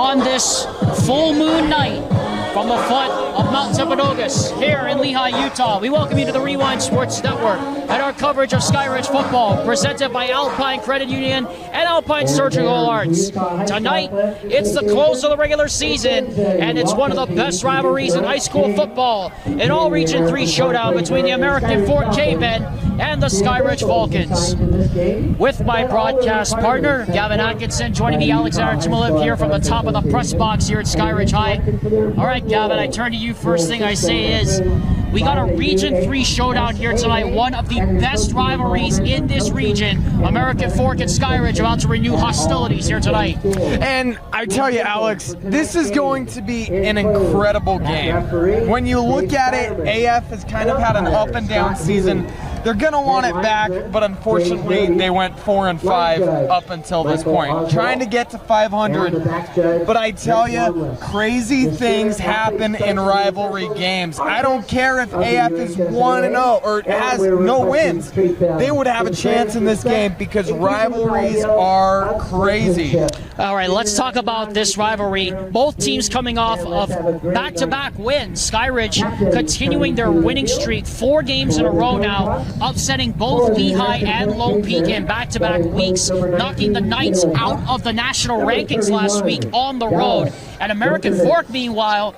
on this full moon night from the foot of Mount Timpanogos here in Lehi, Utah. We welcome you to the Rewind Sports Network and our coverage of Skyridge football presented by Alpine Credit Union and Alpine Surgical Arts. Tonight, it's the close of the regular season, and it's one of the best rivalries in high school football, an all-Region 3 showdown between the American Fort Cavemen and the Skyridge Falcons. With my broadcast partner, Gavin Atkinson, joining me, Alexander Timolip here from the top of the press box here at Skyridge High. All right, Gavin, I turn to you. First thing I say is, we got a Region 3 showdown here tonight, one of the best rivalries in this region. American Fork and Skyridge about to renew hostilities here tonight. And I tell you, Alex, this is going to be an incredible game. When you look at it, AF has kind of had an up and down season. They're going to want it back, but unfortunately they went 4-5 up until this point, trying to get to 500. But I tell you, crazy things happen in rivalry games. I don't care if AF is 1-0 or has no wins. They would have a chance in this game because rivalries are crazy. All right, let's talk about this rivalry. Both teams coming off of back-to-back wins. Skyridge continuing their winning streak, 4 games in a row now, upsetting both Lehi and Lone Peak in back-to-back weeks, knocking the Knights out of the national rankings last week on the road. And American Fork, meanwhile,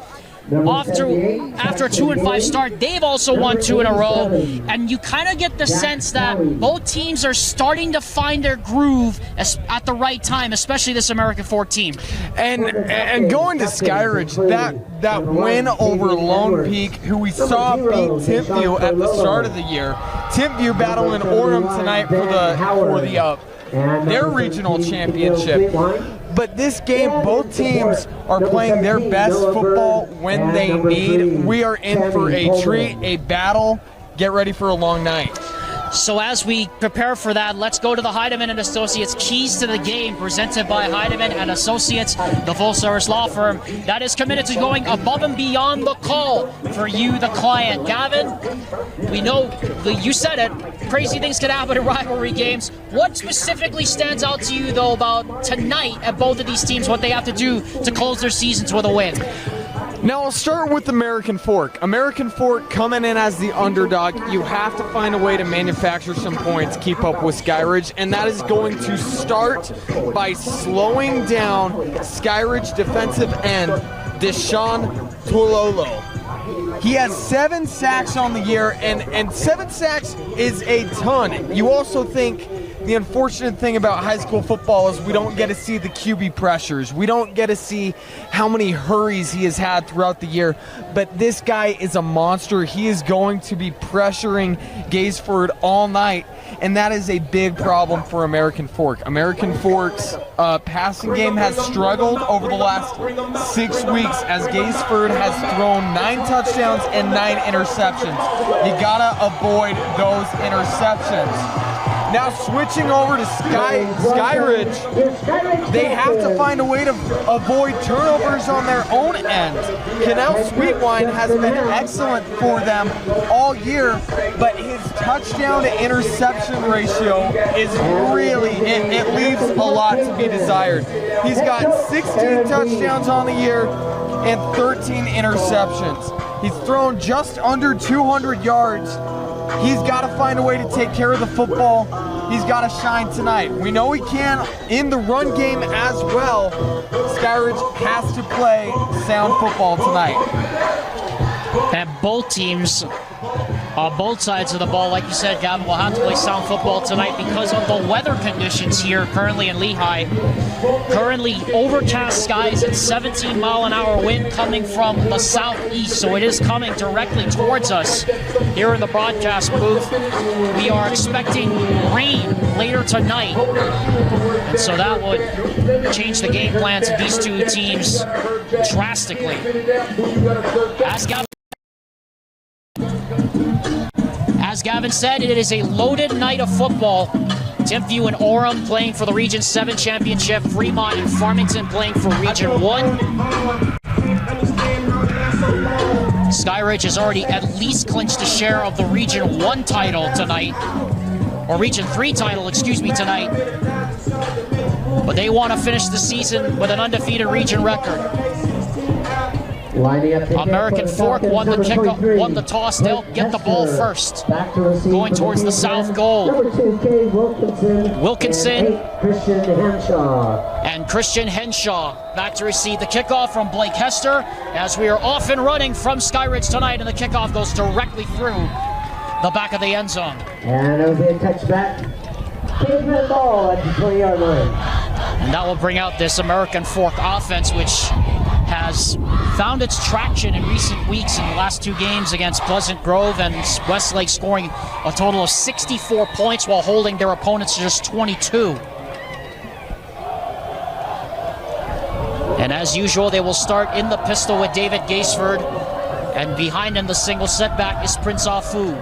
after a 2-5 start, they've also won 2 in a row, and you kind of get the sense that both teams are starting to find their groove at the right time, especially this American Fork team. And going to Skyridge, that win over Lone Peak, who we saw beat Timpview at the start of the year. Timpview battling Orem tonight for their regional championship. But this game, both teams are playing their best football when they need. We are in for a treat, a battle. Get ready for a long night. So as we prepare for that, let's go to the Heidemann and Associates Keys to the Game, presented by Heidemann and Associates, the full-service law firm that is committed to going above and beyond the call for you, the client. Gavin, we know, you said it, crazy things can happen in rivalry games. What specifically stands out to you, though, about tonight at both of these teams, what they have to do to close their seasons with a win? Now, I'll start with American Fork. American Fork coming in as the underdog. You have to find a way to manufacture some points, keep up with Skyridge, and that is going to start by slowing down Skyridge defensive end, Deshaun Tololo. He has 7 sacks on the year, and 7 sacks is a ton. You also think the unfortunate thing about high school football is we don't get to see the QB pressures. We don't get to see how many hurries he has had throughout the year. But this guy is a monster. He is going to be pressuring Gaysford all night, and that is a big problem for American Fork. American Fork's passing game has struggled over the last 6 weeks as Gaysford has thrown 9 touchdowns and 9 interceptions. You gotta avoid those interceptions. Now switching over to Skyridge, they have to find a way to avoid turnovers on their own end. Canal Sweetwine has been excellent for them all year, but his touchdown to interception ratio is really, it leaves a lot to be desired. He's got 16 touchdowns on the year and 13 interceptions. He's thrown just under 200 yards. He's got to find a way to take care of the football. He's got to shine tonight. We know he can in the run game as well. Skyridge has to play sound football tonight. And both teams, on both sides of the ball, like you said, Gavin, will have to play sound football tonight because of the weather conditions here currently in Lehi. Currently overcast skies and 17-mile-an-hour wind coming from the southeast, so it is coming directly towards us here in the broadcast booth. We are expecting rain later tonight, and so that would change the game plans of these two teams drastically. As Gavin said, it is a loaded night of football. Timpview and Orem playing for the Region 7 championship. Fremont and Farmington playing for Region 1. Skyridge has already at least clinched a share of the Region 1 title tonight. Or Region 3 title, excuse me, tonight. but they want to finish the season with an undefeated region record. American Fork won the kickoff, won the toss. They'll get the ball first. Going towards the south goal. Wilkinson and Christian Henshaw back to receive the kickoff from Blake Hester, as we are off and running from Skyridge tonight, and the kickoff goes directly through the back of the end zone. And it'll be a touchback. Cavemen ball at the 20-yard line. And that will bring out this American Fork offense, which has found its traction in recent weeks in the last two games against Pleasant Grove and Westlake, scoring a total of 64 points while holding their opponents to just 22. And as usual, they will start in the pistol with David Gaisford, and behind him the single setback is Prince Afu.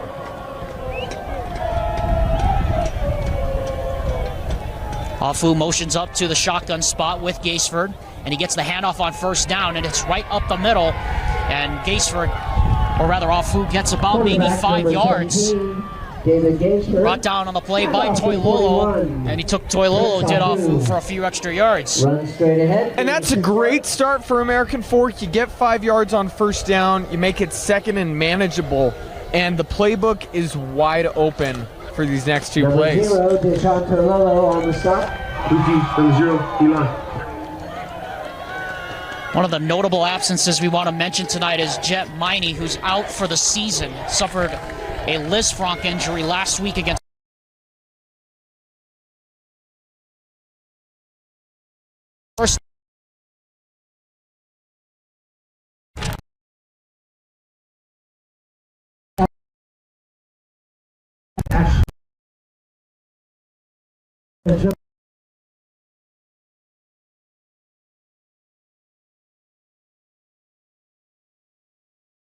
Afu motions up to the shotgun spot with Gaisford, and he gets the handoff on first down, and it's right up the middle. And Gaisford, or rather Afu, gets about maybe 5 yards. Brought down on the play by Toilolo, and he took Toilolo, did Afu for a few extra yards. And that's a great start for American Fork. You get 5 yards on first down, you make it second and manageable, and the playbook is wide open for these next two plays. On the stop. One of the notable absences we want to mention tonight is Jet Miney, who's out for the season. Suffered a Lisfranc injury last week against first.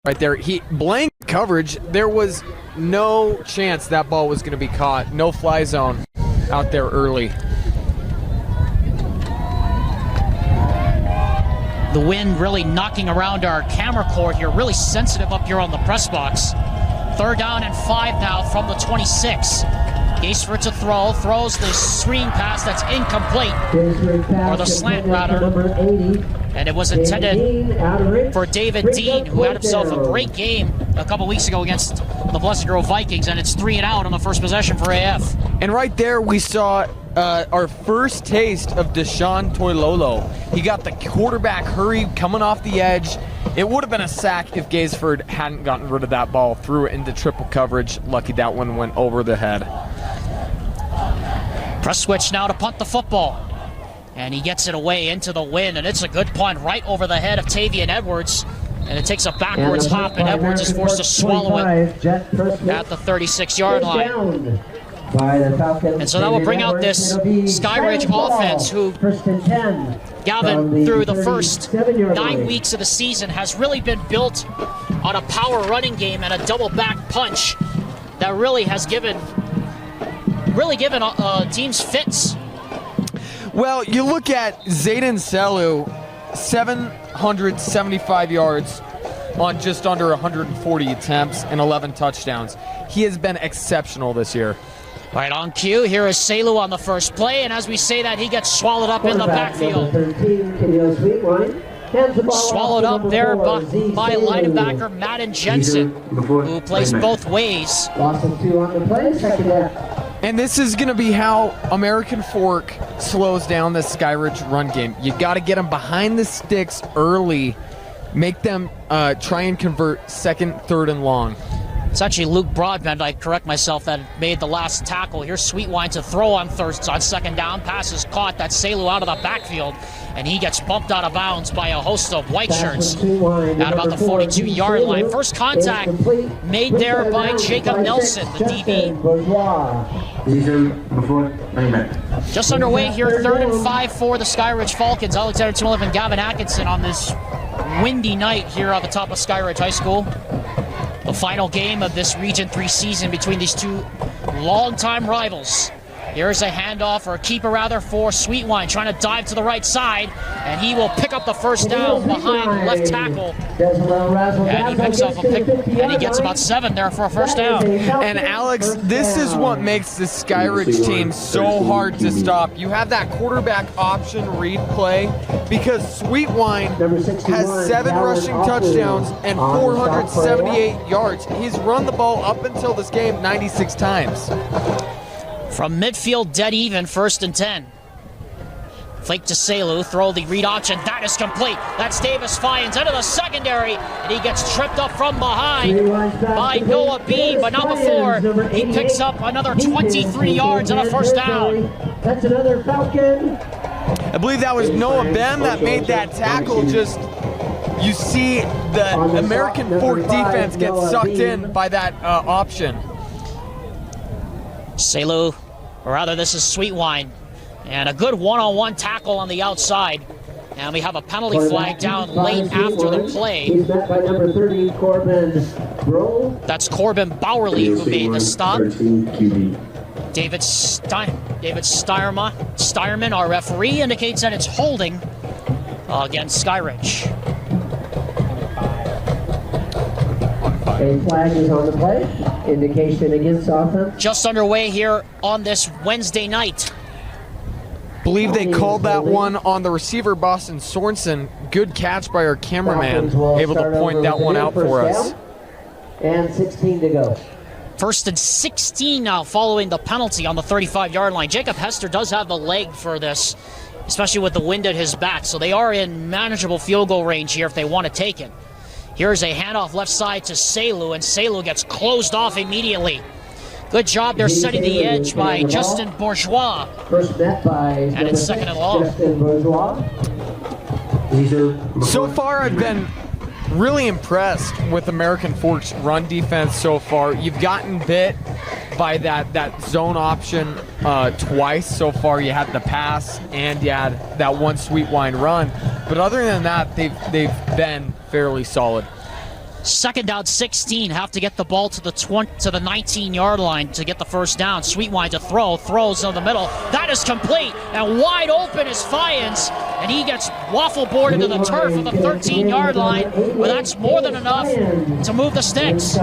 Right there, he blank coverage. There was no chance that ball was going to be caught. No fly zone out there early. The wind really knocking around our camera cord here, really sensitive up here on the press box. 3rd down and 5 now from the 26. Gaisford to throw, throws the screen pass that's incomplete, or the slant rather, and it was intended for David Dean, who had himself a great game a couple weeks ago against the Pleasant Grove Vikings, and it's 3 and out on the first possession for AF. And right there we saw our first taste of Deshaun Toilolo. He got the quarterback hurry coming off the edge. It would have been a sack if Gaisford hadn't gotten rid of that ball, threw it into triple coverage. Lucky that one went over the head. Press switch now to punt the football. And he gets it away into the wind, and it's a good punt right over the head of Tavian Edwards. And it takes a backwards hop, and Edwards is forced to swallow it at the 36-yard line. And so that will bring out this Skyridge offense, who, Gavin, through the first 9 weeks of the season, has really been built on a power running game and a double back punch that really has given teams fits. Well, you look at Zayden Selu, 775 yards on just under 140 attempts and 11 touchdowns. He has been exceptional this year. Right on cue, here is Selu on the first play, and as we say that, he gets swallowed up in the backfield. Swallowed up there by linebacker Madden Jensen, who plays both ways. And this is going to be how American Fork slows down the Skyridge run game. You got to get them behind the sticks early, make them try and convert 2nd, 3rd, and long. It's actually Luke Broadbent, I correct myself, that made the last tackle. Here's Sweetwine to throw on 2nd down. Pass is caught. That's Selu out of the backfield, and he gets bumped out of bounds by a host of white shirts at about the 42-yard line. First contact made there by Jacob Nelson, the DB. Just underway here, 3rd and 5 for the Skyridge Falcons. Alexander Tumulov and Gavin Atkinson on this windy night here on the top of Skyridge High School. The final game of this Region 3 season between these two longtime rivals. Here's a handoff, or a keeper rather, for Sweetwine, trying to dive to the right side, and he will pick up the first down behind left tackle. And he picks up a pick, and he gets about 7 there for a first down. And Alex, this is what makes the Skyridge team so hard to stop. You have that quarterback option read play because Sweetwine has 7 rushing touchdowns and 478 yards. He's run the ball up until this game 96 times. From midfield, dead even, 1st and 10. Fake to Selu, throw the read option, that is complete. That's Davis Fyans into the secondary, and he gets tripped up from behind by Noah Bean, but not before. He picks up another 23 yards and a first down. That's another Falcon. I believe that was Noah Ben that made that tackle. Just, you see the American Fork defense get sucked in by that option. Selu, or rather this is Sweetwine, and a good one-on-one tackle on the outside. And we have a penalty flag down late after the play. He's met by number 30, Corbin Rowe. That's Corbin Bowerly who made the stop. David Steierman, our referee, indicates that it's holding against Skyridge. A flag is on the play. Indication against offense. Just underway here on this Wednesday night. Believe they called that one on the receiver, Boston Sorensen. Good catch by our cameraman, able to point that one out for us. And 16 to go. 1st and 16 now following the penalty on the 35-yard line. Jacob Hester does have the leg for this, especially with the wind at his back. So they are in manageable field goal range here if they want to take it. Here's a handoff left side to Selu, and Selu gets closed off immediately. Good job there setting the edge by Justin Bourgeois. First met by and it's 2nd and long. Justin Bourgeois. So far, I've been really impressed with American Fork's run defense so far. You've gotten bit by that zone option twice so far. You had the pass and you had that one Sweetwine run. But other than that, they've been fairly solid. 2nd down, 16. Have to get the ball to the 19-yard line to get the first down. Sweetwine to throws in the middle. That is complete, and wide open is Fyans, and he gets waffle boarded to the turf at the 13-yard line. But that's more than enough to move the sticks.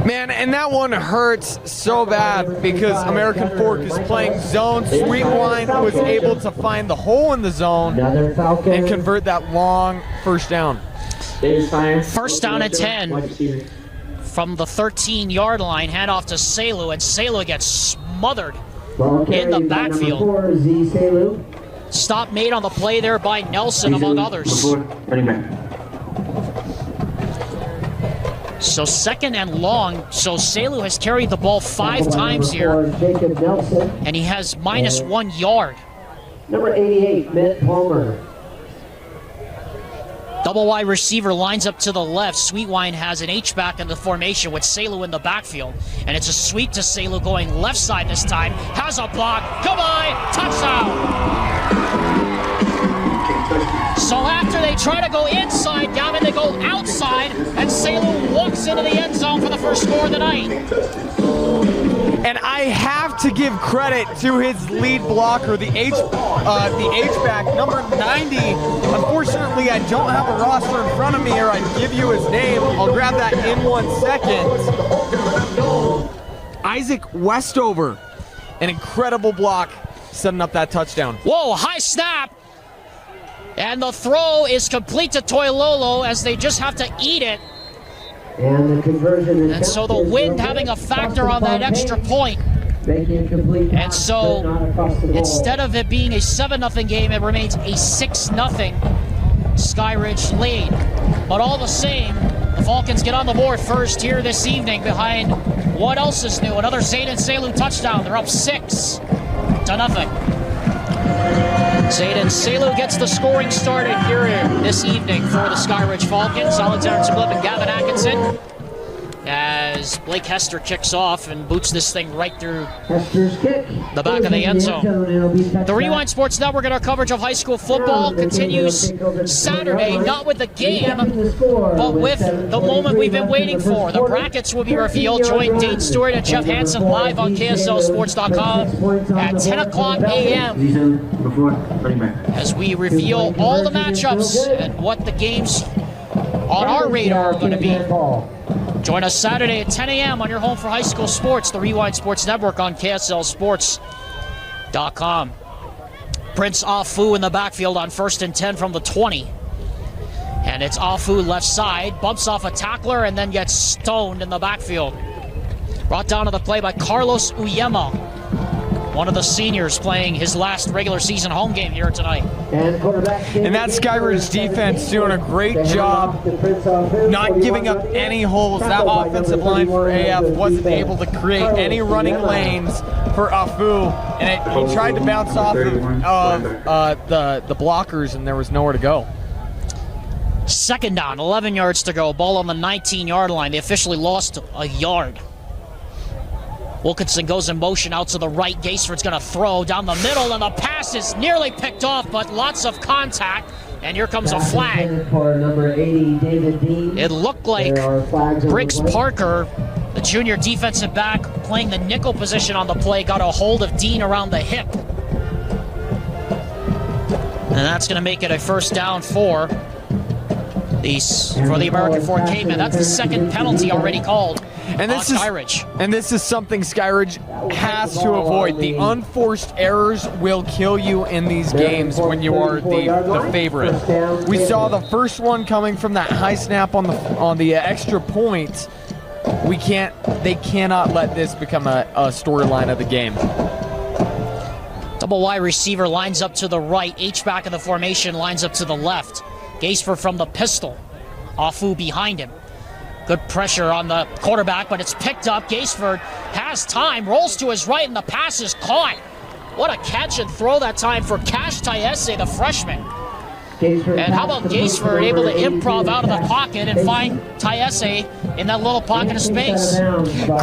Man, and that one hurts so bad because American Fork is playing zone. Sweetwine was able to find the hole in the zone and convert that long first down. 1st down and 10 from the 13-yard line. Hand off to Selu, and Selu gets smothered in the backfield. Stop made on the play there by Nelson, among others. So 2nd and long. So Selu has carried the ball 5 times here, and he has -1 yard. Number 88, Mitt Palmer. Double wide receiver lines up to the left. Sweetwine has an H-back in the formation with Selu in the backfield. And it's a sweep to Selu going left side this time. Has a block. Goodbye. Touchdown. So after they try to go inside, Gavin, they go outside. And Selu walks into the end zone for the first score of the night. And I have to give credit to his lead blocker, the H-back, number 90. Unfortunately, I don't have a roster in front of me, or I'd give you his name. I'll grab that in 1 second. Isaac Westover, an incredible block, setting up that touchdown. Whoa, high snap. And the throw is complete to Toilolo as they just have to eat it. And the conversion. And so the wind having a factor on that extra point. And so instead of it being a 7-0 game, it remains a 6-0 Skyridge lead. But all the same, the Falcons get on the board first here this evening behind what else is new? Another Zayden Selu touchdown. They're up 6-0. Zayden Selu gets the scoring started here this evening for the Skyridge Falcons. Alexander Zablip and Gavin Atkinson as Blake Hester kicks off and boots this thing right through Hester's kick. the back of the end zone. It'll be touchback. The Rewind Sports Network and our coverage of high school football continues Saturday, not with the game, but with the moment we've been waiting for. The brackets will be revealed. Join Dane Stewart and Jeff Hansen live on KSLSports.com at 10 o'clock a.m. as we reveal all the matchups and what the games on our radar are going to be. Join us Saturday at 10 a.m. on your home for high school sports, the Rewind Sports Network on KSLSports.com. Prince Afu in the backfield on 1st and 10 from the 20. And it's Afu left side, bumps off a tackler and then gets stoned in the backfield. Brought down to the play by Carlos Uyema, one of the seniors playing his last regular season home game here tonight. And that Skyridge defense doing a great job not giving up any holes. That offensive line for AF wasn't able to create any running lanes for Afu, and he tried to bounce off of the blockers, and there was nowhere to go. 2nd down, 11 yards to go. Ball on the 19-yard line. They officially lost a yard. Wilkinson goes in motion out to the right. Gaisford's going to throw down the middle, and the pass is nearly picked off, but lots of contact, and here comes a flag. For number 80, David Dean. It looked like Briggs Parker, the junior defensive back, playing the nickel position on the play, got a hold of Dean around the hip. And that's going to make it a 1st down for the American Fork Cavemen. That's the 2nd penalty already called. And this is something Skyridge has to avoid. The unforced errors will kill you in these games when you are the favorite. We saw the first one coming from that high snap on the extra point. They cannot let this become a storyline of the game. Double Y receiver lines up to the right. H-back of the formation lines up to the left. Gaisford from the pistol. Afu behind him. Good pressure on the quarterback, but it's picked up. Gaisford has time, rolls to his right, and the pass is caught. What a catch and throw that time for Cash Tayese, the freshman. And how about Gaisford able to improv out of the pocket and find Tayese in that little pocket of space?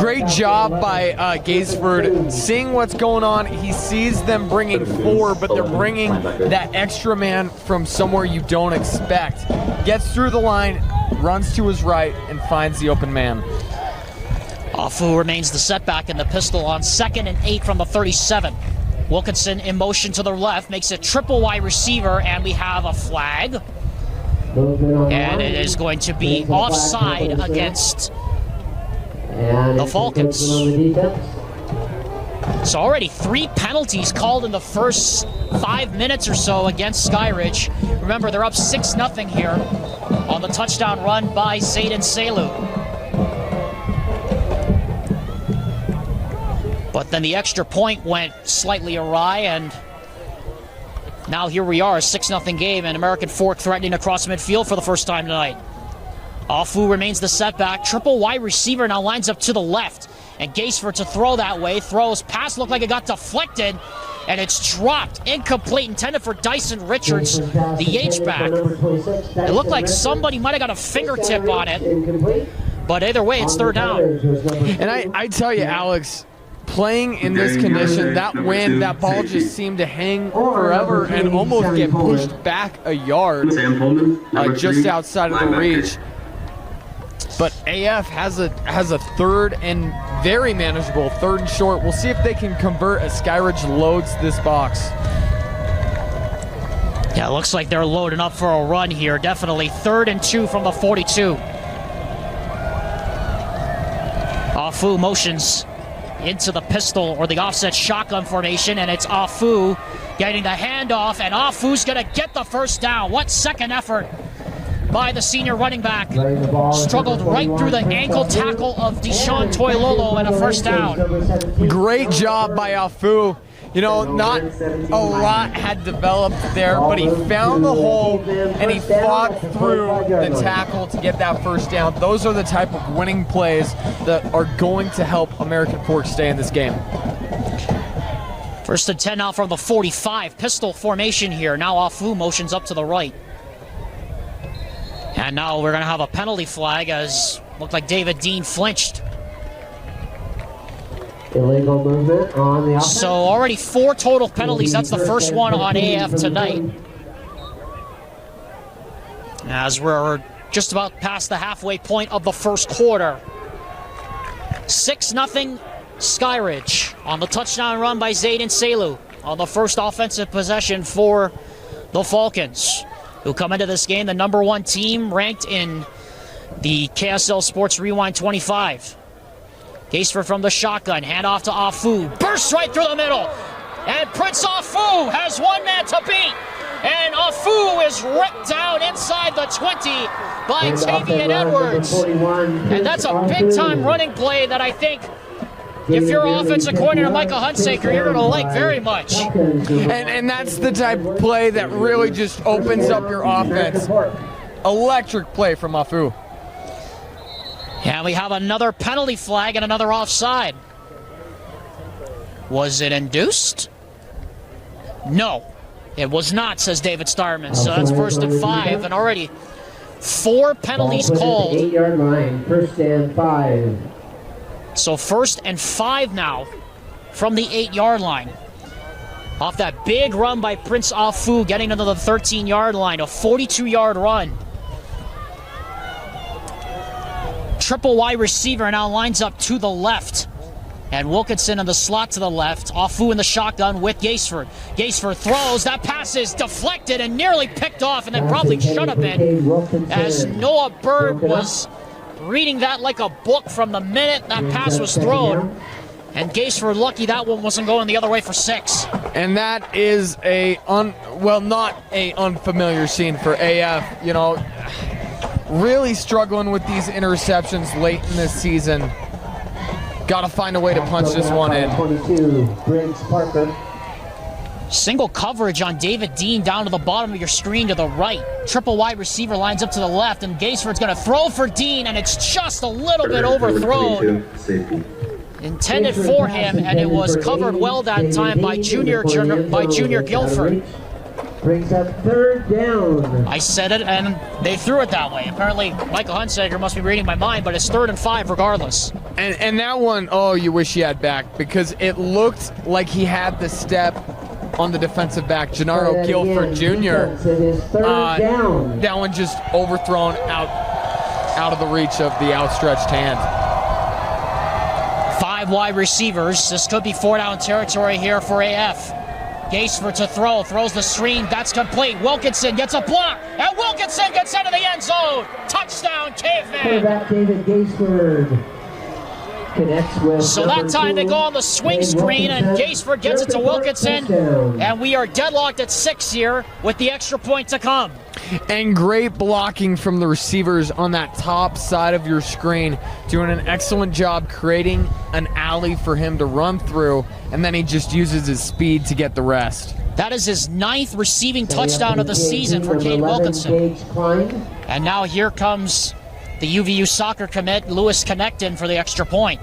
Great job by Gaisford seeing what's going on. He sees them bringing 4, but they're bringing that extra man from somewhere you don't expect. Gets through the line, runs to his right, and finds the open man. Afu remains the setback in the pistol on 2nd and 8 from the 37. Wilkinson in motion to the left, makes a triple Y receiver, and we have a flag. And it is going to be offside against the Falcons. So already 3 penalties called in the first 5 minutes or so against Skyridge. Remember, they're up 6-0 here on the touchdown run by Zayden Selu. But then the extra point went slightly awry, and now here we are, a 6-0 game, and American Fork threatening across midfield for the first time tonight. Afu remains the setback. Triple Y receiver now lines up to the left, and Gaisford to throw that way. Throws, pass looked like it got deflected, and it's dropped. Incomplete, intended for Dyson Richards, the H-back. It looked like somebody might have got a fingertip on it, but either way, it's 3rd down. And I tell you, Alex, playing in this condition, that wind, that ball just seemed to hang forever and almost get pushed back a yard just outside of the reach. But AF has a 3rd and very manageable 3rd and short. We'll see if they can convert as Skyridge loads this box. Yeah, it looks like they're loading up for a run here. Definitely 3rd and 2 from the 42. Afu motions into the pistol or the offset shotgun formation, and it's Afu getting the handoff, and Afu's going to get the 1st down. What 2nd effort by the senior running back. Struggled right through the ankle tackle of Deshaun Toilolo and a 1st down. Great job by Afu. You know, not a lot had developed there, but he found the hole and he fought through the tackle to get that 1st down. Those are the type of winning plays that are going to help American Fork stay in this game. 1st and 10 now from the 45. Pistol formation here. Now Afu motions up to the right. And now we're going to have a penalty flag as Looked like David Dean flinched. Illegal movement on the offense. So already 4 total penalties. That's the first one on AF tonight. As we're just about past the halfway point of the first quarter. 6-0 Skyridge on the touchdown run by Zayden Selu on the first offensive possession for the Falcons, who come into this game the #1 team ranked in the KSL Sports Rewind 25. Gaisford from the shotgun, handoff to Afu, bursts right through the middle, and Prince Afu has one man to beat, and Afu is ripped down inside the 20 by Cavemen Edwards, and that's a big-time running play that I think, if you're offensive coordinator Michael Hunsaker, you're going to like very much. And that's the type of play that really just opens up your offense. Electric play from Afu. And we have another penalty flag and another offside. Was it induced? No, it was not, says David Starman. So that's 1st and 5, and already 4 penalties called. 8-yard line, 1st and 5. So 1st and 5 now from the 8-yard line. Off that big run by Prince Afu, getting into the 13-yard line, a 42-yard run. Triple wide receiver now lines up to the left. And Wilkinson in the slot to the left. Afu in the shotgun with Gaisford. Gaisford throws. That pass is deflected and nearly picked off, and it probably should have been, as Noah Bird was reading that like a book from the minute that pass was thrown. And Gaisford lucky that one wasn't going the other way for 6. And that is not a unfamiliar scene for AF. You know, really struggling with these interceptions late in this season. Got to find a way to punch this one in. 22, Briggs Parker. Single coverage on David Dean down to the bottom of your screen to the right. Triple wide receiver lines up to the left, and Gaisford's going to throw for Dean, and it's just a little bit overthrown. Intended for him, and it was covered well that time by Junior Guilford. Brings up 3rd down. I said it, and they threw it that way. Apparently, Michael Hunsaker must be reading my mind, but it's 3rd and 5 regardless. And that one, oh, you wish you had back, because it looked like he had the step on the defensive back, Gennaro Guilford Jr. It is 3rd down. That one just overthrown out of the reach of the outstretched hand. 5 wide receivers. This could be 4-down territory here for AF. Gaisford to throw, throws the screen, that's complete. Wilkinson gets a block, and Wilkinson gets into the end zone. Touchdown, Cavemen. Quarterback David Gaisford connects with. So that time they go on the swing screen, and Gaisford gets it to Wilkinson, and we are deadlocked at 6 here with the extra point to come. And great blocking from the receivers on that top side of your screen, doing an excellent job creating an alley for him to run through, and then he just uses his speed to get the rest. That is his 9th receiving touchdown of the season for Cade Wilkinson. And now here comes the UVU soccer commit, Lewis Connecton, for the extra point.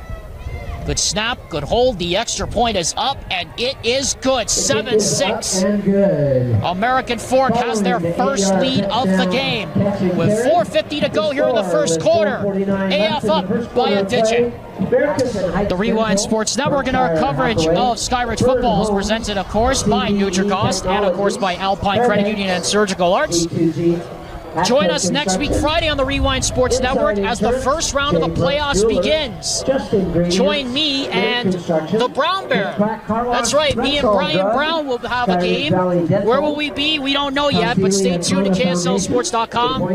Good snap, good hold. The extra point is up, and it is good. 7-6. American Fork has their first lead of the game with 4:50 to go here in the first quarter. AF up by a digit. The Rewind Sports Network and our coverage of Skyridge football is presented, of course, by Nutricost and, of course, by Alpine Credit Union and Surgical Arts. Join us next week, Friday, on the Rewind Sports Network as the first round of the playoffs begins. Join me and the Brown Bear. That's right, me and Brian Brown will have a game. Where will we be? We don't know yet, but stay tuned to KSLSports.com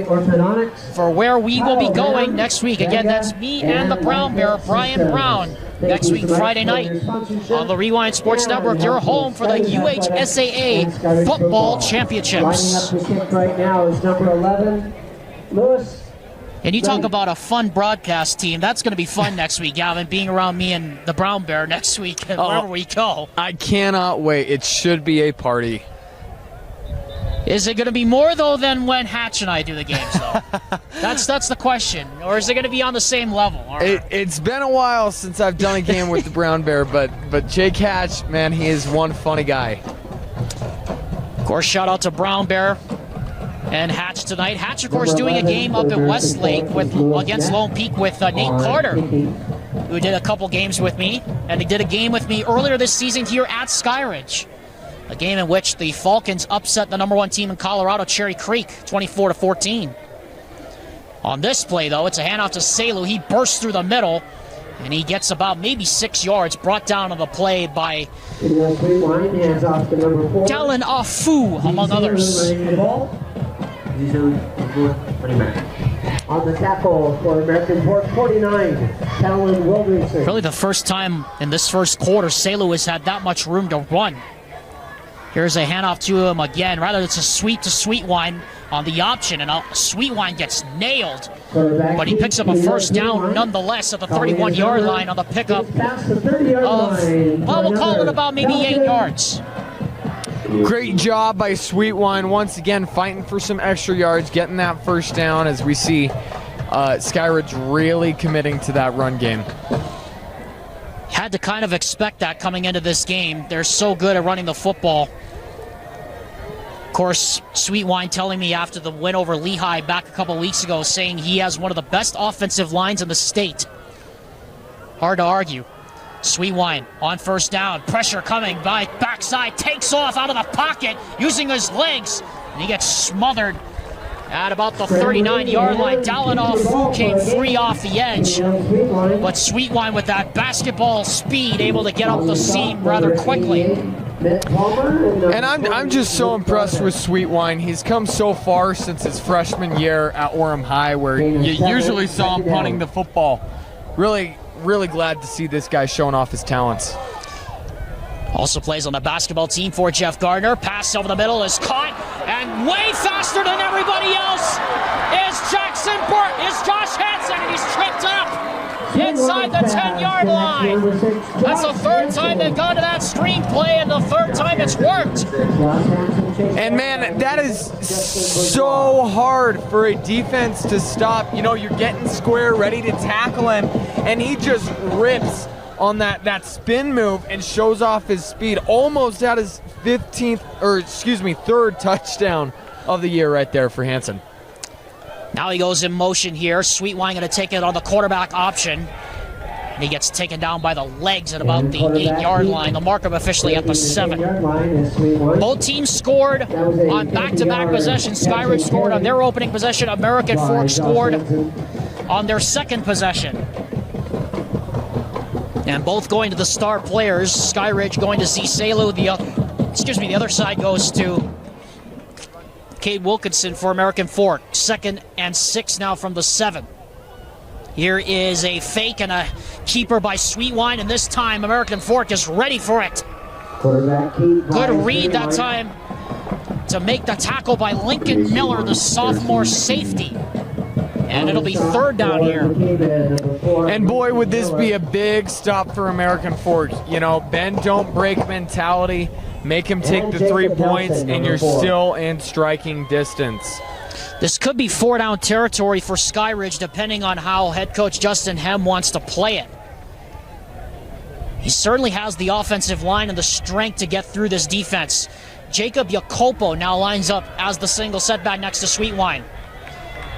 for where we will be going next week. Again, that's me and the Brown Bear, Brian Brown. Next week, Friday night, on the Rewind Sports Network, your home for the UHSAA Football Championships. Right now is number 11, Lewis. And you talk about a fun broadcast team. That's going to be fun next week, Gavin, being around me and the Brown Bear next week, wherever we go. I cannot wait. It should be a party. Is it going to be more, though, than when Hatch and I do the games, though? That's the question. Or is it going to be on the same level? It's been a while since I've done a game with the Brown Bear, but Jake Hatch, man, he is one funny guy. Of course, shout out to Brown Bear. and Hatch tonight. Hatch, of course, doing a game up at Westlake against Lone Peak with Nate Carter, who did a couple games with me, and he did a game with me earlier this season here at Skyridge. A game in which the Falcons upset the #1 team in Colorado, Cherry Creek, 24-14. On this play, though, it's a handoff to Selu. He bursts through the middle, and he gets about maybe 6 yards, brought down on the play by Dallin Afu, among others. On the tackle for American Fork, 49, Talon Wilderson. Really the first time in this first quarter Selu has had that much room to run. Here's a handoff to him again. Rather, it's a sweep to Sweetwine on the option, and Sweetwine gets nailed. But he picks up a first down nonetheless at the 31-yard line on the pickup of, well, we'll call it about maybe 8 yards. Great job by Sweetwine, once again fighting for some extra yards, getting that first down as we see Skyridge really committing to that run game. Had to kind of expect that coming into this game. They're so good at running the football. Of course, Sweetwine telling me after the win over Lehigh back a couple weeks ago, saying he has one of the best offensive lines in the state. Hard to argue. Sweetwine on first down. Pressure coming by backside. Takes off out of the pocket using his legs. And he gets smothered at about the 39-yard line. Dalinoff came free off the edge. But Sweetwine with that basketball speed able to get up the seam rather quickly. And I'm just so impressed with Sweetwine. He's come so far since his freshman year at Orem High, where you usually saw him punting the football. Really glad to see this guy showing off his talents. Also plays on the basketball team for Jeff Gardner. Pass over the middle is caught, and way faster than everybody else is Josh Hansen, and he's tripped up inside the 10-yard line. That's the third time they've gone to that screenplay, and the third time it's worked. And man, that is so hard for a defense to stop. You know, you're getting square, ready to tackle him, and he just rips on that spin move and shows off his speed. Almost at his third touchdown of the year right there for Hansen. Now he goes in motion here. Sweetwine going to take it on the quarterback option. And he gets taken down by the legs at about the 8-yard line. The markup officially at the 7. Both teams scored on back-to-back possessions. Skyridge scored on their opening possession. American Fork scored on their second possession. And both going to the star players. Skyridge going to Selu. The other side goes to Cade Wilkinson for American Fork. 2nd and 6 now from the 7. Here is a fake and a keeper by Sweetwine, and this time American Fork is ready for it. Good read that time to make the tackle by Lincoln Miller, the sophomore safety. And it'll be 3rd down here. And boy, would this be a big stop for American Fork. You know, bend, don't break mentality. Make him take the 3 points, and you're still in striking distance. This could be 4-down territory for Skyridge, depending on how head coach Justin Hem wants to play it. He certainly has the offensive line and the strength to get through this defense. Jacob Jacopo now lines up as the single setback next to Sweetwine.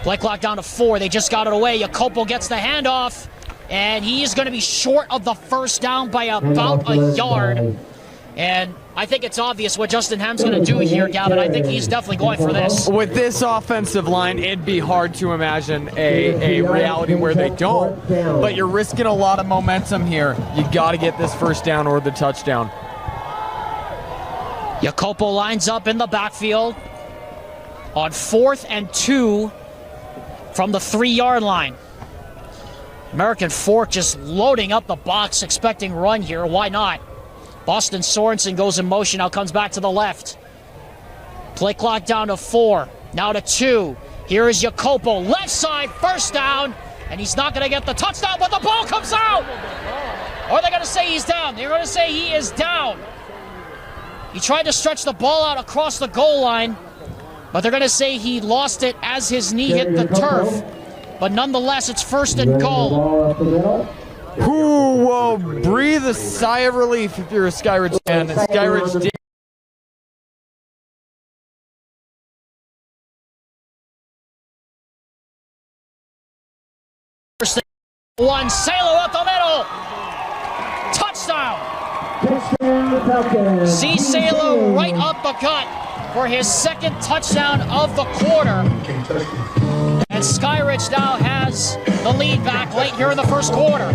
Play clock down to 4. They just got it away. Jacopo gets the handoff, and he is going to be short of the first down by about a yard. And I think it's obvious what Justin Hem's going to do here, Gavin. I think he's definitely going for this. With this offensive line, it'd be hard to imagine a reality where they don't. But you're risking a lot of momentum here. You got to get this first down or the touchdown. Jacopo lines up in the backfield on 4th and 2 from the 3-yard line. American Fork just loading up the box, expecting run here. Why not? Boston Sorensen goes in motion, now comes back to the left. Play clock down to 4, now to 2. Here is Jacopo, left side, first down, and he's not going to get the touchdown, but the ball comes out! Or they're going to say he's down. They're going to say he is down. He tried to stretch the ball out across the goal line, but they're going to say he lost it as his knee hit the turf. But nonetheless, it's 1st and goal. Who will breathe a sigh of relief if you're a Skyridge fan? Skyridge did First one, Salo up the middle. Touchdown. See Salo right uppercut for his second touchdown of the quarter. And Skyridge now has the lead back late here in the first quarter.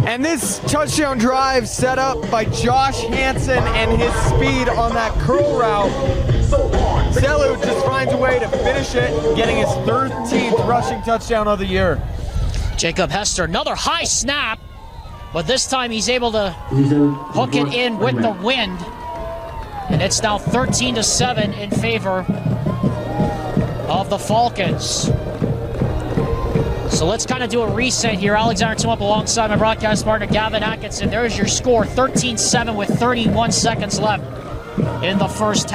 And this touchdown drive set up by Josh Hansen and his speed on that curl route. Salo just finds a way to finish it, getting his 13th rushing touchdown of the year. Jacob Hester, another high snap, but this time he's able to hook it in with the wind. And it's now 13-7 in favor of the Falcons. So let's kind of do a reset here. Alexander Tumulp alongside my broadcast partner, Gavin Atkinson. There's your score, 13-7 with 31 seconds left in the first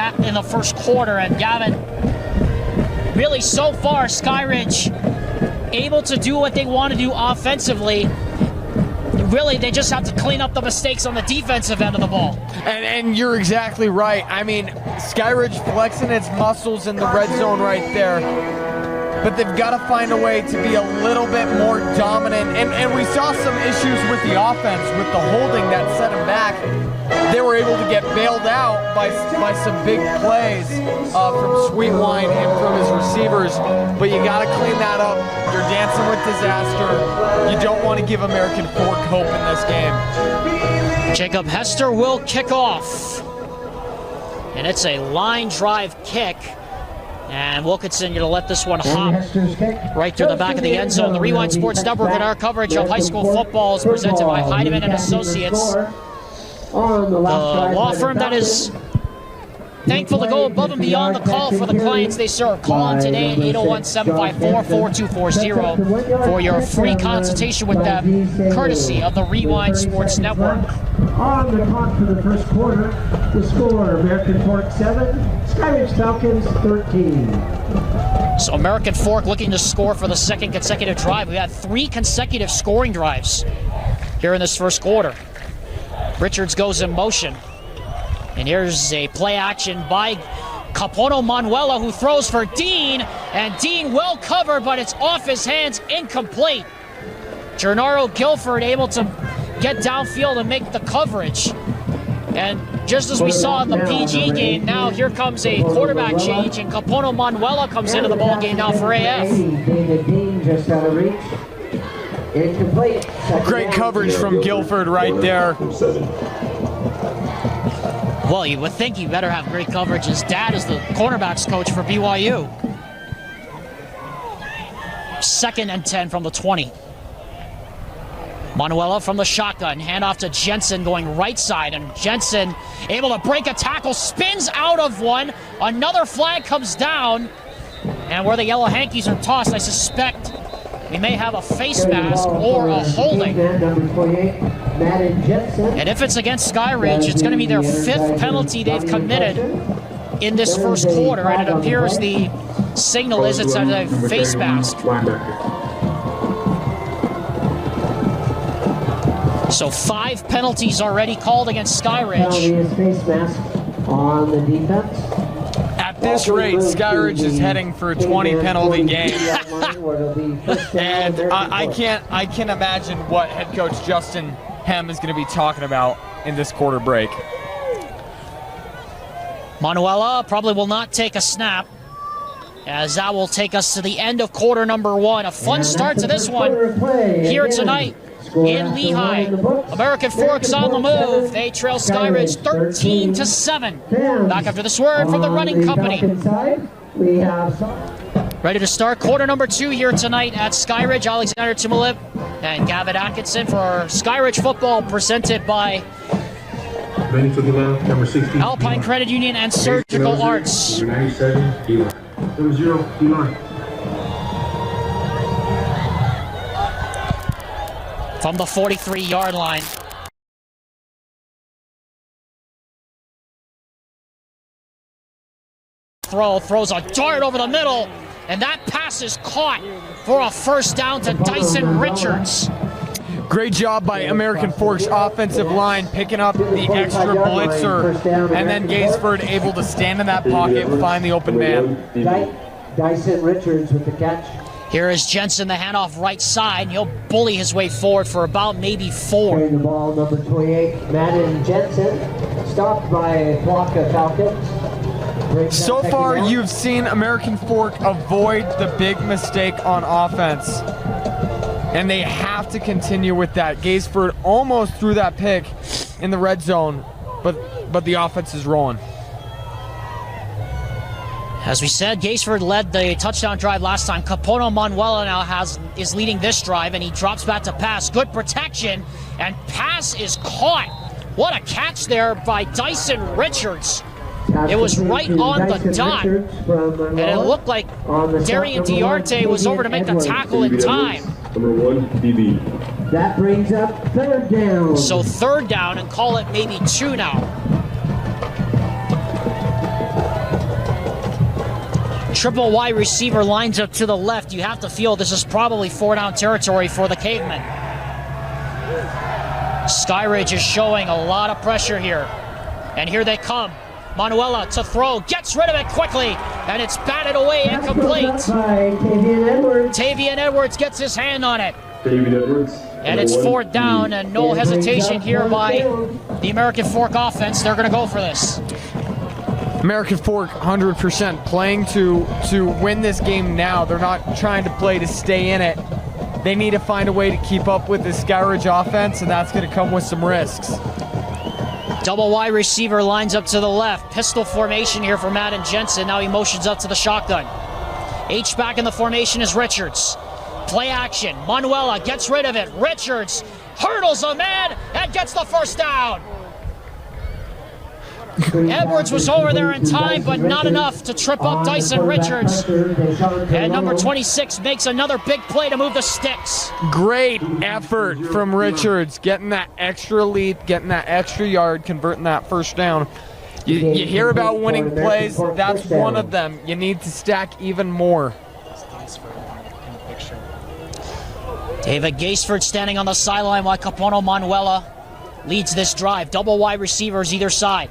quarter. And Gavin, really so far, Skyridge able to do what they want to do offensively. Really, they just have to clean up the mistakes on the defensive end of the ball. And you're exactly right. I mean, Skyridge flexing its muscles in the red zone right there. But they've got to find a way to be a little bit more dominant. And we saw some issues with the offense, with the holding that set them back. They were able to get bailed out by some big plays from Sweetwine and from his receivers. But you got to clean that up. You're dancing with disaster. You don't want to give American Fork hope in this game. Jacob Hester will kick off. And it's a line drive kick. And Wilkinson going to let this one hop right through the back of the end zone. The Rewind Sports Network and our coverage of high school football is presented by Heidemann and Associates, the law firm that is thankful to go above and beyond the call for the clients they serve. Call them today at 801-754-4240 for your free consultation with them, courtesy of the Rewind Sports Network. On the clock for the first quarter, the score, American Fork 7, Skyridge Falcons 13. So American Fork looking to score for the second consecutive drive. We had 3 consecutive scoring drives here in this first quarter. Richards goes in motion. And here's a play action by Capono Manuela, who throws for Dean. And Dean well covered, but it's off his hands, incomplete. Gennaro Guilford able to get downfield and make the coverage. And just as we saw in the PG game, now here comes a quarterback change, and Capono Manuela comes into the ball game now for AF. Great coverage from Guilford right there. Well, you would think you better have great coverage. His dad is the cornerbacks coach for BYU. 2nd and 10 from the 20. Manuela from the shotgun, handoff to Jensen going right side, and Jensen able to break a tackle, spins out of one. Another flag comes down, and where the yellow hankies are tossed, I suspect we may have a face mask or a holding. And if it's against Skyridge, it's going to be their 5th penalty they've committed in this first quarter, and it appears the signal is it's a face mask. So 5 penalties already called against Skyridge. Face mask on the defense. At this rate, Skyridge is heading for a 20 penalty game. And I can't imagine what head coach Justin Hem is going to be talking about in this quarter break. Manuela probably will not take a snap, as that will take us to the end of quarter number 1. A fun start to this one here tonight in Lehigh. American Fork's on the move. They trail Skyridge 13-7. Back after this word from the running company. Ready to start quarter number 2 here tonight at Skyridge. Alexander Tumulip and Gavin Atkinson for our Skyridge football, presented by Alpine Credit Union and Surgical Arts. Number 0, D-line. From the 43-yard line. Throws a dart over the middle, and that pass is caught for a first down to Dyson Richards. Great job by American Fork's offensive line picking up the extra blitzer, and then Gaisford able to stand in that pocket and find the open man. Dyson Richards with the catch. Here is Jensen, the handoff right side, and he'll bully his way forward for about maybe 4. Carrying the ball, number 28, Madden Jensen, stopped by block of Falcons. So far, you've seen American Fork avoid the big mistake on offense. And they have to continue with that. Gaisford almost threw that pick in the red zone, but the offense is rolling. As we said, Gaisford led the touchdown drive last time. Capono Manuela now is leading this drive, and he drops back to pass. Good protection, and pass is caught. What a catch there by Dyson Richards. It was right on the dot, and it looked like Darian Diarte was over to make the tackle in time. Number 1, DB. That brings up 3rd down. So 3rd down, and call it maybe 2 now. Triple wide receiver lines up to the left. You have to feel this is probably 4-down territory for the Cavemen. Skyridge is showing a lot of pressure here. And here they come. Manuela to throw, gets rid of it quickly, and it's batted away, incomplete. Tavian Edwards gets his hand on it. And it's 4th down, and no hesitation here by the American Fork offense. They're going to go for this. American Fork 100% playing to win this game now. They're not trying to play to stay in it. They need to find a way to keep up with the Skyridge offense, and that's going to come with some risks. Double wide receiver lines up to the left. Pistol formation here for Madden Jensen. Now he motions up to the shotgun. H-back in the formation is Richards. Play action. Manuela gets rid of it. Richards hurdles a man and gets the 1st down. Edwards was over there in time, but not enough to trip up Dyson Richards. And number 26 makes another big play to move the sticks. Great effort from Richards, getting that extra lead, getting that extra yard, converting that 1st down. You hear about winning plays, that's one of them. You need to stack even more. David Gaisford standing on the sideline while Capono Manuela leads this drive. Double wide receivers either side.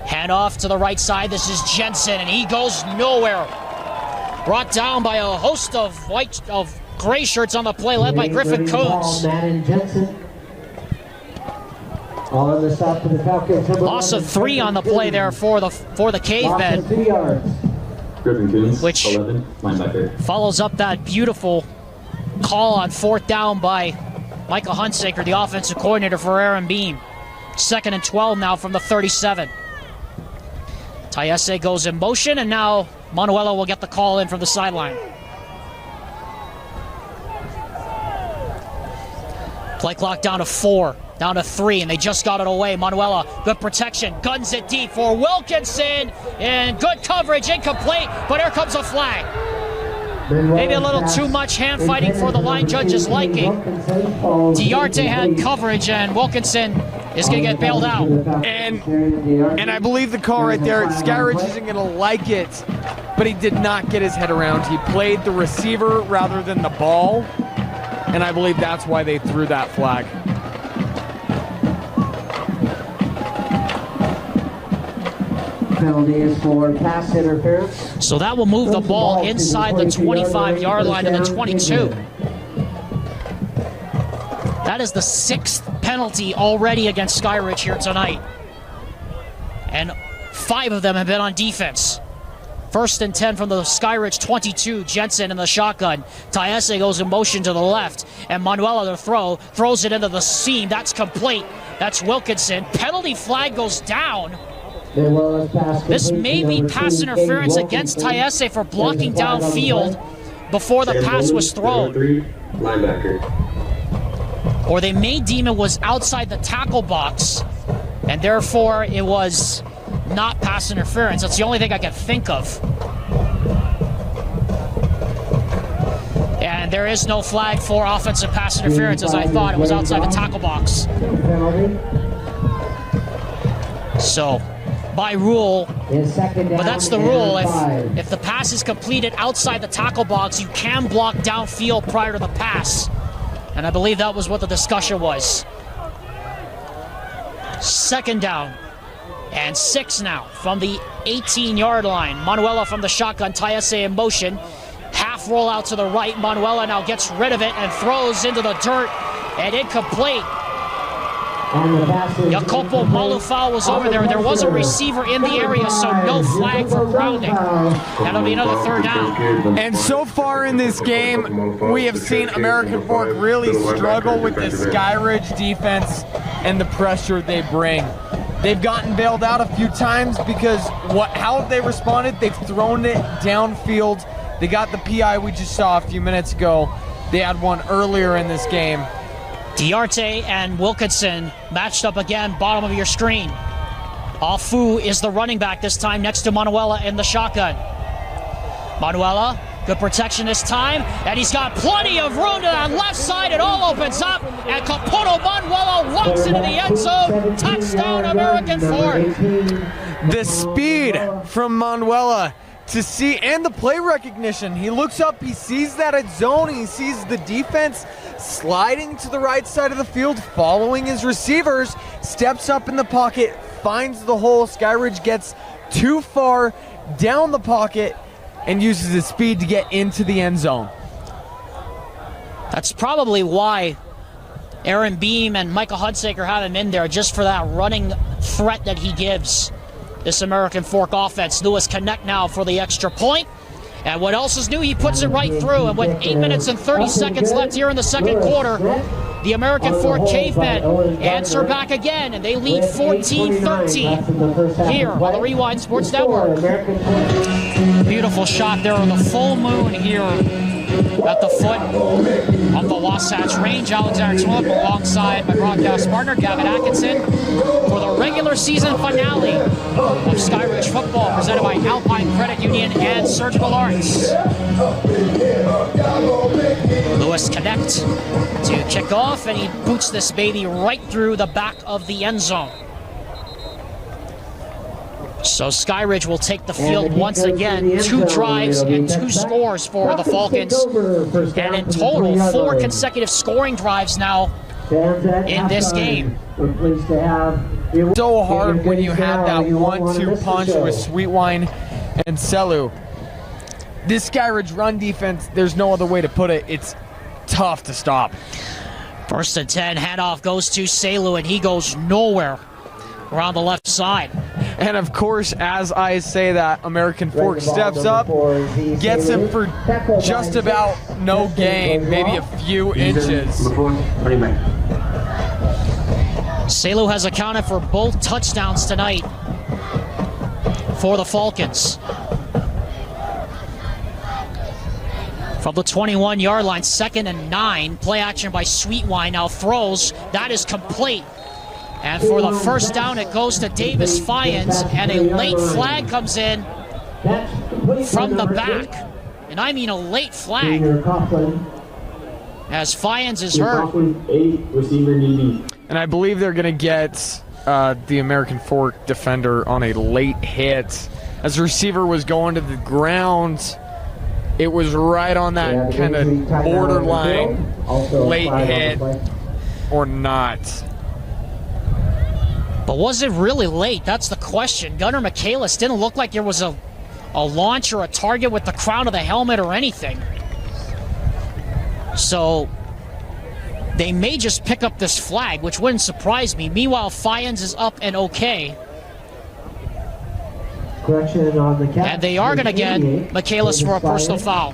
Hand off to the right side. This is Jensen, and he goes nowhere. Brought down by a host of gray shirts on the play, led by Griffin Coons. Loss of 3 on the play there for the Cavemen, Griffin Coons, which 11, linebacker. follows up that beautiful call on 4th down by Michael Hunsaker, the offensive coordinator for Aaron Beam. 2nd and 12 now from the 37. Tayese goes in motion, and now Manuela will get the call in from the sideline. Play clock down to 4, down to 3, and they just got it away. Manuela, good protection, guns it deep for Wilkinson, and good coverage, incomplete, but here comes a flag. Maybe a little too much hand fighting for the line judge's liking. Diarte had coverage, and Wilkinson is going to get bailed out. And I believe the call right there, Skyridge isn't going to like it, but he did not get his head around. He played the receiver rather than the ball, and I believe that's why they threw that flag. Penalty is for pass interference. So that will move the ball inside the 25-yard line to the 22. That is the 6th penalty already against Skyridge here tonight. And 5 of them have been on defense. 1st and 10 from the Skyridge 22. Jensen in the shotgun. Tayese goes in motion to the left. And Manuela to throw. Throws it into the seam. That's complete. That's Wilkinson. Penalty flag goes down. This may be pass interference against Tayese for blocking downfield before the pass was thrown. Linebacker. Or they may deem it was outside the tackle box, and therefore it was not pass interference. That's the only thing I can think of. And there is no flag for offensive pass interference, as I thought it was outside the tackle box. So, by rule, but that's the rule. If the pass is completed outside the tackle box, you can block downfield prior to the pass. And I believe that was what the discussion was. 2nd down and 6 now from the 18-yard line. Manuela from the shotgun, Tayese in motion. Half half roll out to the right. Manuela now gets rid of it and throws into the dirt, and incomplete. Jacopo Malufau was over there. There was a receiver in the area, so no flag for grounding. That'll be another third down. And so far in this game, we have seen American Fork really struggle with the Skyridge defense and the pressure they bring. They've gotten bailed out a few times because how have they responded? They've thrown it downfield. They got the PI we just saw a few minutes ago. They had one earlier in this game. Diarte and Wilkinson matched up again, bottom of your screen. Afu is the running back this time next to Manuela in the shotgun. Manuela, good protection this time, and he's got plenty of room to that left side. It all opens up, and Caputo Manuela walks into the end zone. Touchdown, American Fork. The speed from Manuela to see, and the play recognition. He looks up, he sees that it's zone, he sees the defense sliding to the right side of the field, following his receivers, steps up in the pocket, finds the hole. Skyridge gets too far down the pocket and uses his speed to get into the end zone. That's probably why Aaron Beam and Michael Hunsaker have him in there, just for that running threat that he gives this American Fork offense. Lewis connect now for the extra point. And what else is new? He puts it right through. And with 8 minutes and 30 seconds left here in the second quarter, the American Fork Cavemen answer back again, and they lead 14-13 here on the Rewind Sports Network. Beautiful shot there on the full moon here at the foot of the Wasatch Range. Alexander Twillip alongside my broadcast partner, Gavin Atkinson, for the regular season finale of Skyridge football, presented by Alpine Credit Union and Surgical Arts. Lewis connect to kick off, and he boots this baby right through the back of the end zone. So Skyridge will take the field once again. 2 drives and 2 scores for the Falcons. And in total, 4 consecutive scoring drives now in this game. So hard when you have that 1-2 punch with Sweetwine and Selu. This Skyridge run defense, there's no other way to put it. It's tough to stop. 1st and 10, handoff goes to Selu, and he goes nowhere around the left side. And of course, as I say that, American Fork steps up, gets him for just about no gain, maybe a few inches. Selu has accounted for both touchdowns tonight for the Falcons. From the 21-yard line, 2nd and 9, play action by Sweetwine, now throws, that is complete. And for the first down, it goes to Davis Fyans, and a late flag comes in from the back. And I mean a late flag, as Fyans is hurt. And I believe they're going to get the American Fork defender on a late hit. As the receiver was going to the ground, it was right on that kind of borderline late hit or not. But was it really late? That's the question. Gunnar Michaelis didn't look like there was a launch or a target with the crown of the helmet or anything. So they may just pick up this flag, which wouldn't surprise me. Meanwhile, Fyans is up and okay. And they are going to get Michaelis for a personal foul.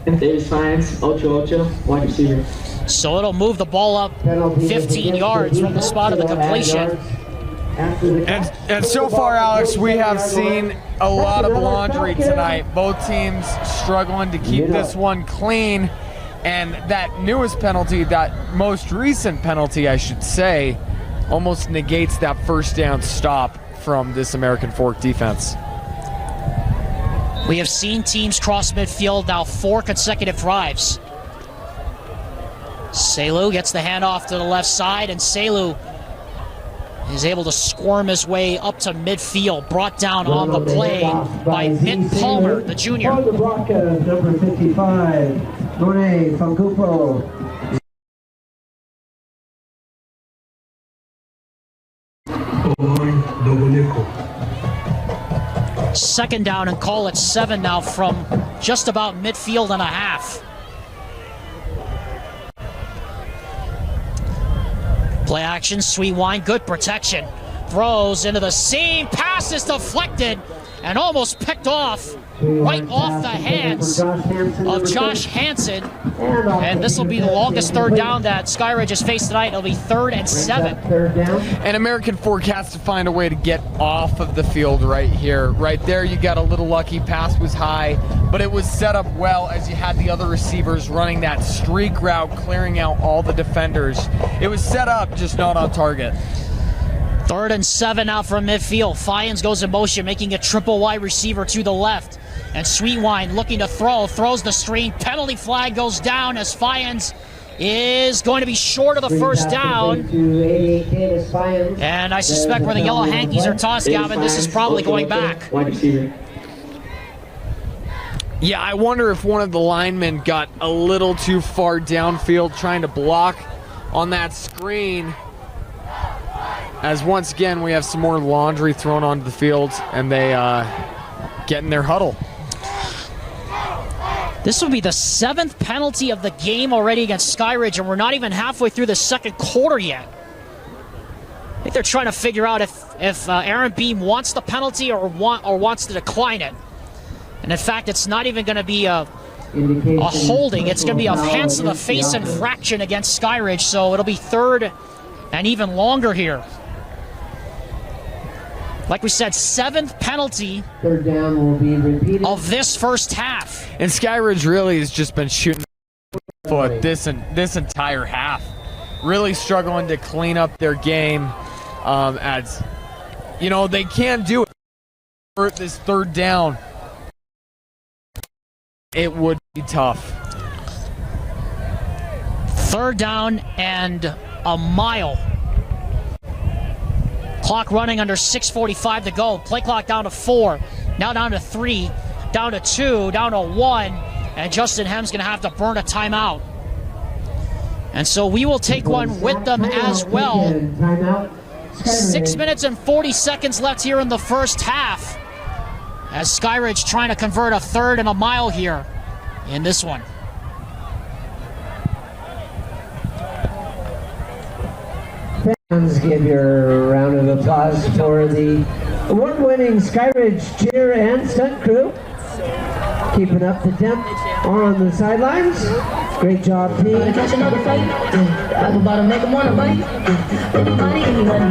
Davis Fyans, 8-8, wide receiver. So it'll move the ball up 15 yards from the spot of the completion. And so far, Alex, we have seen a lot of laundry tonight. Both teams struggling to keep this one clean. And that newest penalty, that most recent penalty, I should say, almost negates that first down stop from this American Fork defense. We have seen teams cross midfield now 4 consecutive drives. Selu gets the handoff to the left side, and Selu is able to squirm his way up to midfield, brought down on the play by Mitt Palmer, the junior. For the Broncos, number 55, Monet Fancupo. Second down, and call it 7 now from just about midfield and a half. Play action, Sweet Wine, good protection. Throws into the seam, pass is deflected and almost picked off right off the hands of Josh Hansen. And this will be the longest third down that Skyridge has faced tonight. It'll be 3rd and 7. And American Fork has to find a way to get off of the field right here. Right there, you got a little lucky. Pass was high, but it was set up well as you had the other receivers running that streak route, clearing out all the defenders. It was set up, just not on target. 3rd and 7 out from midfield. Fyans goes in motion, making a triple wide receiver to the left. And Sweet Wine looking to throw, throws the screen. Penalty flag goes down as Fyans is going to be short of the first down. And I suspect where the yellow hankies are tossed, Gavin, this is probably going back. Yeah, I wonder if one of the linemen got a little too far downfield trying to block on that screen. As once again, we have some more laundry thrown onto the field, and they get in their huddle. This will be the 7th penalty of the game already against Skyridge, and we're not even halfway through the second quarter yet. I think they're trying to figure out if Aaron Beam wants the penalty or wants to decline it. And in fact, it's not even going to be a holding. It's going to be a hands to the face infraction against Skyridge, so it'll be 3rd and even longer here. Like we said, 7th penalty Third down will be repeated of this first half. And Skyridge really has just been shooting foot this entire half. Really struggling to clean up their game. As you know, they can do it for this 3rd down. It would be tough. 3rd down and a mile. Clock running under 6:45 to go. Play clock down to 4. Now down to 3. Down to 2. Down to 1. And Justin Hem's going to have to burn a timeout. And so we will take one with them as well. 6 minutes and 40 seconds left here in the first half. As Skyridge trying to convert a 3rd and a mile here in this one. Fans, give your round of applause for the award-winning Skyridge cheer and stunt crew. Keeping up the temp on the sidelines. Great job, team. Catch another fight. I'm about to make them wanna bite. Everybody, anybody,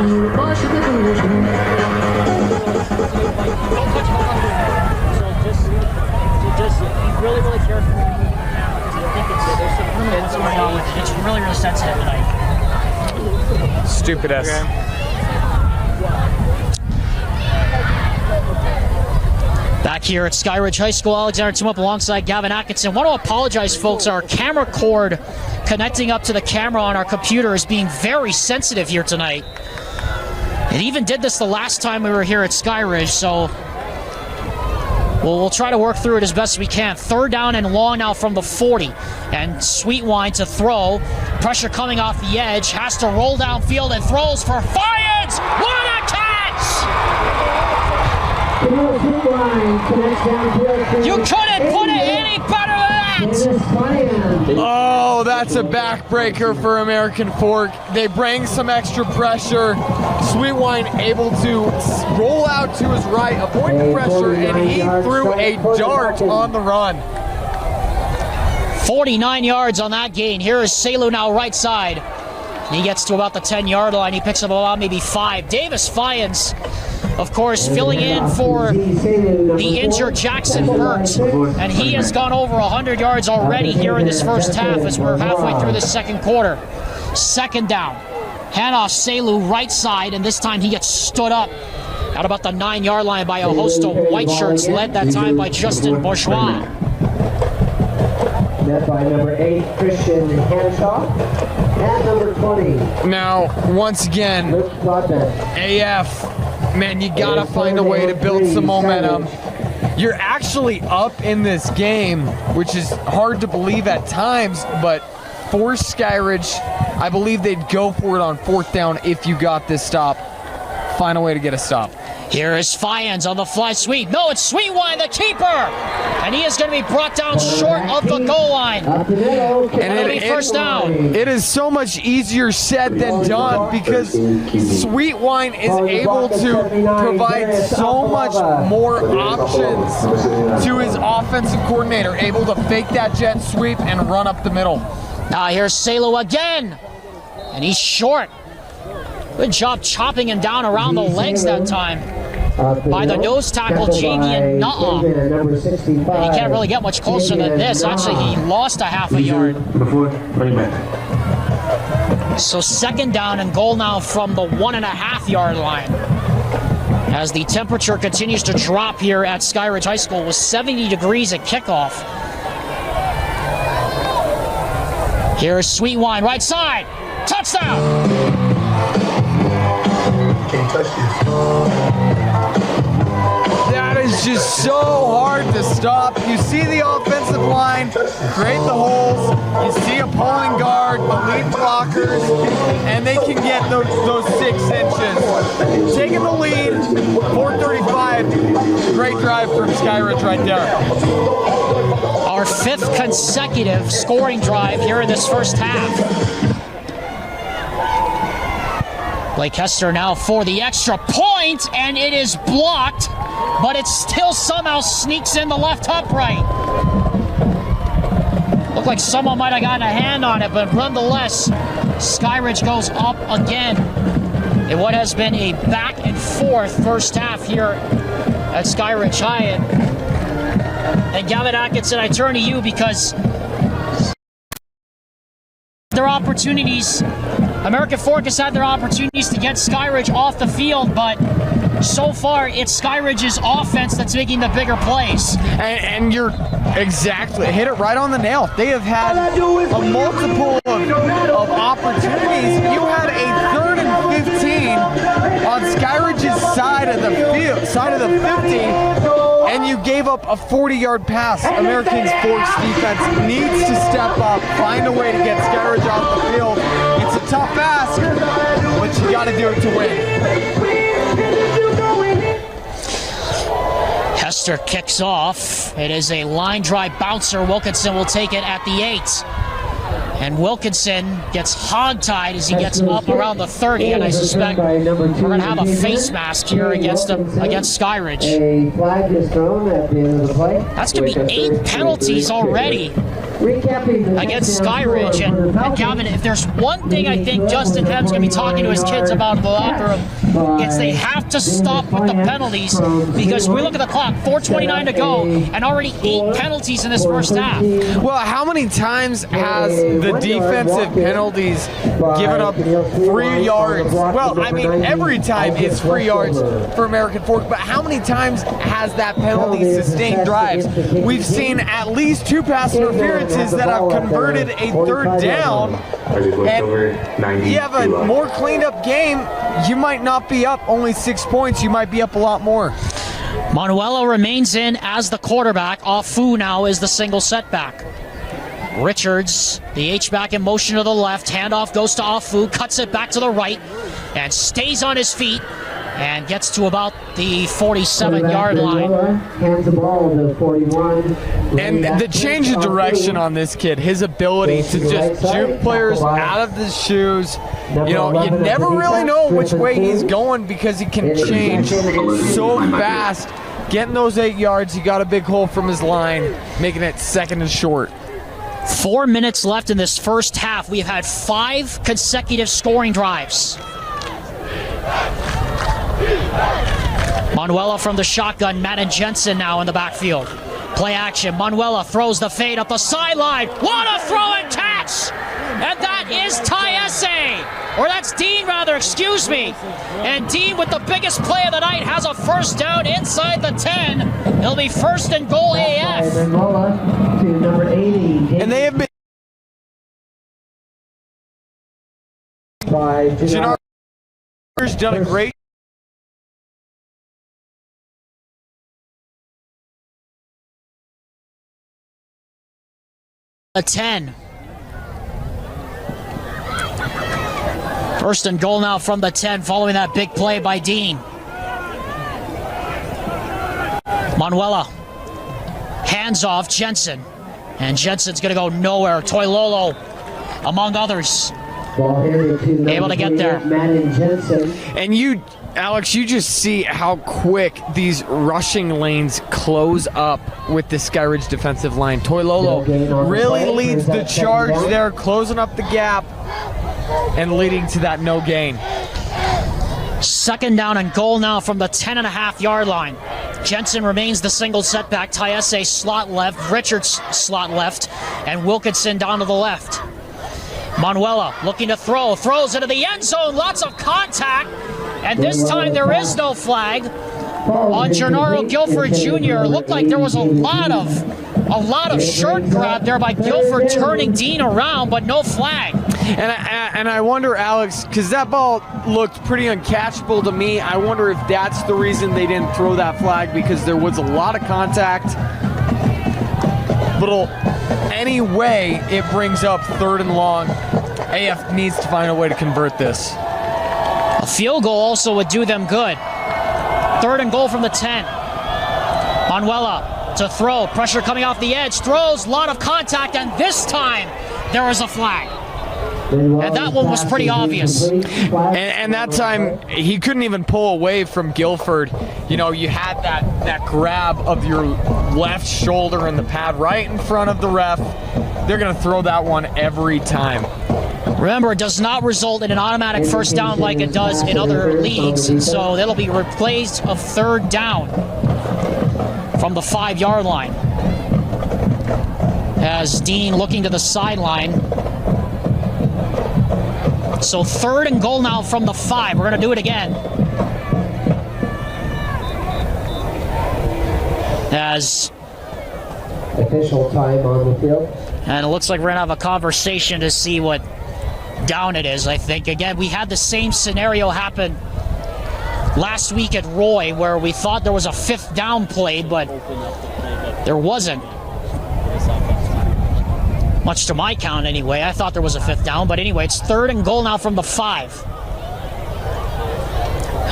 you boss, you can do this. So just be really, really careful. I think there's some going on with it. It's really, really sensitive tonight. Stupid ass. Back here at Skyridge High School, Alexander Tumop alongside Gavin Atkinson. Want to apologize, folks. Our camera cord connecting up to the camera on our computer is being very sensitive here tonight. It even did this the last time we were here at Skyridge, so we'll try to work through it as best we can. 3rd down and long now from the 40. And Sweet Wine to throw. Pressure coming off the edge. Has to roll downfield and throws for Fyans. What a catch! You couldn't put it any better than that! Oh, that's a backbreaker for American Fork. They bring some extra pressure. Sweet Wine able to roll out to his right, avoid the pressure, and he threw a dart on the run. 49 yards on that gain. Here is Selu now right side. He gets to about the 10-yard line. He picks up about maybe 5. Davis Fyans, of course, filling in for the injured Jackson Burt. And he has gone over 100 yards already here in this first half as we're halfway through the second quarter. 2nd down. Handoff Selu right side, and this time he gets stood up at about the 9-yard line by a host of white shirts, led that time by Justin Bourgeois. Met by number 8, Christian Hanshaw, and number 20. Now, once again, AF, man, you gotta find a way to build some momentum. You're actually up in this game, which is hard to believe at times, but for Skyridge, I believe they'd go for it on 4th down if you got this stop. Find a way to get a stop. Here is Fyans on the fly sweep. No, it's Sweetwine, the keeper! And he is going to be brought down short of the goal line. And it'll be first down. It is so much easier said than done because Sweetwine is able to provide so much more options to his offensive coordinator, able to fake that jet sweep and run up the middle. Now here's Salo again, and he's short. Good job chopping him down around the legs that time by the nose tackle, Javian Nuttall. And he can't really get much closer than this. Actually, he lost a half a yard. So second down and goal now from the 1.5-yard line. As the temperature continues to drop here at Skyridge High School with 70 degrees at kickoff. Here's Sweetwine, right side. Touchdown! That is just so hard to stop. You see the offensive line create the holes. You see a pulling guard, the lead blockers, and they can get those 6 inches. Taking the lead, 4:35. Great drive from Skyridge right there. Our 5th consecutive scoring drive here in this first half. Blake Hester now for the extra point, and it is blocked, but it still somehow sneaks in the left upright. Looked like someone might have gotten a hand on it, but nonetheless, Skyridge goes up again in what has been a back and forth first half here at Skyridge High. And Gavin Atkinson, I turn to you because their opportunities. American Fork has had their opportunities to get Skyridge off the field, but so far it's Skyridge's offense that's making the bigger plays. And you're exactly hit it right on the nail. They have had a multiple of opportunities. You had a 3rd and 15 on Skyridge's side of the field, side of the 50. And you gave up a 40-yard pass. American Fork's defense needs to step up, find a way to get Skyridge off the field. It's a tough ask, but you got to do it to win. Hester kicks off. It is a line drive bouncer. Wilkinson will take it at the 8. And Wilkinson gets hogtied as he gets up around the 30, and I suspect we're going to have a face mask here against Skyridge. A flag is thrown at the end of the play. That's going to be 8 penalties already against Skyridge. And Calvin, if there's one thing I think Justin Hemm's going to be talking to his kids about in the locker room, it's they have to stop with the penalties, because we look at the clock, 4:29 to go, and already 8 penalties in this first half. Well, how many times has the defensive penalties given up 3 yards? Well, I mean, every time it's 3 yards for American Fork, but how many times has that penalty sustained drives? We've seen at least 2 pass interferences that have converted a 3rd down, and you have a more cleaned up game, you might not be up only 6 points, you might be up a lot more. Manuelo remains in as the quarterback. Afu now is the single setback. Richards, the H-back in motion to the left. Handoff goes to Afu, cuts it back to the right, and stays on his feet and gets to about the 47-yard line. Hands the ball to 41. And the change of direction on this kid, his ability to just juke players out of the shoes. You know, you never really know which way he's going because he can change so fast. Getting those 8 yards, he got a big hole from his line, making it 2nd and short. 4 minutes left in this first half. We have had 5 consecutive scoring drives. Manuela from the shotgun. Madden Jensen now in the backfield. Play action. Manuela throws the fade up the sideline. What a throw and catch! And that is Tyese. Or that's Dean, rather, excuse me. And Dean, with the biggest play of the night, has a first down inside the 10. It'll be 1st and goal AF. To number 80. And they have been... Gennar's done a great... A 10. 1st and goal now from the 10 following that big play by Dean. Manuela, hands off Jensen. And Jensen's going to go nowhere. Toilolo, among others, able to get there. And you, Alex, you just see how quick these rushing lanes close up with the Skyridge defensive line. Toilolo really leads the charge there, closing up the gap and leading to that no gain. 2nd down and goal now from the 10.5-yard line. Jensen remains the single setback. Tyese slot left, Richards slot left, and Wilkinson down to the left. Manuela looking to throw, throws into the end zone, lots of contact, and this time there is no flag on Gennaro Guilford Jr. Looked like there was a lot of shirt grab there by Guilford, turning Dean around, but no flag. And I wonder, Alex, because that ball looked pretty uncatchable to me. I wonder if that's the reason they didn't throw that flag, because there was a lot of contact. Anyway, it brings up 3rd and long. AF needs to find a way to convert this. A field goal also would do them good. 3rd and goal from the 10. Manuela to throw, pressure coming off the edge, throws, lot of contact, and this time there is a flag. And that one was pretty obvious. And that time, he couldn't even pull away from Guilford. You know, you had that grab of your left shoulder in the pad right in front of the ref. They're going to throw that one every time. Remember, it does not result in an automatic 1st down like it does in other leagues. So that'll be replaced of 3rd down from the 5-yard line. As Dean looking to the sideline. So 3rd and goal now from the 5. We're going to do it again. As official time on the field. And it looks like we're going to have a conversation to see what down it is, I think. Again, we had the same scenario happen last week at Roy, where we thought there was a 5th down play, but there wasn't. Much to my count, anyway. I thought there was a 5th down, but anyway, it's 3rd and goal now from the 5.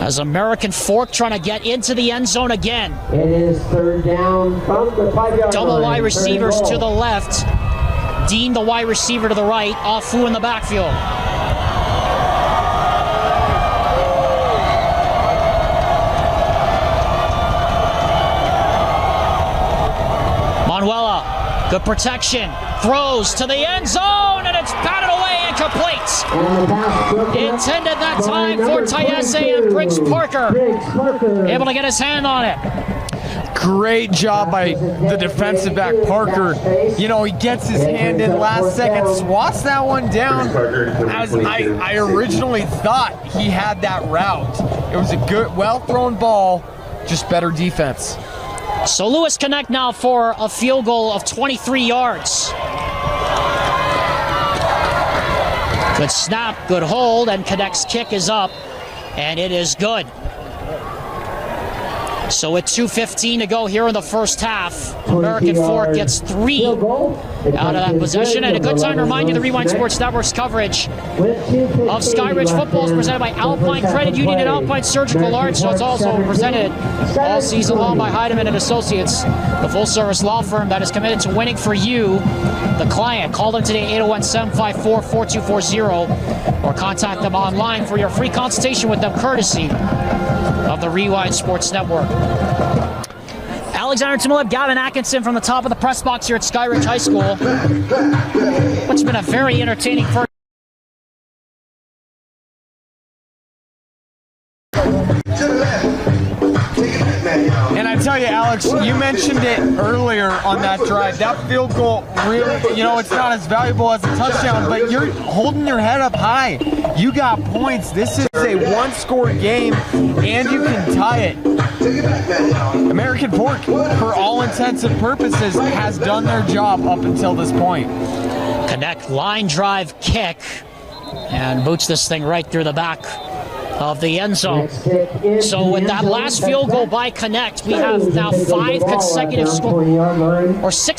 As American Fork trying to get into the end zone again. It is 3rd down from the 5-yard line. Double wide receivers to the left. Dean, the wide receiver, to the right. Afu in the backfield. Manuela, good protection. Throws to the end zone, and it's batted away, incomplete. Intended that time for Tyese, and Briggs Parker able to get his hand on it. Great job by the defensive back, Parker. You know, he gets his hand in last second, swats that one down. As I originally thought he had that route. It was a good, well-thrown ball, just better defense. So Lewis Connect now for a field goal of 23 yards. Good snap, good hold, and Connect's kick is up, and it is good. So with 2:15 to go here in the first half, American Fork gets 3 out of that possession. And a good time to remind you the Rewind Sports Network's coverage of Skyridge football is presented by Alpine Credit Union and Alpine Surgical Arts. So it's also presented all season long by Heidemann and Associates, the full-service law firm that is committed to winning for you, the client. Call them today, 801-754-4240, or contact them online for your free consultation with them, courtesy of the Rewind Sports Network. Alexander Timolev, Gavin Atkinson from the top of the press box here at Skyridge High School. What's been a very entertaining first. And I tell you, Alex, you mentioned it earlier on that drive. That field goal really, you know, it's not as valuable as a touchdown, but you're holding your head up high. You got points. This is a one-score game, and you can tie it. American Fork, for all intents and purposes, has done their job up until this point. Connect line drive kick, and boots this thing right through the back of the end zone. So with that last field goal by Connect, we have now 6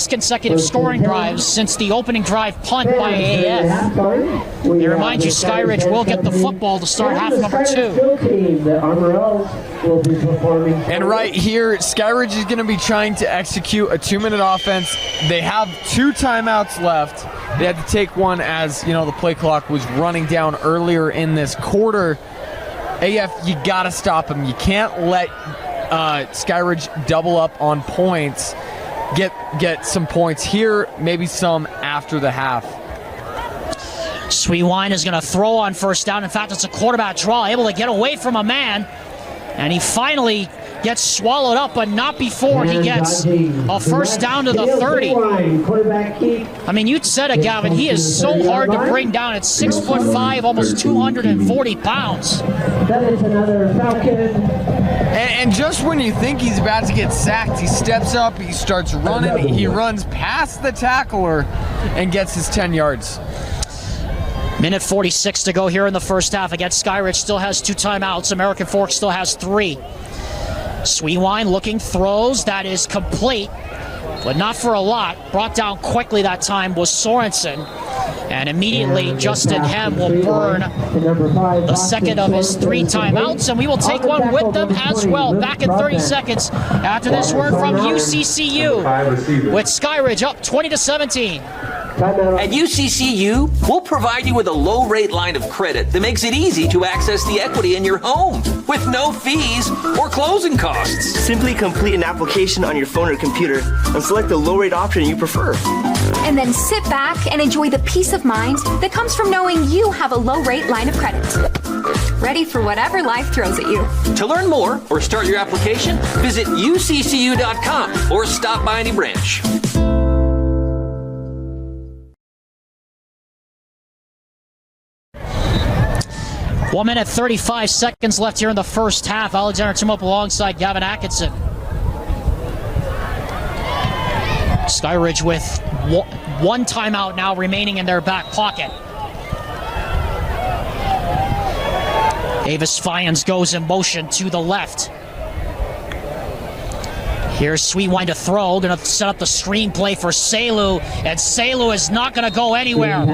consecutive scoring drives since the opening drive punt by AF. They remind you Skyridge will get the football to start half number 2. And right here, Skyridge is going to be trying to execute a 2-minute offense. They have 2 timeouts left. They had to take one as, the play clock was running down earlier in this quarter. AF, you got to stop them. You can't let Skyridge double up on points. Get some points here, maybe some after the half. Sweetwine is going to throw on first down. In fact, it's a quarterback draw, able to get away from a man. And he finally gets swallowed up, but not before he gets a first down to the 30. I mean, you said it, Gavin. He is so hard to bring down. It's 6'5", almost 240 pounds. That is another Falcon. And just when you think he's about to get sacked, he steps up, he starts running, he runs past the tackler and gets his 10 yards. Minute 46 to go here in the first half. Again, Skyridge still has 2 timeouts. American Fork still has 3. Sweetwine looking, throws. That is complete, but not for a lot. Brought down quickly that time was Sorensen. And immediately Justin Hem will burn the second of his 3 timeouts, and we will take one with them as well. Back in 30 seconds after this word from UCCU, with Skyridge up 20-17. At UCCU, we'll provide you with a low-rate line of credit that makes it easy to access the equity in your home with no fees or closing costs. Simply complete an application on your phone or computer and select the low-rate option you prefer. And then sit back and enjoy the peace of mind that comes from knowing you have a low-rate line of credit. Ready for whatever life throws at you. To learn more or start your application, visit uccu.com or stop by any branch. 1 minute 35 seconds left here in the first half. Alexander Timop alongside Gavin Atkinson. Skyridge with one timeout now remaining in their back pocket. Avis Fyans goes in motion to the left. Here's Sweetwine to throw, going to set up the screenplay for Selu, and Selu is not going to go anywhere.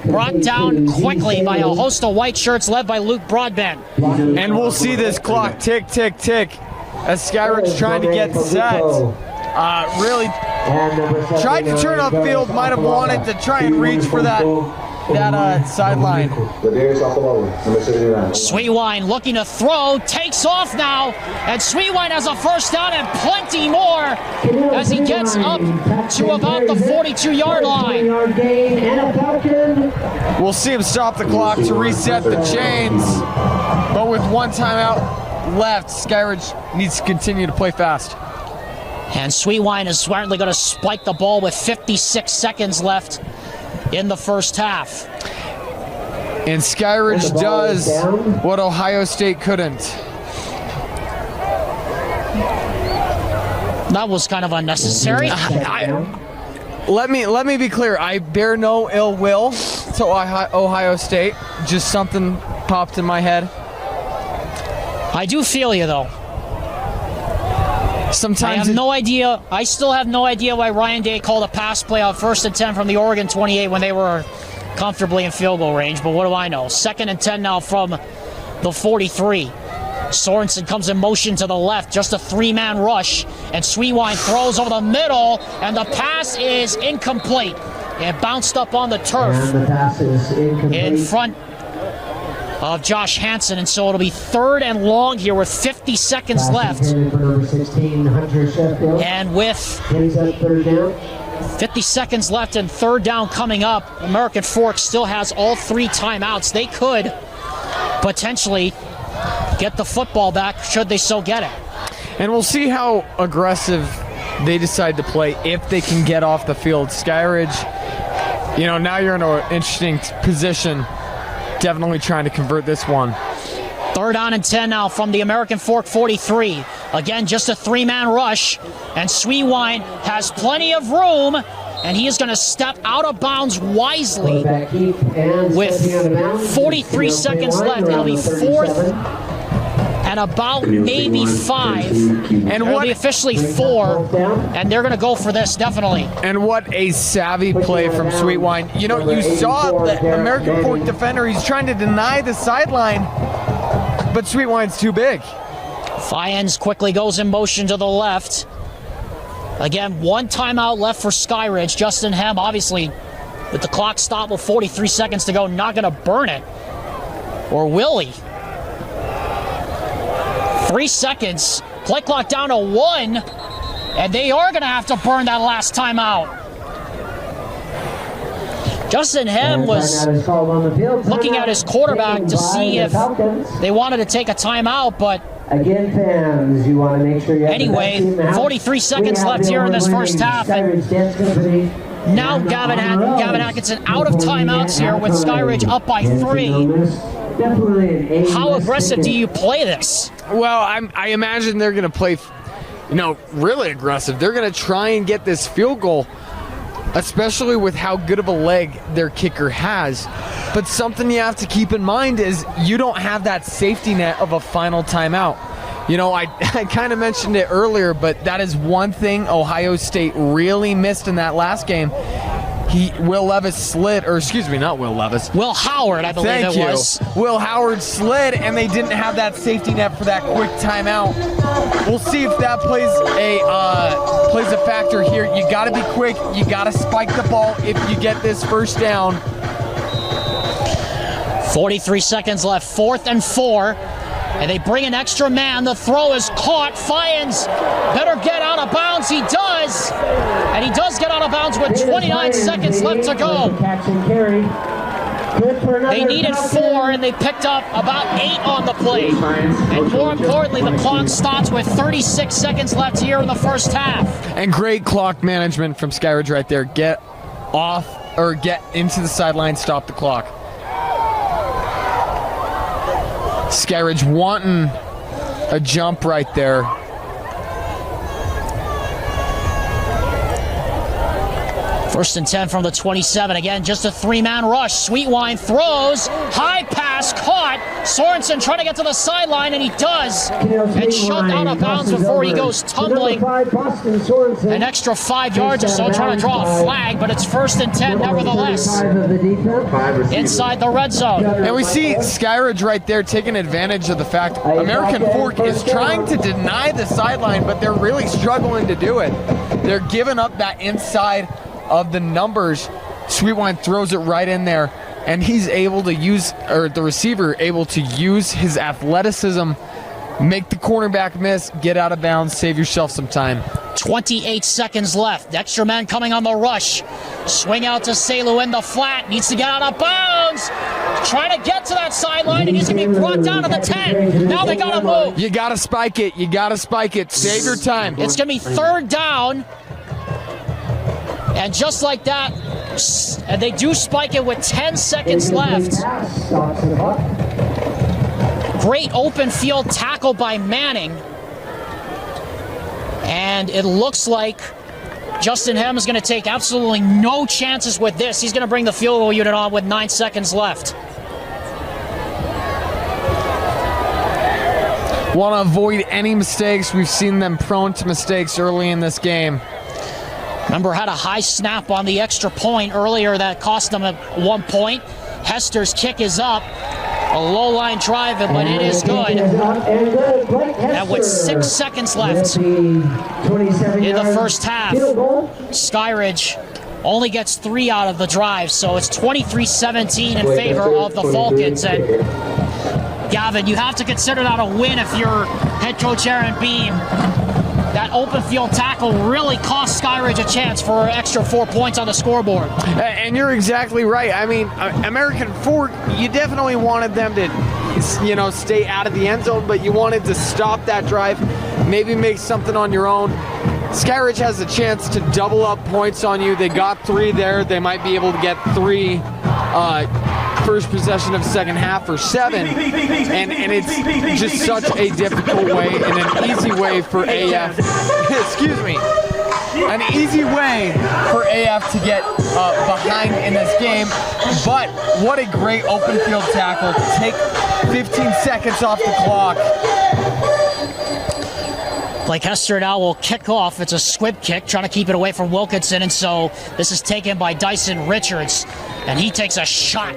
Brought down quickly by a host of white shirts led by Luke Broadbent. And we'll see this clock tick, tick, tick as Skyridge trying to get set. Really tried to turn upfield, might have wanted to try and reach for that sideline. Sweetwine looking to throw, takes off now, and Sweetwine has a first down and plenty more as he gets up to about the 42-yard line. We'll see him stop the clock to reset the chains, but with 1 timeout left, Skyridge needs to continue to play fast. And Sweetwine is certainly going to spike the ball with 56 seconds left in the first half. And Skyridge does what Ohio State couldn't. That was kind of unnecessary. Let me be clear. I bear no ill will to Ohio State. Just something popped in my head. I do feel you, though. Sometimes I have no idea. I still have no idea why Ryan Day called a pass play on 1st and 10 from the Oregon 28 when they were comfortably in field goal range, but what do I know? 2nd and 10 now from the 43. Sorensen comes in motion to the left, just a 3-man rush, and Sweetwine throws over the middle, and the pass is incomplete. It bounced up on the turf in front of Josh Hansen, and so it'll be 3rd and long here with 50 seconds left. And with 50 seconds left and 3rd down coming up, American Fork still has all 3 timeouts. They could potentially get the football back should they so get it. And we'll see how aggressive they decide to play if they can get off the field. Skyridge, now you're in an interesting position. Definitely trying to convert this one. 3rd down and 10 now from the American Fork 43. Again, just a 3-man rush, and Sweetwine has plenty of room and he is going to step out of bounds wisely with 43 seconds left. It'll be 4th and about maybe 5, and it'll be officially 4, and they're going to go for this, definitely. And what a savvy play from Sweetwine. You know, you saw the American Fork defender, he's trying to deny the sideline, but Sweetwine's too big. Fyans quickly goes in motion to the left. Again, 1 timeout left for Skyridge. Justin Hem, obviously, with the clock stopped with 43 seconds to go, not going to burn it. Or will he? 3 seconds. Play clock down to 1. And they are going to have to burn that last timeout. Justin Hem was looking at his quarterback to see if they wanted to take a timeout, but again, fans, you want to make sure you have anyway, 43 seconds left here in this first half. And now Gavin Atkinson out of timeouts here with Skyridge up by 3. How aggressive do you play this? Well, I imagine they're going to play, really aggressive. They're going to try and get this field goal, especially with how good of a leg their kicker has. But something you have to keep in mind is you don't have that safety net of a final timeout. I kind of mentioned it earlier, but that is one thing Ohio State really missed in that last game. Will Howard, I believe it was. Will Howard slid, and they didn't have that safety net for that quick timeout. We'll see if that plays a factor here. You got to be quick. You got to spike the ball if you get this first down. 43 seconds left, 4th and 4. And they bring an extra man. The throw is caught. Fyans better get out of bounds. He does. And he does get out of bounds with 29 seconds left to go. They needed 4, and they picked up about 8 on the play. And more importantly, the clock stops with 36 seconds left here in the first half. And great clock management from Skyridge right there. Get into the sideline, stop the clock. Skyridge wanting a jump right there. First and 10 from the 27. Again, just a 3-man rush. Sweetwine throws. High pass caught. Sorensen trying to get to the sideline, and he does. And shoved out of bounds before he goes tumbling. An extra 5 yards or so, trying to draw a flag, but it's 1st and 10 nevertheless. Inside the red zone. And we see Skyridge right there taking advantage of the fact American Fork is trying to deny the sideline, but they're really struggling to do it. They're giving up that inside of the numbers. Sweetwine throws it right in there, and he's able to the receiver able to use his athleticism, make the cornerback miss, get out of bounds, save yourself some time. 28 seconds left. Extra man coming on the rush. Swing out to Selu in the flat. Needs to get out of bounds. Trying to get to that sideline, and he's going to be brought down to the 10. Now they got to move. You got to spike it. Save your time. It's going to be 3rd down. And just like that, and they do spike it with 10 seconds left. Great open field tackle by Manning. And it looks like Justin Hem is going to take absolutely no chances with this. He's going to bring the field goal unit on with 9 seconds left. Want to avoid any mistakes. We've seen them prone to mistakes early in this game. Remember, had a high snap on the extra point earlier that cost them at 1 point. Hester's kick is up. A low line drive, but it is good. And with 6 seconds left in the first half, Skyridge only gets 3 out of the drive, so it's 23-17 in favor of the Falcons. And Gavin, you have to consider that a win if you're head coach Aaron Beam. That open field tackle really cost Skyridge a chance for an extra 4 points on the scoreboard. And you're exactly right. I mean, American Fork, you definitely wanted them to, stay out of the end zone, but you wanted to stop that drive, maybe make something on your own. Skyridge has a chance to double up points on you. They got 3 there. They might be able to get 3 first possession of second half or 7, and it's just such a difficult way and an easy way for AF an easy way for AF to get behind in this game, but what a great open field tackle to take 15 seconds off the clock. Blake Hester now will kick off. It's a squib kick, trying to keep it away from Wilkinson, and so this is taken by Dyson Richards, and he takes a shot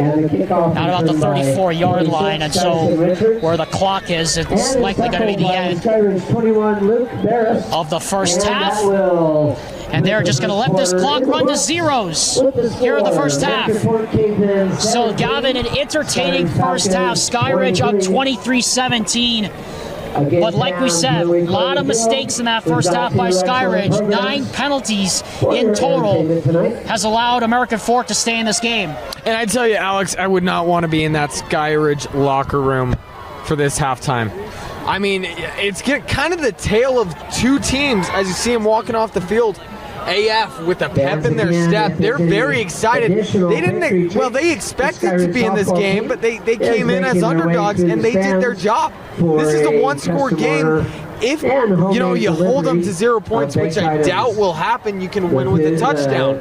And the kickoff out about the 34-yard line, and so where the clock is, it's likely going to be the end of the first half. And they're just going to let this clock run to zeros here in the first half. So, Gavin, an entertaining first half. Skyridge up 23-17. But like we said, a lot of mistakes in that first half by Skyridge. 9 penalties in total has allowed American Fork to stay in this game. And I tell you, Alex, I would not want to be in that Skyridge locker room for this halftime. I mean, it's kind of the tale of two teams as you see them walking off the field. AF with a pep in their step. They're very excited. They expected to be in this game, but they came in as underdogs and they did their job. This is a one-score game. If you hold them to 0 points, which I doubt will happen, you can win with a touchdown.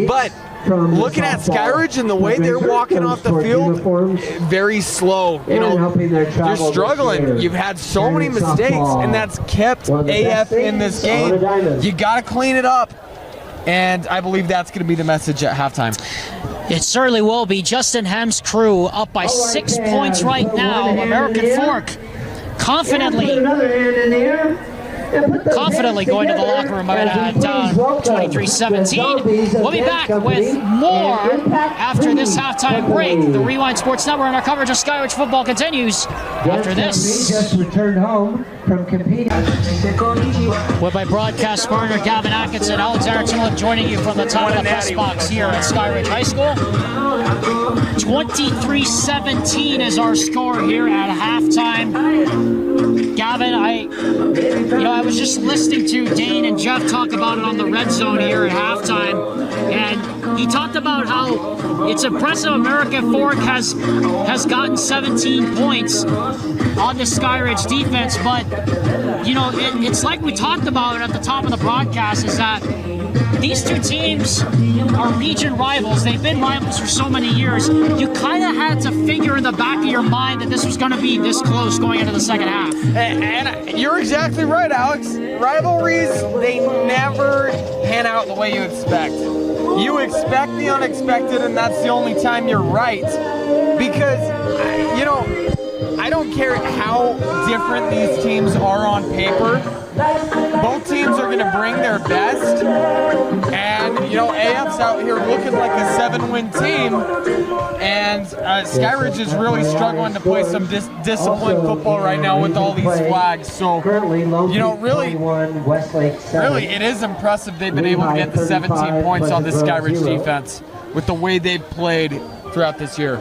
But looking at Skyridge and the way they're walking off the field, very slow. They're struggling. You've had so many mistakes, and that's kept AF in this game. You got to clean it up, and I believe that's going to be the message at halftime. It certainly will be. Justin Hem's crew up by 6 points right now. American Fork confidently going to the locker room down 23-17. We'll be back with more after this halftime break. The Rewind Sports Network and our coverage of Skyridge football continues after this. Just returned home from competing. With my broadcast partner Gavin Atkinson, Alexander Tulip joining you from the top of the press box here at Skyridge High School. 23-17 is our score here at halftime. Gavin, I was just listening to Dane and Jeff talk about it on the Red Zone here at halftime, and he talked about how it's impressive American Fork has gotten 17 points on the Skyridge defense, but it's like we talked about at the top of the broadcast, is that these two teams are region rivals. They've been rivals for so many years. You kind of had to figure in the back of your mind that this was going to be this close going into the second half. And you're exactly right, Alex. Rivalries, they never pan out the way you expect. You expect the unexpected, and that's the only time you're right. Because, I don't care how different these teams are on paper. Both teams are going to bring their best, and AF's out here looking like a 7-win team, and Skyridge is really struggling to play some disciplined football right now with all these flags. So, really, it is impressive they've been able to get the 17 points on this Skyridge defense with the way they've played throughout this year.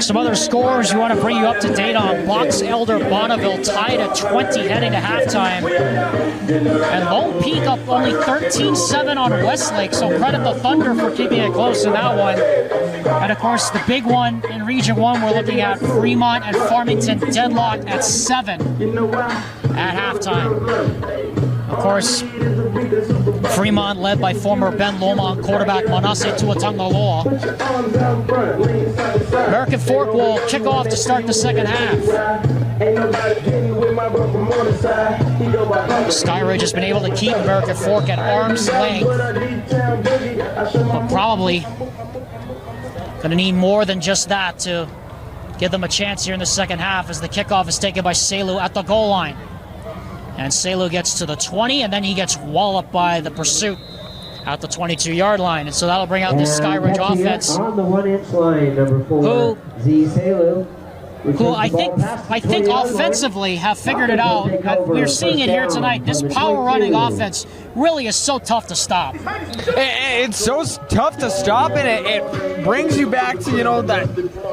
Some other scores we want to bring you up to date on. Box Elder Bonneville tied at 20 heading to halftime. And Lone Peak up only 13-7 on Westlake, so credit the Thunder for keeping it close in that one. And of course, the big one in Region 1, we're looking at Fremont and Farmington deadlocked at 7 at halftime. Of course, Fremont led by former Ben Lomont quarterback Manasseh Tuatangaloa. American Fork will kick off to start the second half. Skyridge has been able to keep American Fork at arm's length, but probably going to need more than just that to give them a chance here in the second half, as the kickoff is taken by Selu at the goal line. And Selu gets to the 20, and then he gets walloped by the pursuit at the 22-yard line. And so that'll bring out this Skyridge offense, on the 1-inch line, number 4, Z. Selu. who I think offensively have figured it out. We're seeing it here tonight. This power running offense really is so tough to stop. It's so tough to stop, and it brings you back to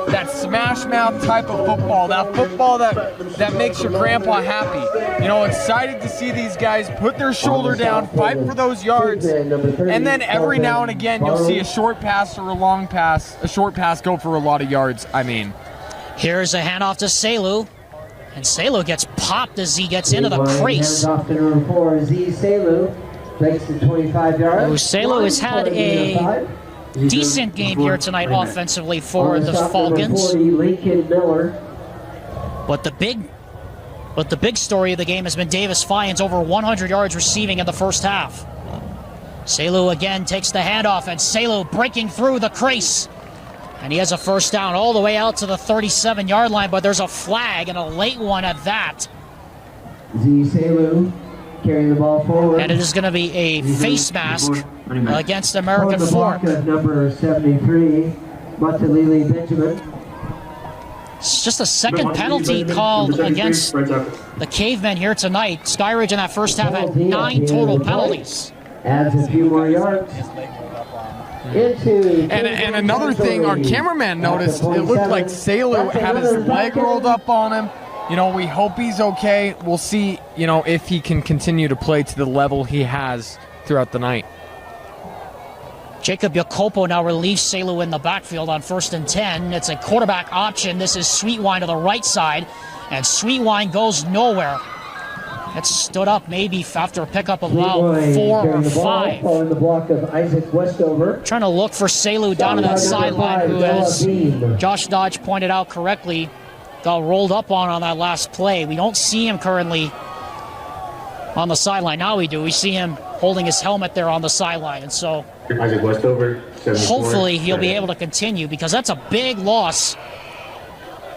that smash mouth type of football, that football that makes your grandpa happy. Excited to see these guys put their shoulder down, fight for those yards, and then every now and again you'll see a short pass or a short pass go for a lot of yards. Here's a handoff to Selu, And Salo gets popped as he gets into the crease. Hands off to number 4, Z Salo. Breaks the 25 yards. Salo has had a decent game here tonight offensively for the Falcons. 40, Lincoln Miller. But the big story of the game has been Davis Fyans, over 100 yards receiving in the first half. Salo again takes the handoff, and Salo breaking through the crease. And he has a first down all the way out to the 37-yard line, but there's a flag, and a late one at that. Z Salo carrying the ball forward. And it is going to be a face mask against American Fork. Number 73, Matalili Benjamin. It's just a second penalty called against the Cavemen here tonight. Skyridge in that first half had 9 total penalties. Adds a few more yards. And another thing, our cameraman noticed, it looked like Salo had his leg rolled up on him. You know, we hope he's okay. We'll see, you know, if he can continue to play to the level he has throughout the night. Jacob Jacopo now relieves Salo in the backfield on 1st and 10. It's a quarterback option. This is Sweetwine to the right side, and Sweetwine goes nowhere. It stood up maybe after a pickup of about 4 or 5. Following the block of Isaac Westover. Trying to look for Salo down to that sideline, who, as Josh Dodge pointed out correctly, got rolled up on that last play. We don't see him currently on the sideline. Now we do. We see him holding his helmet there on the sideline. And so Isaac Westover, hopefully he'll be able to continue, because that's a big loss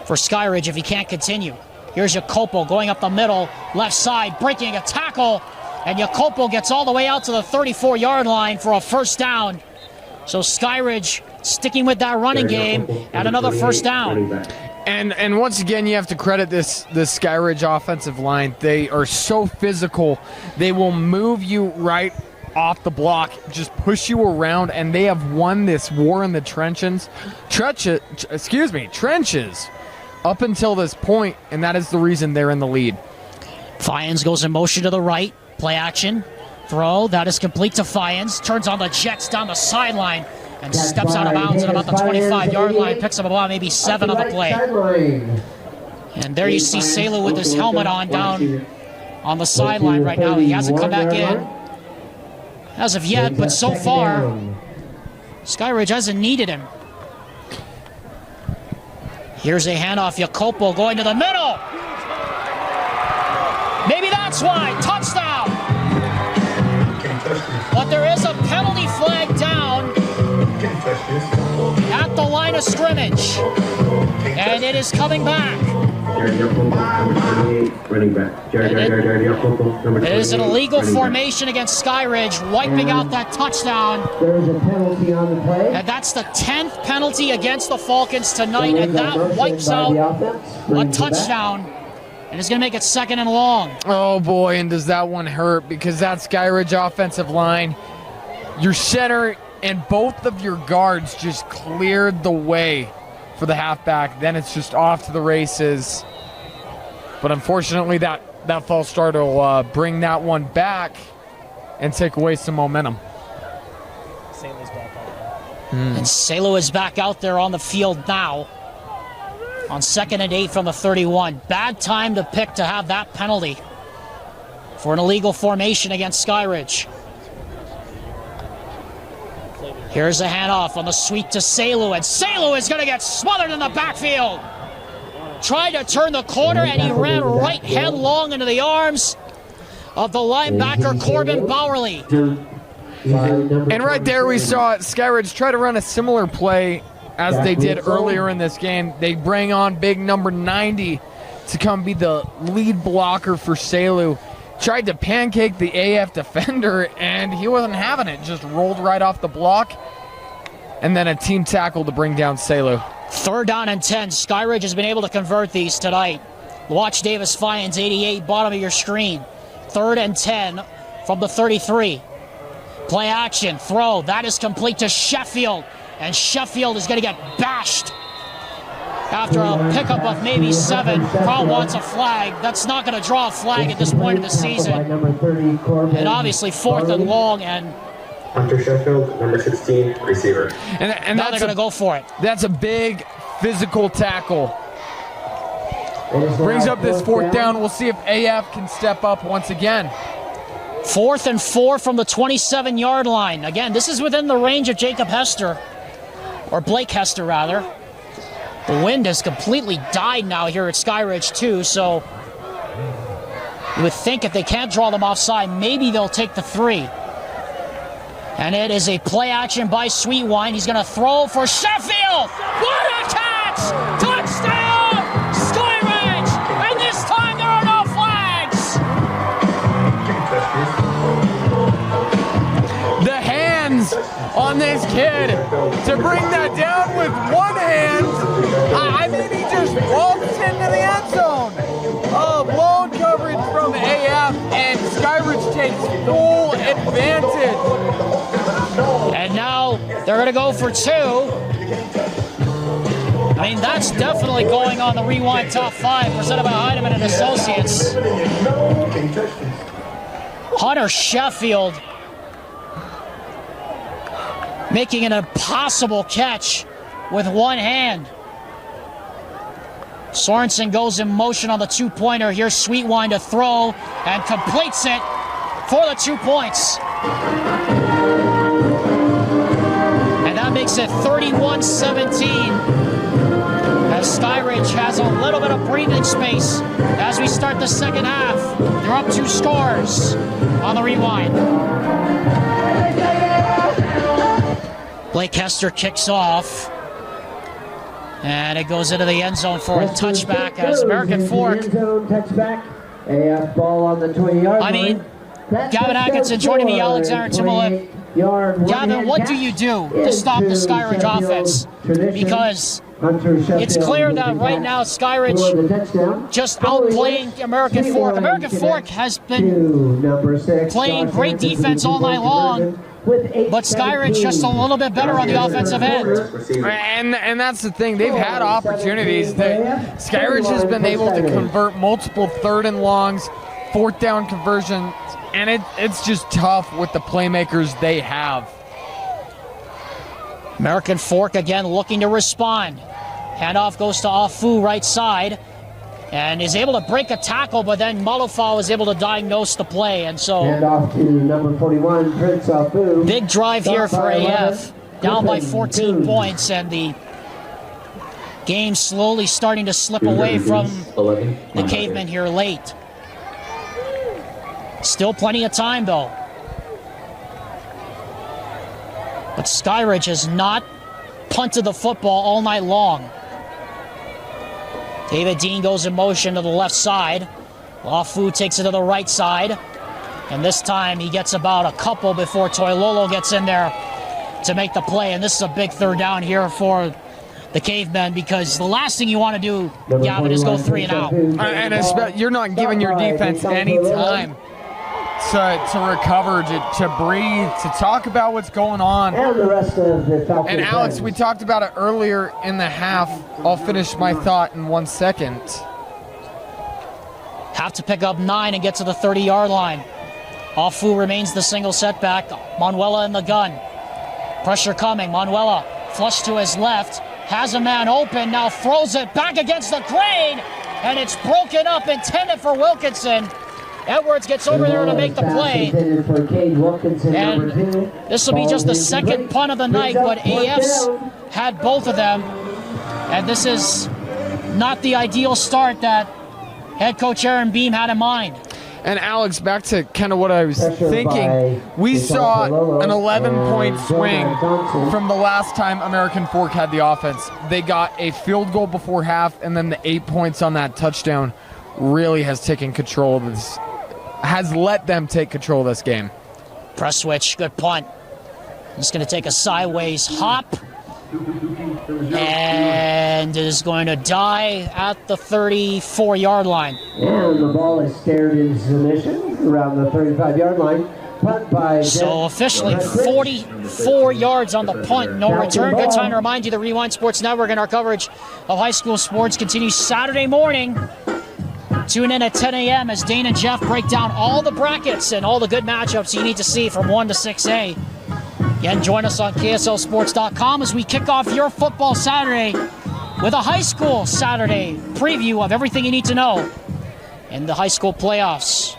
for Skyridge if he can't continue. Here's Jacopo going up the middle, left side, breaking a tackle, and Jacopo gets all the way out to the 34-yard line for a first down. So Skyridge sticking with that running game at another first down. And once again, you have to credit this Skyridge offensive line. They are so physical. They will move you right off the block, just push you around, and they have won this war in the trenches up until this point, and that is the reason they're in the lead. Fyans goes in motion to the right, play action, throw, that is complete to Fyans, turns on the jets down the sideline, and steps out of bounds at about the 25-yard line, picks up about maybe 7 on the play. And there you see Salo with his helmet on down on the sideline right now. He hasn't come back in as of yet, but so far, Skyridge hasn't needed him. Here's a handoff, Jacopo going to the middle. Maybe that's why, touchdown. But there is a penalty flag down at the line of scrimmage. And it is coming back. It is an illegal formation against Skyridge, wiping out that touchdown. There is a penalty on the play. And that's the 10th penalty against the Falcons tonight, and that wipes out a touchdown. And it's going to make it 2nd and long. Oh boy, and does that one hurt, because that Skyridge offensive line, your center and both of your guards just cleared the way for the halfback. Then it's just off to the races. But unfortunately, that false start will bring that one back and take away some momentum. And Salo is back out there on the field now on 2nd and 8 from the 31. Bad time to pick to have that penalty for an illegal formation against Skyridge. Here's a handoff on the sweep to Salo, and Salo is going to get smothered in the backfield. Tried to turn the corner, and he ran right headlong into the arms of the linebacker Corbin Bowerly. And right there we saw Skyridge try to run a similar play as they did earlier in this game. They bring on big number 90 to come be the lead blocker for Salo. Tried to pancake the AF defender, and he wasn't having it. Just rolled right off the block, and then a team tackle to bring down Salo. 3rd down and 10. Skyridge has been able to convert these tonight. Watch Davis Fyans, 88, bottom of your screen. 3rd and 10 from the 33. Play action, throw, that is complete to Sheffield, and Sheffield is going to get bashed after a pickup of maybe 7. Crowd wants a flag. That's not going to draw a flag at this point of the season. And obviously 4th and long, and Hunter Sheffield, number 16, receiver. And now they're going to go for it. That's a big physical tackle. Brings up this fourth down. We'll see if AF can step up once again. 4th and 4 from the 27-yard line. Again, this is within the range of Jacob Hester, or Blake Hester, rather. The wind has completely died now here at Skyridge, too, so you would think if they can't draw them offside, maybe they'll take the 3. And it is a play action by Sweetwine. He's going to throw for Sheffield. What a catch! Touchdown! Skyridge! And this time there are no flags! The hands on this kid to bring that down with one hand. I mean, he just walks into the end zone. Blown coverage from AF, and Skyridge takes full advantage. And now they're going to go for 2. I mean, that's definitely going on the Rewind Top 5 presented by Heidemann and Associates. Hunter Sheffield making an impossible catch with one hand. Sorensen goes in motion on the 2-pointer. Here's Sweetwine to throw and completes it for the 2 points. And that makes it 31-17 as Skyridge has a little bit of breathing space as we start the second half. They're up 2 scores on the Rewind. Blake Hester kicks off. And it goes into the end zone for a touchback as American Fork. AF ball on the 20-yard line. I mean, Gavin Atkinson joining me, Alexander Timolip. Gavin, what do you do to stop the Skyridge offense? Because it's clear that right now Skyridge just outplaying American Fork. American Fork has been playing great defense all night long, but Skyridge just a little bit better on the offensive end. And that's the thing. They've had opportunities. Skyridge has been able to convert multiple 3rd and longs, 4th down conversions, and it's just tough with the playmakers they have. American Fork again looking to respond. Handoff goes to Afu right side and is able to break a tackle, but then Malufau is able to diagnose the play. And so handoff to number 41, Prince Afu. Big drive here for AF, down by 14 points, and the game slowly starting to slip away from the Cavemen here late. Still plenty of time, though. But Skyridge has not punted the football all night long. David Dean goes in motion to the left side. Afu takes it to the right side. And this time he gets about a couple before Toilolo gets in there to make the play. And this is a big 3rd down here for the Cavemen, because the last thing you want to do, Gavin, is go 3 and out. And you're not giving your defense any time to recover, to breathe, to talk about what's going on. And the rest of the Falcons. And Alex, we talked about it earlier in the half. I'll finish my thought in 1 second. Have to pick up 9 and get to the 30-yard line. Afu remains the single setback. Manuela in the gun. Pressure coming. Manuela flush to his left. Has a man open. Now throws it back against the grain. And it's broken up, intended for Wilkinson. Edwards gets over there to make the play. And this will be just the second punt of the night, but AF's had both of them. And this is not the ideal start that head coach Aaron Beam had in mind. And Alex, back to kind of what I was thinking, we saw an 11-point swing from the last time American Fork had the offense. They got a field goal before half, and then the 8 points on that touchdown really has taken control of this, has let them take control of this game. Press switch, good punt. He's going to take a sideways hop. And is going to die at the 34-yard line. And the ball is stared in submission around the 35-yard line. Punt by so officially 44 yards on the punt, no return. Good time to remind you the Rewind Sports Network and our coverage of high school sports continues Saturday morning. Tune in at 10 a.m. as Dane and Jeff break down all the brackets and all the good matchups you need to see from 1 to 6A. Again, join us on KSLSports.com as we kick off your football Saturday with a high school Saturday preview of everything you need to know in the high school playoffs.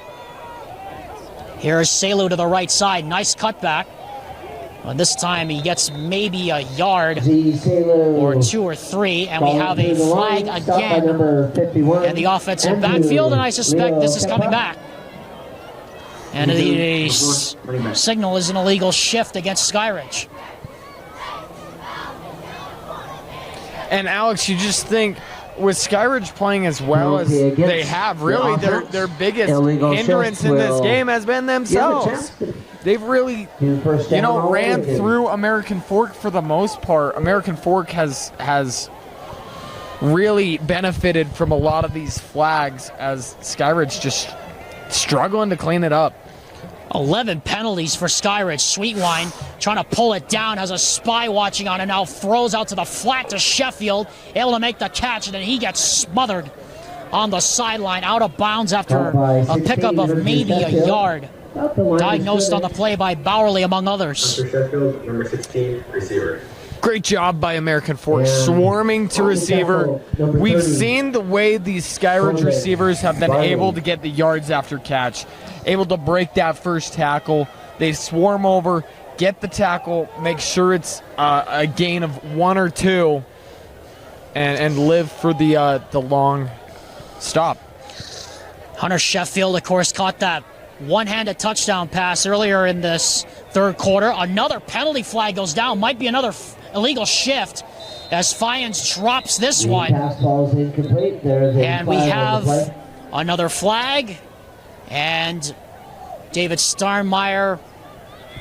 Here's Salu to the right side. Nice cutback. Well, this time he gets maybe a yard or 2 or 3, and we have a flag again in the offensive backfield, and I suspect this is coming back. And the signal is an illegal shift against Skyridge. And Alex, you just think with Skyridge playing as well as they have, really their biggest hindrance in this game has been themselves. They've really, ran through American Fork for the most part. American Fork has really benefited from a lot of these flags as Skyridge just struggling to clean it up. 11 penalties for Skyridge. Sweetwine trying to pull it down, has a spy watching on it now, throws out to the flat to Sheffield, able to make the catch, and then he gets smothered on the sideline, out of bounds after a pickup of maybe a yard. Diagnosed on the play by Bowerly, among others. Hunter Sheffield, number 16, receiver. Great job by American Fork, swarming to receiver. We've seen the way these Skyridge receivers have been able to get the yards after catch, able to break that first tackle. They swarm over, get the tackle, make sure it's a gain of 1 or 2, and live for the long stop. Hunter Sheffield, of course, caught that one-handed touchdown pass earlier in this third quarter. Another penalty flag goes down. Might be another illegal shift as Fiennes drops this one. And we have another flag. And David Steinmeier,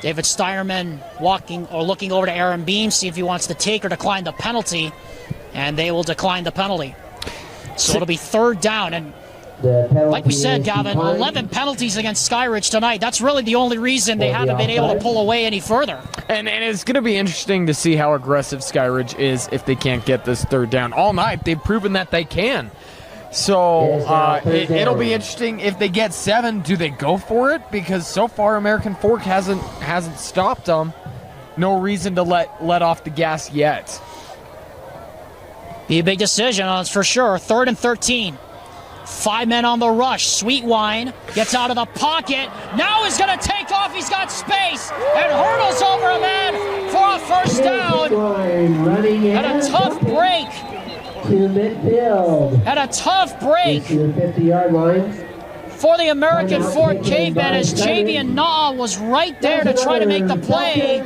David Steinerman looking over to Aaron Beam, see if he wants to take or decline the penalty. And they will decline the penalty. So it'll be third down. And like we said, Gavin, 11 penalties against Skyridge tonight. That's really the only reason they haven't been able to pull away any further. And it's going to be interesting to see how aggressive Skyridge is if they can't get this third down. All night, they've proven that they can. So it'll be interesting if they get 7. Do they go for it? Because so far, American Fork hasn't stopped them. No reason to let off the gas yet. Be a big decision, that's for sure. 3rd and 13. 5 men on the rush. Sweetwine gets out of the pocket. Now he's going to take off. He's got space and hurdles over a man for a first down. And a tough break. To midfield. And a tough break. To the 50-yard line. For the American Fork Cavemen as Javian Naw was right there to try to make the play.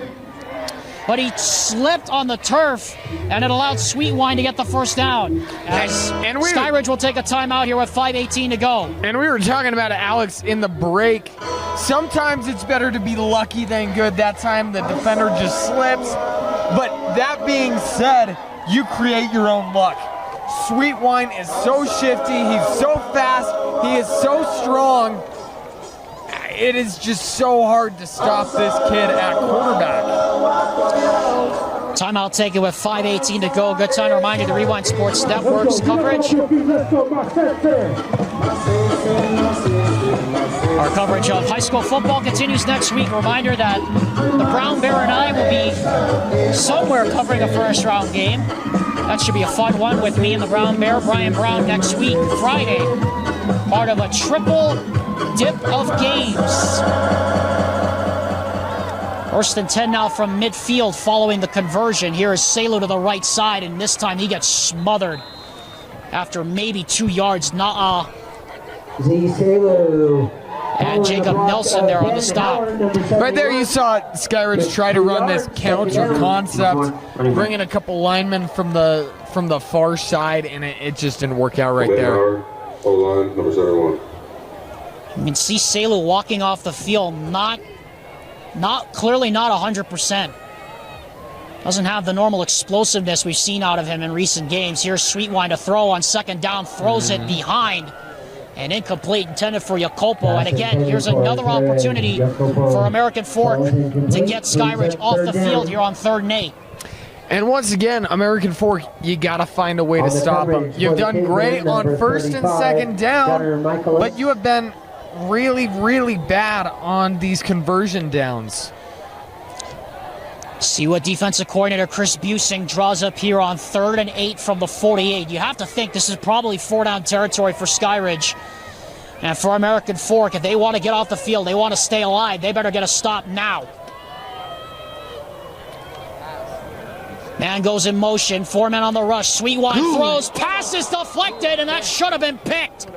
But he slipped on the turf, and it allowed Sweetwine to get the first down. And Skyridge will take a timeout here with 5:18 to go. And we were talking about it, Alex, in the break. Sometimes it's better to be lucky than good. That time the defender just slips. But that being said, you create your own luck. Sweetwine is so shifty. He's so fast. He is so strong. It is just so hard to stop this kid at quarterback. Timeout taken with 5:18 to go. Good time to remind you the Rewind Sports Network's coverage. Our coverage of high school football continues next week. Reminder that the Brown Bear and I will be somewhere covering a first round game. That should be a fun one with me and the Brown Bear. Brian Brown next week, Friday. Part of a triple dip of games. 1st and 10 now from midfield following the conversion. Here is Salu to the right side, and this time he gets smothered after maybe 2 yards. And Jacob Nelson there on the stop. Right there you saw Skyridge try to run this counter concept, bringing a couple linemen from the far side, and it just didn't work out right there. O-line, number 71. You can see Salu walking off the field, clearly not 100%. Doesn't have the normal explosiveness we've seen out of him in recent games. Here's Sweetwine to throw on 2nd down, throws it behind. And incomplete, intended for Jacopo. And again, here's another opportunity for American Fork to get Skyridge off the field here on 3rd and 8. And once again, American Fork, you got to find a way to stop them. You've done great on 1st and 2nd down, but you have been really, really bad on these conversion downs. See what defensive coordinator Chris Busing draws up here on 3rd and 8 from the 48. You have to think this is probably 4-down territory for Skyridge. And for American Fork, if they want to get off the field, they want to stay alive, they better get a stop now. Man goes in motion, 4 men on the rush. Sweetwine throws, pass is deflected, and that should have been picked.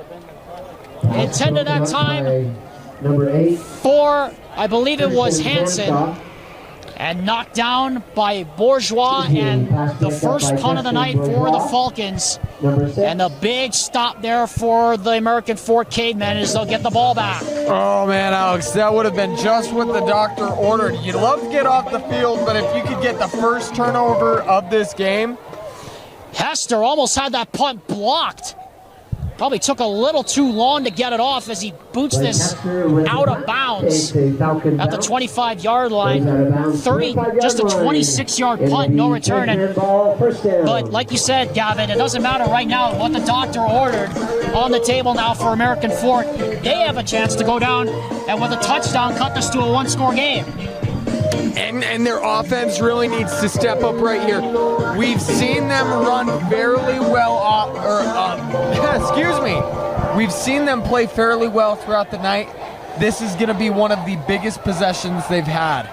Intended that time Number 8. for, I believe it was Hansen. And knocked down by Bourgeois, and the first punt of the night for the Falcons. And the big stop there for the American Fork Cavemen is they'll get the ball back. Oh man, Alex, that would have been just what the doctor ordered. You'd love to get off the field, but if you could get the first turnover of this game. Hester almost had that punt blocked. Probably took a little too long to get it off as he boots this out of bounds at the 25-yard line. Just a 26-yard punt, no return. But like you said, Gavin, it doesn't matter right now what the doctor ordered. On the table now for American Fork, they have a chance to go down and with a touchdown cut this to a one-score game. And their offense really needs to step up right here. We've seen them run fairly well We've seen them play fairly well throughout the night. This is going to be one of the biggest possessions they've had.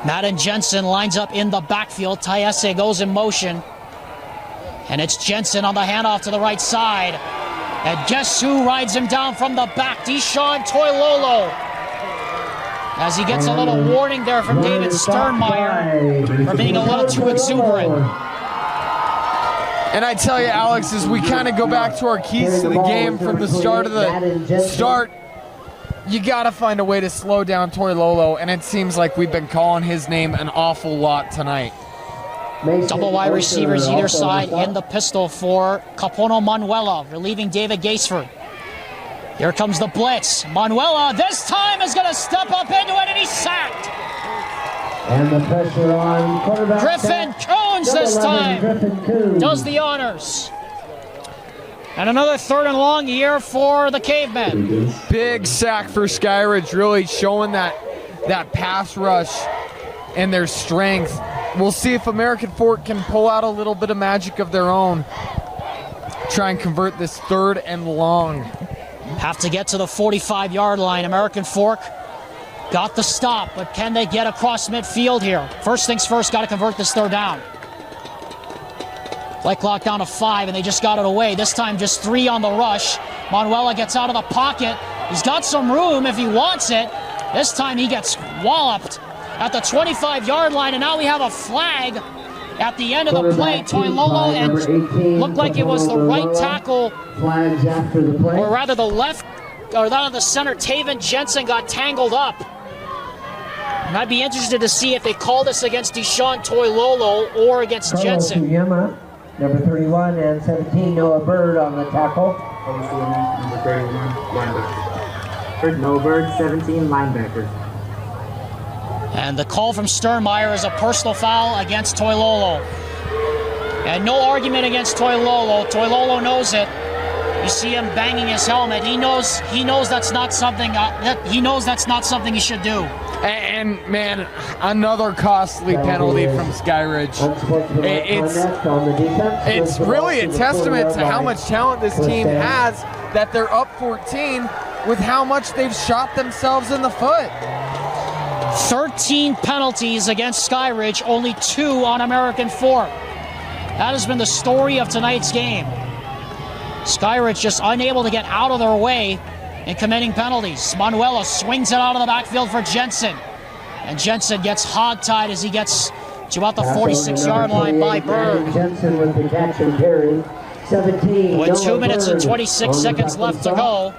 Madden Jensen lines up in the backfield. Tayese goes in motion. And it's Jensen on the handoff to the right side. And guess who rides him down from the back? Deshaun Toilolo. As he gets a little warning there from David Sternmeyer for being a little too exuberant. And I tell you, Alex, as we kind of go back to our keys to the game from the start, you got to find a way to slow down Toilolo, and it seems like we've been calling his name an awful lot tonight. Double wide receivers either side in the pistol for Capono Manuela, relieving David Gaisford. Here comes the blitz. Manuela this time is going to step up into it, and he's sacked. And the pressure on quarterback. Griffin Coons this time does the honors. And another 3rd and long here for the Cavemen. Big sack for Skyridge, really showing that pass rush and their strength. We'll see if American Fork can pull out a little bit of magic of their own. Try and convert this 3rd and long. Have to get to the 45-yard line. American Fork got the stop, but can they get across midfield here? First things first, got to convert this 3rd down. Play clock down to 5, and they just got it away. This time just 3 on the rush. Manuela gets out of the pocket. He's got some room if he wants it. This time he gets walloped at the 25-yard line, and now we have a flag at the end of the play. Toilolo, and looked like it was the right tackle, flags after the play. or rather the left, or that of the center, Taven Jensen, got tangled up. And I'd be interested to see if they call this against Deshaun Toilolo or against Jensen. Yama, number 31 and 17, Noah Bird on the tackle. Number 31, linebacker. Noah Bird, 17, linebacker. And the call from Sternmeyer is a personal foul against Toilolo. And no argument against Toilolo. Toilolo knows it. You see him banging his helmet. He knows that's not something he should do. And man, another costly penalty from Skyridge. It's really a testament to how much talent this team has that they're up 14 with how much they've shot themselves in the foot. 13 penalties against Skyridge, only 2 on American Fork. That has been the story of tonight's game. Skyridge just unable to get out of their way in committing penalties. Manuela swings it out of the backfield for Jensen. And Jensen gets hogtied as he gets to about the 46-yard line by Bird. Jensen with the catch and carry. 17. With 2 minutes and 26 seconds left to go.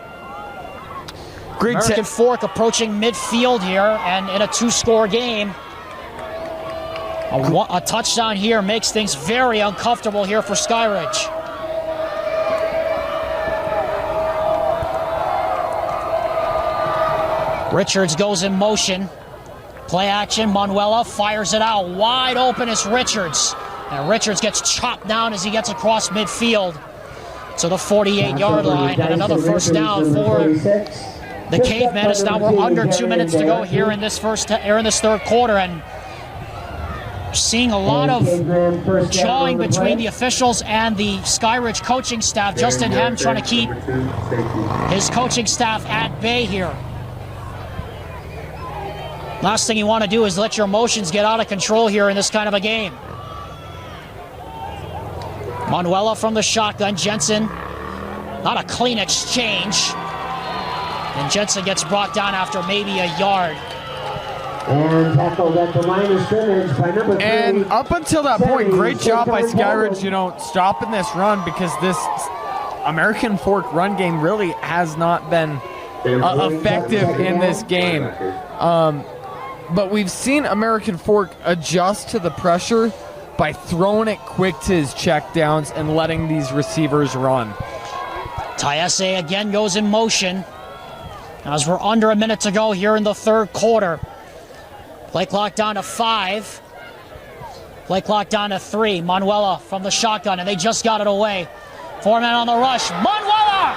American Fork approaching midfield here, and in a 2-score game, a touchdown here makes things very uncomfortable here for Skyridge. Richards goes in motion. Play action, Manuela fires it out. Wide open is Richards. And Richards gets chopped down as he gets across midfield to the 48-yard line. And another first down for the Cavemen, as now we're under 2 minutes to go here in this third quarter, and seeing a lot of jawing between the officials and the Skyridge coaching staff. Justin Hem trying to keep his coaching staff at bay here. Last thing you want to do is let your emotions get out of control here in this kind of a game. Manuela from the shotgun. Jensen, not a clean exchange. And Jensen gets brought down after maybe a yard. And tackled at the line of scrimmage by number 3. And up until that point, great job by Skyridge, stopping this run, because this American Fork run game really has not been effective in this game. But we've seen American Fork adjust to the pressure by throwing it quick to his checkdowns and letting these receivers run. Tayese again goes in motion as we're under a minute to go here in the third quarter. Play clock down to 5. Play clock down to 3. Manuela from the shotgun, and they just got it away. 4 men on the rush. Manuela!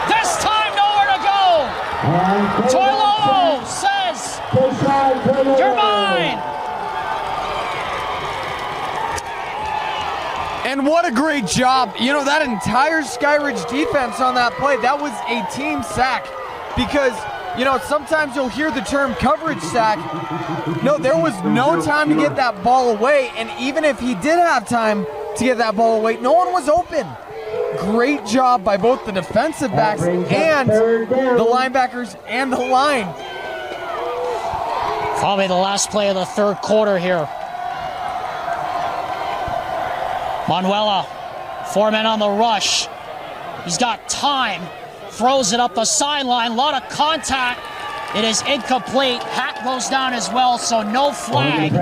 This time nowhere to go! Toilolo says, "You're mine!" And what a great job. That entire Skyridge defense on that play, that was a team sack. Because, sometimes you'll hear the term coverage sack. No, there was no time to get that ball away. And even if he did have time to get that ball away, no one was open. Great job by both the defensive backs and the linebackers and the line. Probably the last play of the third quarter here. Manuela, 4 men on the rush. He's got time. Throws it up the sideline. A lot of contact. It is incomplete. Hat goes down as well, so no flag.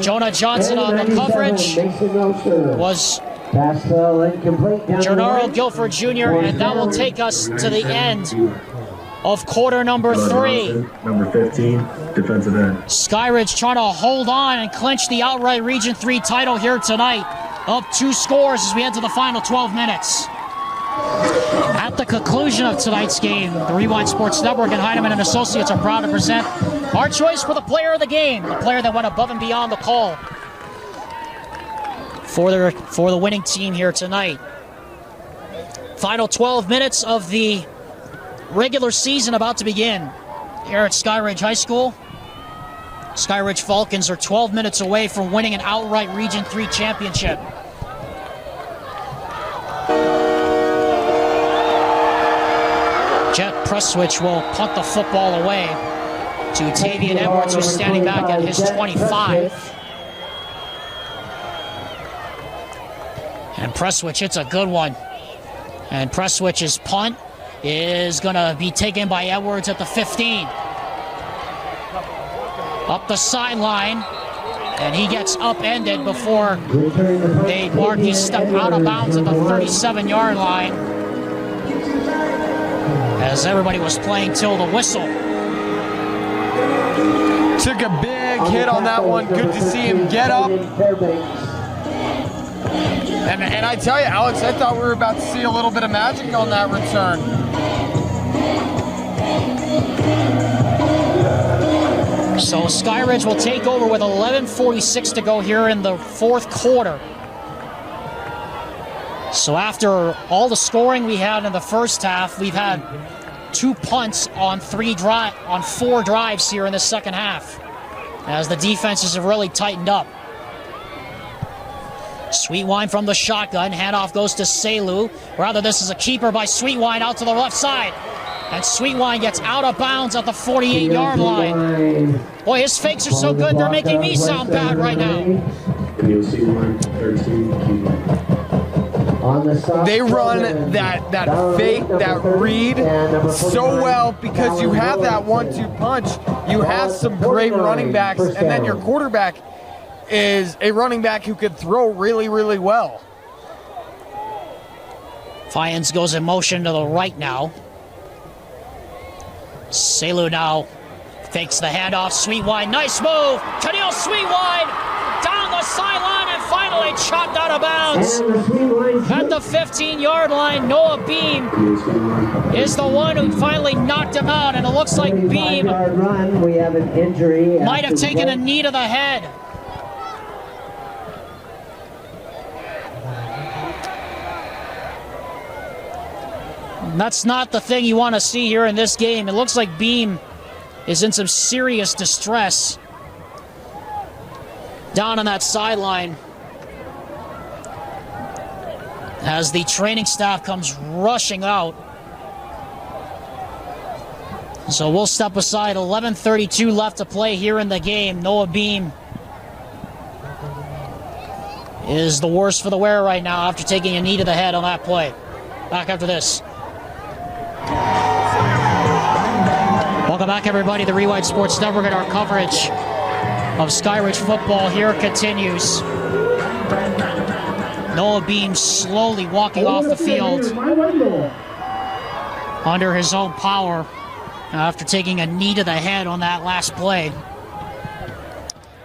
Jonah Johnson on the coverage was Gennaro Guilford Jr., and that will take us to the end of quarter number 3. Number 15, defensive end. Skyridge trying to hold on and clinch the outright Region 3 title here tonight. Up 2 scores as we enter the final 12 minutes. At the conclusion of tonight's game, the Rewind Sports Network and Heinemann and Associates are proud to present our choice for the player of the game, the player that went above and beyond the call for the winning team here tonight. Final 12 minutes of the regular season about to begin here at Skyridge High School. Skyridge Falcons are 12 minutes away from winning an outright Region 3 championship. Jet Presswich will punt the football away to Tavian Edwards, who's standing back at his 25. And Presswich hits a good one. And Presswich's punt is going to be taken by Edwards at the 15. Up the sideline, and he gets upended before they mark his step out of bounds at the 37-yard line, as everybody was playing till the whistle. Took a big hit on that one. Good to see him get up. And I tell you, Alex, I thought we were about to see a little bit of magic on that return. So Skyridge will take over with 11:46 to go here in the fourth quarter. So after all the scoring we had in the first half, we've had 2 punts on 4 drives here in the second half, as the defenses have really tightened up. Sweetwine from the shotgun. Handoff goes to Selu. Rather, this is a keeper by Sweetwine out to the left side. And Sweetwine gets out of bounds at the 48-yard line. Boy, his fakes are so good, they're making me sound bad right now. They run that fake, that read so well because you have that 1-2 punch. You have some great running backs, and then your quarterback is a running back who could throw really, really well. Fyans goes in motion to the right now. Selu now fakes the handoff. Sweetwine, nice move. Khalil Sweetwine down the sideline and finally chopped out of bounds. And the swing line At the 15-yard line, Noah Beam is the one who finally knocked him out, and it looks like Beam 35-yard run. We have an injury. might have after taken a the knee to the head. And that's not the thing you want to see here in this game. It looks like Beam is in some serious distress down on that sideline as the training staff comes rushing out. So we'll step aside. 11:32 left to play here in the game. Noah Beam is the worse for the wear right now after taking a knee to the head on that play. Back after this. Welcome back, everybody. The Rewind Sports Network and our coverage of Skyridge football here continues. Noah Beam slowly walking off the field under his own power after taking a knee to the head on that last play.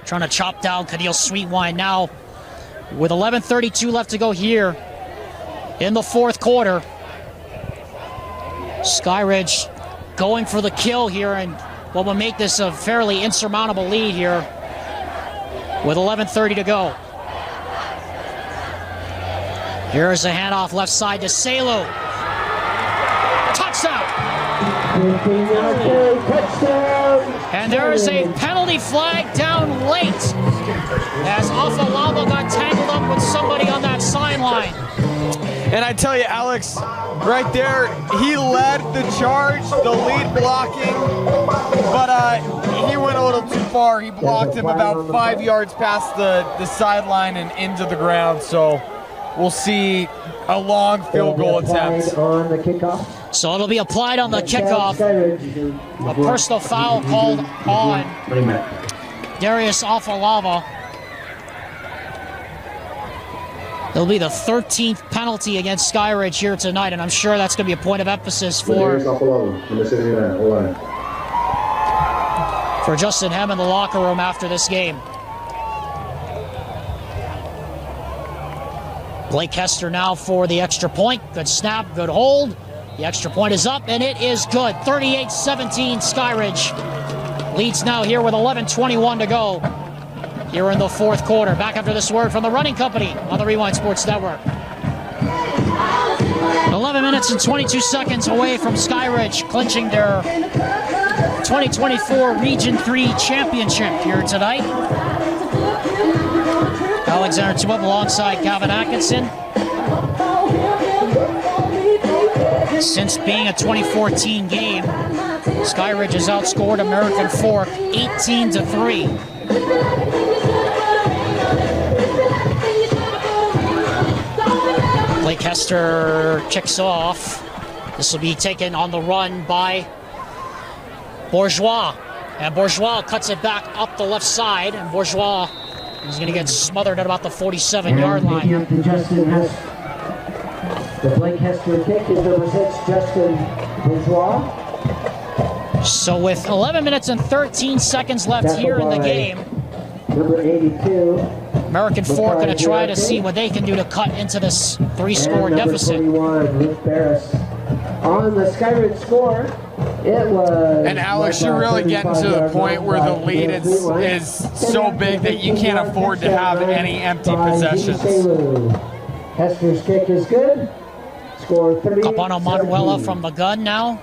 Trying to chop down Kadeel Sweetwine now with 11:32 left to go here in the fourth quarter. Skyridge going for the kill here, and what will make this a fairly insurmountable lead here with 11:30 to go. Here's a handoff left side to Selu. Touchdown! And there is a penalty flag down late as Afalava got tangled up with somebody on that sideline. And I tell you, Alex, right there, he led the charge, the lead blocking, but he went a little too far. He blocked him about 5 yards past the sideline and into the ground. So we'll see a long field goal attempt. On the kickoff. So it'll be applied on the kickoff. A personal foul called on Darius Afalava. It'll be the 13th penalty against Skyridge here tonight, and I'm sure that's going to be a point of emphasis for Justin Hem in the locker room after this game. Blake Hester now for the extra point. Good snap, good hold. The extra point is up, and it is good. 38-17 Skyridge leads now here with 11:21 to go here in the fourth quarter. Back after this word from the running company on the Rewind Sports Network. 11 minutes and 22 seconds away from Skyridge clinching their 2024 Region 3 championship here tonight. Alexander Tuwip alongside Gavin Atkinson. Since being a 2014 game, Skyridge has outscored American Fork 18-3. Blake Hester kicks off. This will be taken on the run by Bourgeois. And Bourgeois cuts it back up the left side, and Bourgeois is going to get smothered at about the 47-yard line. The Blake Hester kick is number 6, Justin Bourgeois. So with 11 minutes and 13 seconds left here in the game, number 82, American Fork going to try to see what they can do to cut into this 3-score deficit. 21, Luke Barris. On the Skyridge score, it was... And Alex, you're really getting to the point where the lead is so big that you can't afford to have any empty possessions. Hester's kick is good. Score 30. Capano Manuela from the gun now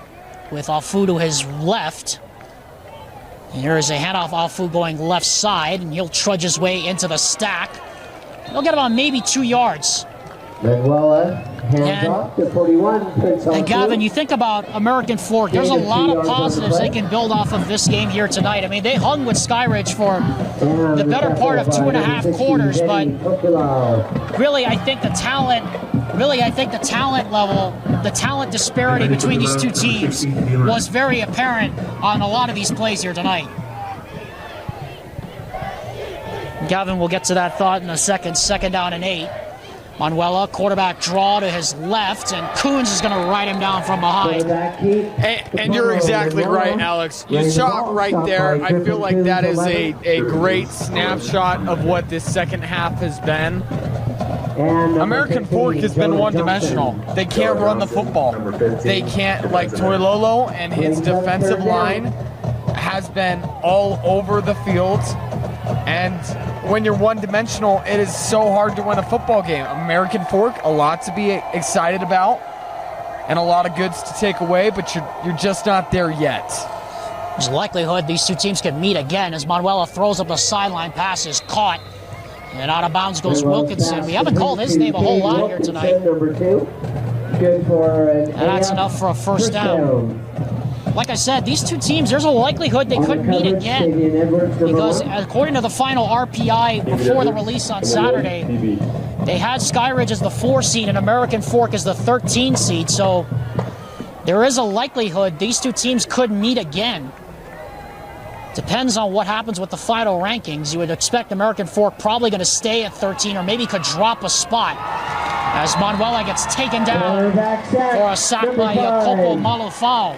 with Alfu to his left. And here is a handoff, Alfu going left side, and he'll trudge his way into the stack. He'll get about maybe 2 yards. Manuela hands off to 41. And Gavin, you think about American Fork, there's a lot of positives they can build off of this game here tonight. I mean, they hung with Skyridge for the better part of 2.5 quarters, but really I think the talent level, the talent disparity between these two teams was very apparent on a lot of these plays here tonight. Gavin will get to that thought in a second. 2nd down and 8. Manuela, quarterback draw to his left, and Coons is going to ride him down from behind. And you're exactly right, Alex. You saw it right there. I feel like that is a great snapshot of what this second half has been. American Fork has been one-dimensional. They can't run the football. They can't, like Toilolo and his defensive line has been all over the field. And when you're one-dimensional, it is so hard to win a football game. American Fork, a lot to be excited about and a lot of goods to take away, but you're just not there yet. There's likelihood these two teams can meet again as Manuela throws up the sideline pass is caught. And out of bounds goes Wilkinson. We haven't called his name a whole lot here tonight. Number 2. Good for an and that's enough for a first down. Like I said, these two teams, there's a likelihood they could meet again. Because according to the final RPI before the release on Saturday, they had Skyridge as the 4 seed and American Fork as the 13 seed. So there is a likelihood these two teams could meet again. Depends on what happens with the final rankings. You would expect American Fork probably going to stay at 13 or maybe could drop a spot as Manuela gets taken down for a sack by Jacopo Malufau.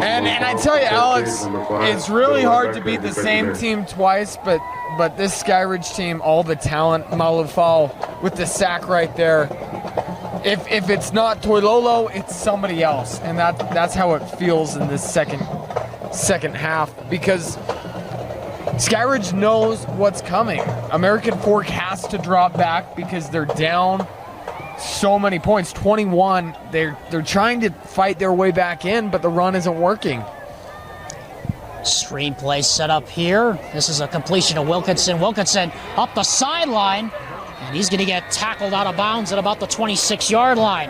And I tell you, Alex, it's really hard to beat the same team twice, but this Skyridge team, all the talent, Malufau with the sack right there. If it's not Toilolo, it's somebody else, and that's how it feels in this second half, because Skyridge knows what's coming. American Fork has to drop back because they're down so many points, 21. They're trying to fight their way back in, but the run isn't working. Screenplay set up here. This is a completion of Wilkinson. Wilkinson up the sideline. And he's going to get tackled out of bounds at about the 26-yard line.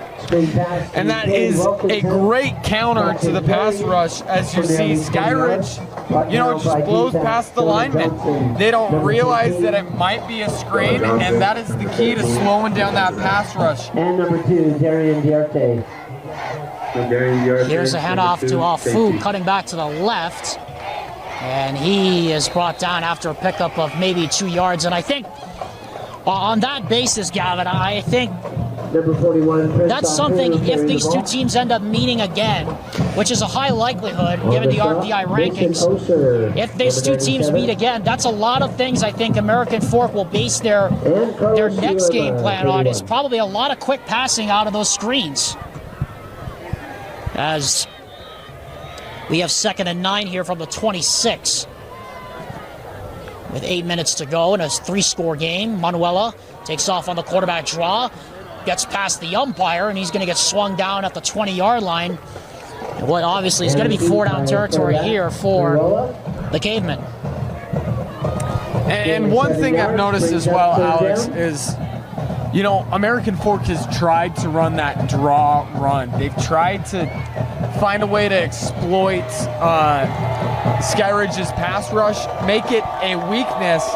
And that is a great counter to the pass rush, as you see Skyridge, just blows past the lineman. They don't realize that it might be a screen, and that is the key to slowing down that pass rush. And number 2, Darian Diarte. Here's a handoff to Afu, cutting back to the left. And he is brought down after a pickup of maybe 2 yards. And I think on that basis, Gavin, I think that's something if these two teams end up meeting again, which is a high likelihood given the RPI rankings. If these two teams meet again, that's a lot of things I think American Fork will base their next game plan on. Is probably a lot of quick passing out of those screens. As we have 2nd and 9 here from the 26. With 8 minutes to go in a 3-score game, Manuela takes off on the quarterback draw, gets past the umpire, and he's going to get swung down at the 20-yard line. And what obviously is going to be 4-down territory here for the Cavemen. And one thing I've noticed as well, Alex, is, American Fork has tried to run that draw run. They've tried to find a way to exploit Skyridge's pass rush, make it a weakness,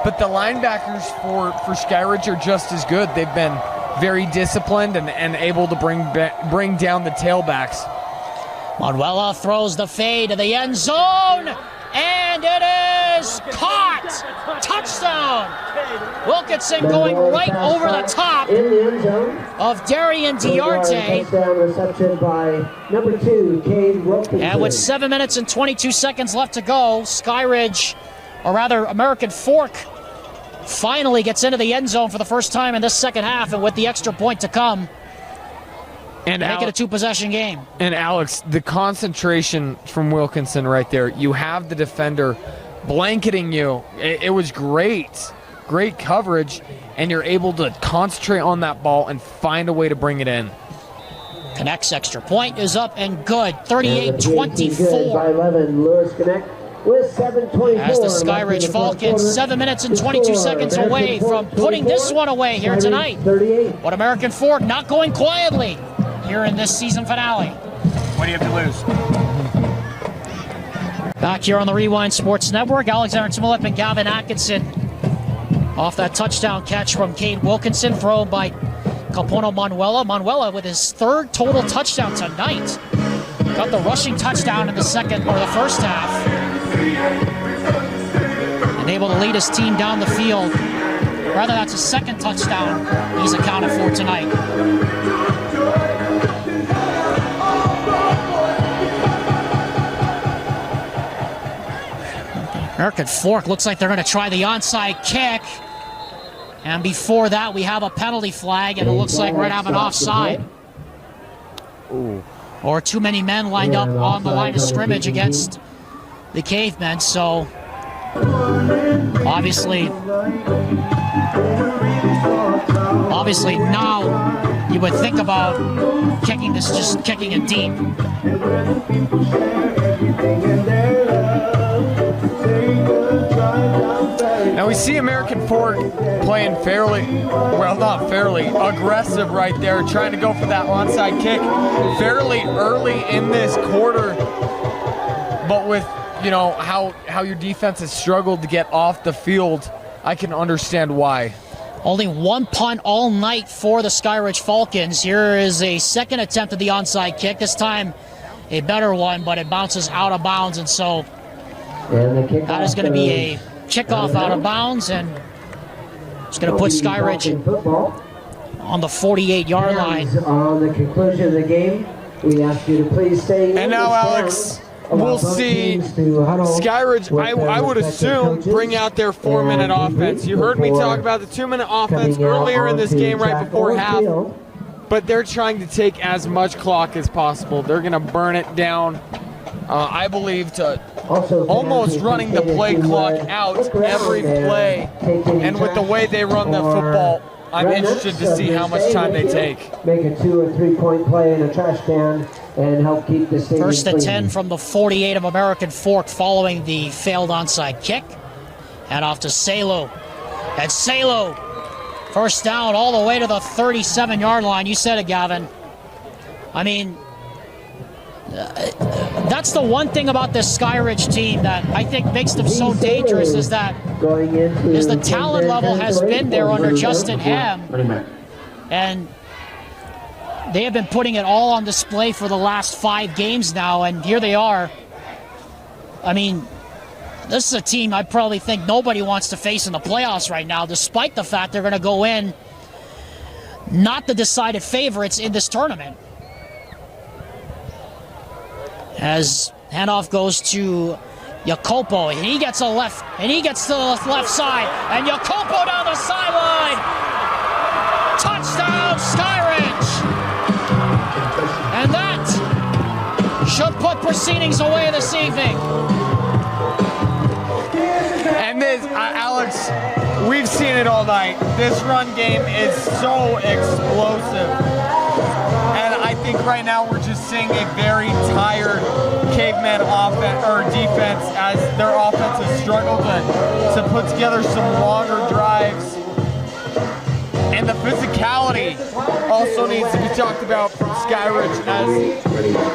but the linebackers for Skyridge are just as good. They've been very disciplined and able to bring down the tailbacks. Manuela throws the fade to the end zone, and it is caught! Touchdown! Wilkinson going right over the top of Darian Diarte. And with 7 minutes and 22 seconds left to go, Skyridge, or rather American Fork, finally gets into the end zone for the first time in this second half, and with the extra point to come, and make it a 2-possession game. And Alex, the concentration from Wilkinson right there, you have the defender blanketing you. It was great coverage, and you're able to concentrate on that ball and find a way to bring it in. Connect's extra point is up and good, 38-24. By 11, Lewis Connect with 7:24. As the Skyridge Falcons, 7 minutes and 22 seconds away from putting this one away here tonight. But American Fork not going quietly here in this season finale. What do you have to lose? Back here on the Rewind Sports Network, Alexander Timolip and Gavin Atkinson off that touchdown catch from Cade Wilkinson, thrown by Capono Manuela. Manuela with his 3rd total touchdown tonight. Got the rushing touchdown in the first half. And able to lead his team down the field Rather, that's a second touchdown he's accounted for tonight. American Fork looks like they're going to try the onside kick. And before that, we have a penalty flag, and it looks like we're going to have an offside. Ooh. Or too many men lined up on the line of scrimmage against the Cavemen. So, obviously now you would think about kicking this, just kicking it deep. Now we see American Fork playing fairly, well, not fairly, aggressive right there, trying to go for that onside kick fairly early in this quarter. But with, you know, how your defense has struggled to get off the field, I can understand why. Only one punt all night for the Skyridge Falcons. Here is a second attempt at the onside kick. This time a better one, but it bounces out of bounds, and so that is going to be a kickoff out of bounds, and it's going to put Skyridge on the 48-yard line. On the conclusion of the game, we ask you to please stay in. And now, Alex, we'll see Skyridge, I would assume, bring out their 4-minute offense. You heard me talk about the 2-minute offense earlier in this game right before half, but they're trying to take as much clock as possible. They're going to burn it down, I believe, to almost running the play clock out every play. And with the way they run the football, I'm interested to see how much time they take. Make a 2 or 3 point play in a trash can and help keep the stadium First and clean. 10 from the 48 of American Fork following the failed onside kick. And off to Salo. And Salo, first down all the way to the 37-yard line. You said it, Gavin. I mean, that's the one thing about this Skyridge team that I think makes them so dangerous is that the talent level has been there under Justin Ham, and they have been putting it all on display for the last 5 games now, and here they are. I mean, this is a team I probably think nobody wants to face in the playoffs right now, despite the fact they're going to go in not the decided favorites in this tournament. As handoff goes to Jacopo, and he gets to the left side, and Jacopo down the sideline. Touchdown, Skyridge! And that should put proceedings away this evening. And this, Alex, we've seen it all night. This run game is so explosive. And I think right now we're just seeing a very tired Cavemen offense or defense as their offense has struggled to put together some longer drives. And the physicality also needs to be talked about from Skyridge, as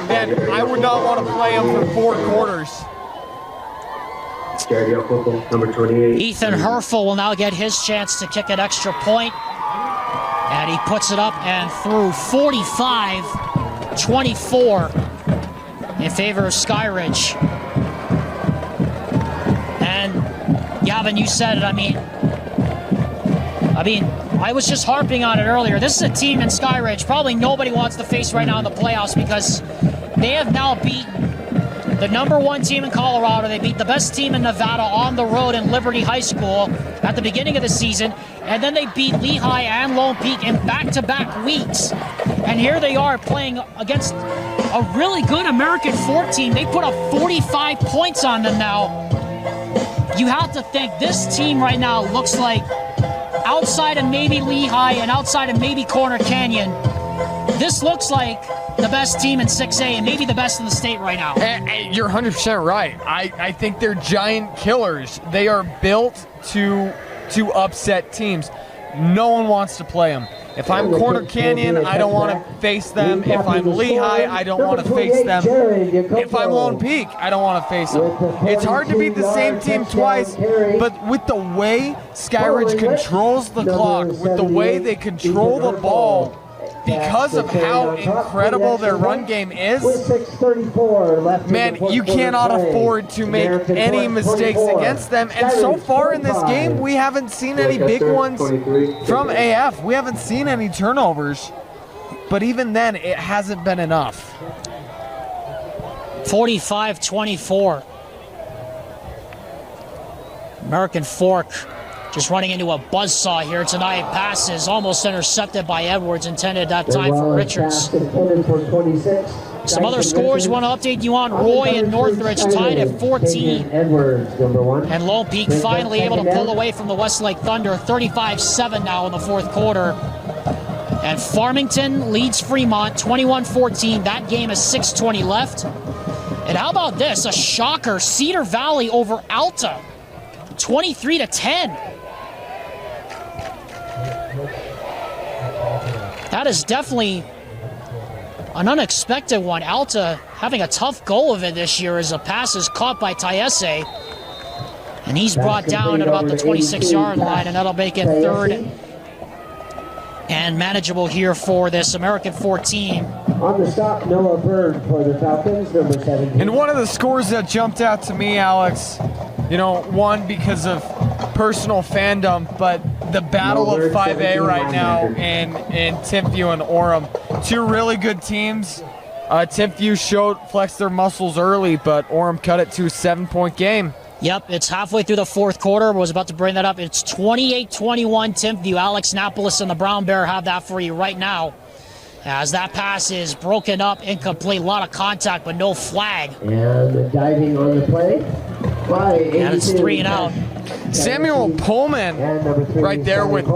then I would not want to play them for 4 quarters. Number 28. Ethan Herfel will now get his chance to kick an extra point. And he puts it up and through 45-24 in favor of Skyridge. And Gavin, you said it, I mean, I was just harping on it earlier. This is a team in Skyridge probably nobody wants to face right now in the playoffs, because they have now beaten the #1 team in Colorado. They beat the best team in Nevada on the road in Liberty High School at the beginning of the season. And then they beat Lehigh and Lone Peak in back-to-back weeks. And here they are playing against a really good American Fork team. They put up 45 points on them now. You have to think this team right now looks like, outside of maybe Lehigh and outside of maybe Corner Canyon, this looks like the best team in 6A and maybe the best in the state right now. And you're 100% right. I think they're giant killers. They are built to upset teams. No one wants to play them. If I'm Corner Canyon, I don't want to face them. If I'm Lehigh, I don't want to face them. If I'm Lone Peak, I don't want to face them. It's hard to beat the same team twice, but with the way Skyridge controls the clock, with the way they control the ball, because of how incredible their run game is, With 6:34 left in man, the fourth you quarter cannot play. afford to make American any Fork mistakes 24. against them. And so far in this game, we haven't seen any big ones from AF. We haven't seen any turnovers, but even then, it hasn't been enough. 45-24. American Fork just running into a buzzsaw here tonight. Passes almost intercepted by Edwards, intended that time for Richards. Some other scores want to update you on. Roy and Northridge tied at 14. Edwards, number 1. And Lone Peak finally able to pull away from the Westlake Thunder. 35-7 now in the fourth quarter. And Farmington leads Fremont 21-14. That game is 6:20 left. And how about this? A shocker. Cedar Valley over Alta. 23-10. That is definitely an unexpected one. Alta having a tough go of it this year as a pass is caught by Tayese. And he's brought down at about the 26-yard line, and that'll make it third and manageable here for this American 14. On the stop, Noah Bird for the Falcons, number 17. And one of the scores that jumped out to me, Alex, you know, one because of personal fandom, but the battle of 5A right now in Timpview and Orem. Two really good teams. Timpview flexed their muscles early, but Orem cut it to a 7-point game. Yep, it's halfway through the fourth quarter. I was about to bring that up. It's 28-21 Timpview. Alex Napolis and the Brown Bear have that for you right now. As that pass is broken up, incomplete, a lot of contact, but no flag. And diving on the play by 82. And it's 3 and out. Samuel Pullman right there with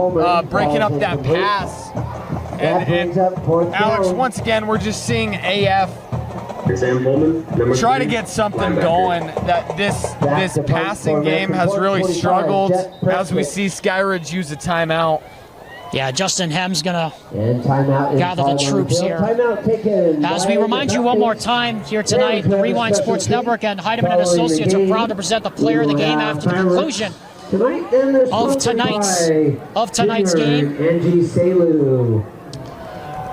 breaking up that pass. And Alex, once again, we're just seeing AF try to get something going. That this passing game has really struggled as we see Skyridge use a timeout. Yeah, Justin Hem's going to gather gather the troops here. As we remind you one more time here tonight, the Rewind Sports Network and Heidemann and Associates are proud to present the player of the game after the conclusion of tonight's game.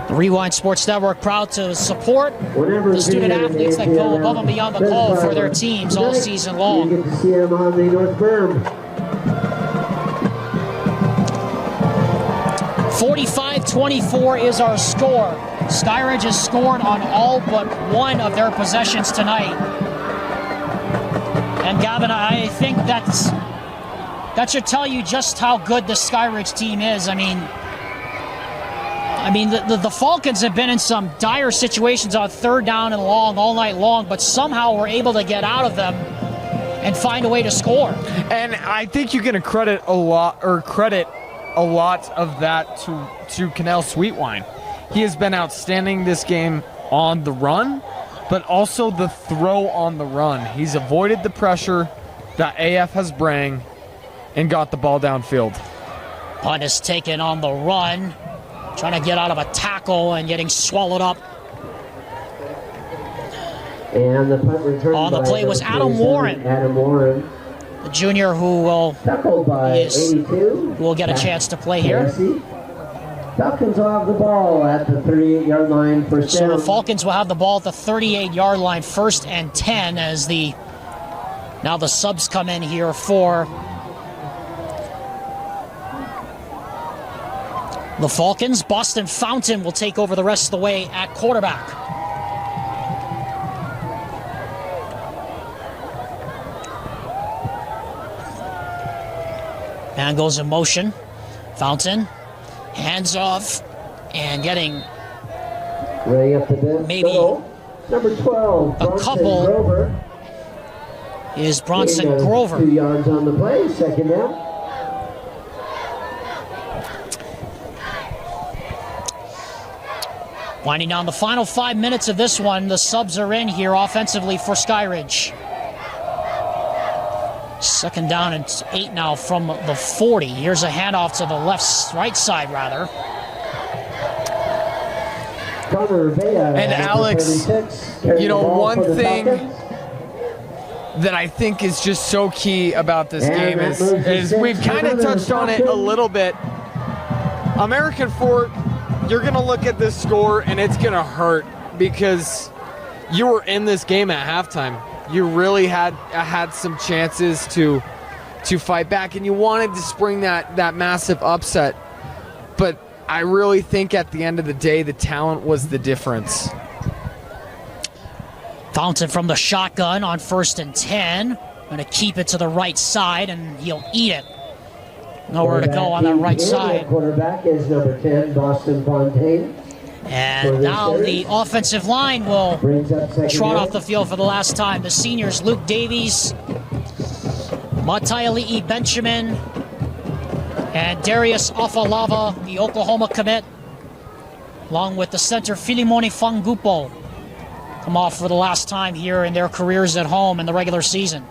The Rewind Sports Network proud to support the student athletes that go above and beyond the call for their teams all season long. You get to see them on the North Berm. 45-24 is our score. Skyridge has scored on all but one of their possessions tonight. And Gavin, I think that should tell you just how good the Skyridge team is. I mean, the Falcons have been in some dire situations on third down and long all night long, but somehow we're able to get out of them and find a way to score. And I think you can credit a lot of that to Cannell Sweetwine. He has been outstanding this game on the run, but also the throw on the run. He's avoided the pressure that AF has bring and got the ball downfield. Punt is taken on the run, trying to get out of a tackle and getting swallowed up. And the punt return on the play was Adam Warren. The junior who will get a chance to play here. Falcons will have the ball at the 38-yard line for So the Falcons will have the ball at the 38-yard line, 1st and 10, as now the subs come in here for the Falcons. Boston Fountain will take over the rest of the way at quarterback. Man goes in motion. Fountain, hands off, and getting maybe number 12, a couple Grover. Is Bronson Grover. 2 yards on the play, 2nd down. Winding down the final 5 minutes of this one, the subs are in here offensively for Skyridge. 2nd down and 8 now from the 40. Here's a handoff to the right side, rather. And Alex, you know, one thing that I think is just so key about this game is we've kind of touched on it a little bit. American Fork, you you're going to look at this score and it's going to hurt because you were in this game at halftime. You really had some chances to fight back, and you wanted to spring that massive upset. But I really think at the end of the day, the talent was the difference. Fountain from the shotgun on 1st and 10. Going to keep it to the right side, and he'll eat it. Nowhere to go on that right side. Quarterback is number 10, Boston Fontaine. And now the offensive line will trot off the field for the last time. The seniors, Luke Davies, Mataiali'i Benjamin, and Darius Afalava, the Oklahoma commit, along with the center Filimoni Fangupo, come off for the last time here in their careers at home in the regular season.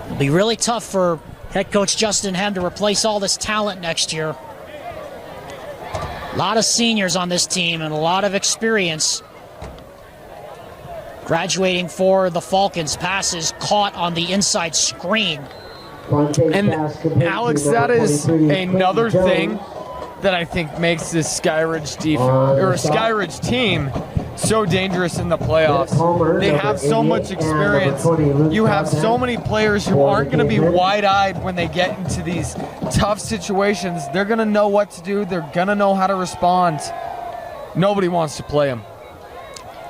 It'll be really tough for head coach Justin Hem to replace all this talent next year. A lot of seniors on this team and a lot of experience. Graduating for the Falcons, passes caught on the inside screen. And Alex, that is another thing that I think makes this Skyridge Skyridge team so dangerous in the playoffs. They have so much experience. You have so many players who aren't going to be wide-eyed when they get into these tough situations. They're going to know what to do. They're going to know how to respond. Nobody wants to play them.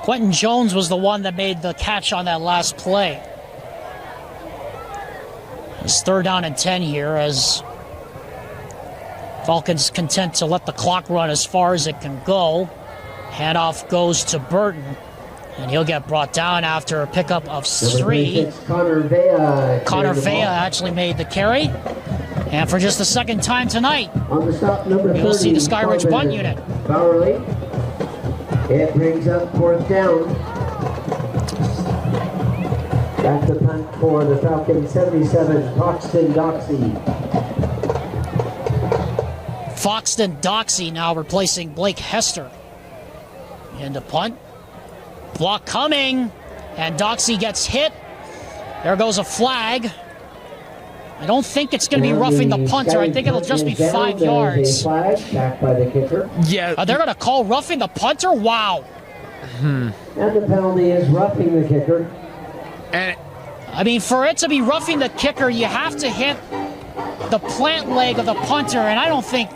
Quentin Jones was the one that made the catch on that last play. It's 3rd down and 10 here as Falcons content to let the clock run as far as it can go. Handoff goes to Burton, and he'll get brought down after a pickup of 3. Connor Vea actually made the carry. And for just the second time tonight, you'll see the Skyridge bunt unit. Bowerly. It brings up 4th down. Back to punt for the Falcons, 77, Foxton Doxey. Foxton Doxey now replacing Blake Hester. Into punt. Block coming. And Doxey gets hit. There goes a flag. I don't think it's going to be roughing the punter. I think it'll just be 5 yards. Back by the kicker. Yeah. They're going to call roughing the punter? Wow. And the penalty is roughing the kicker. And I mean, for it to be roughing the kicker, you have to hit the plant leg of the punter, and I don't think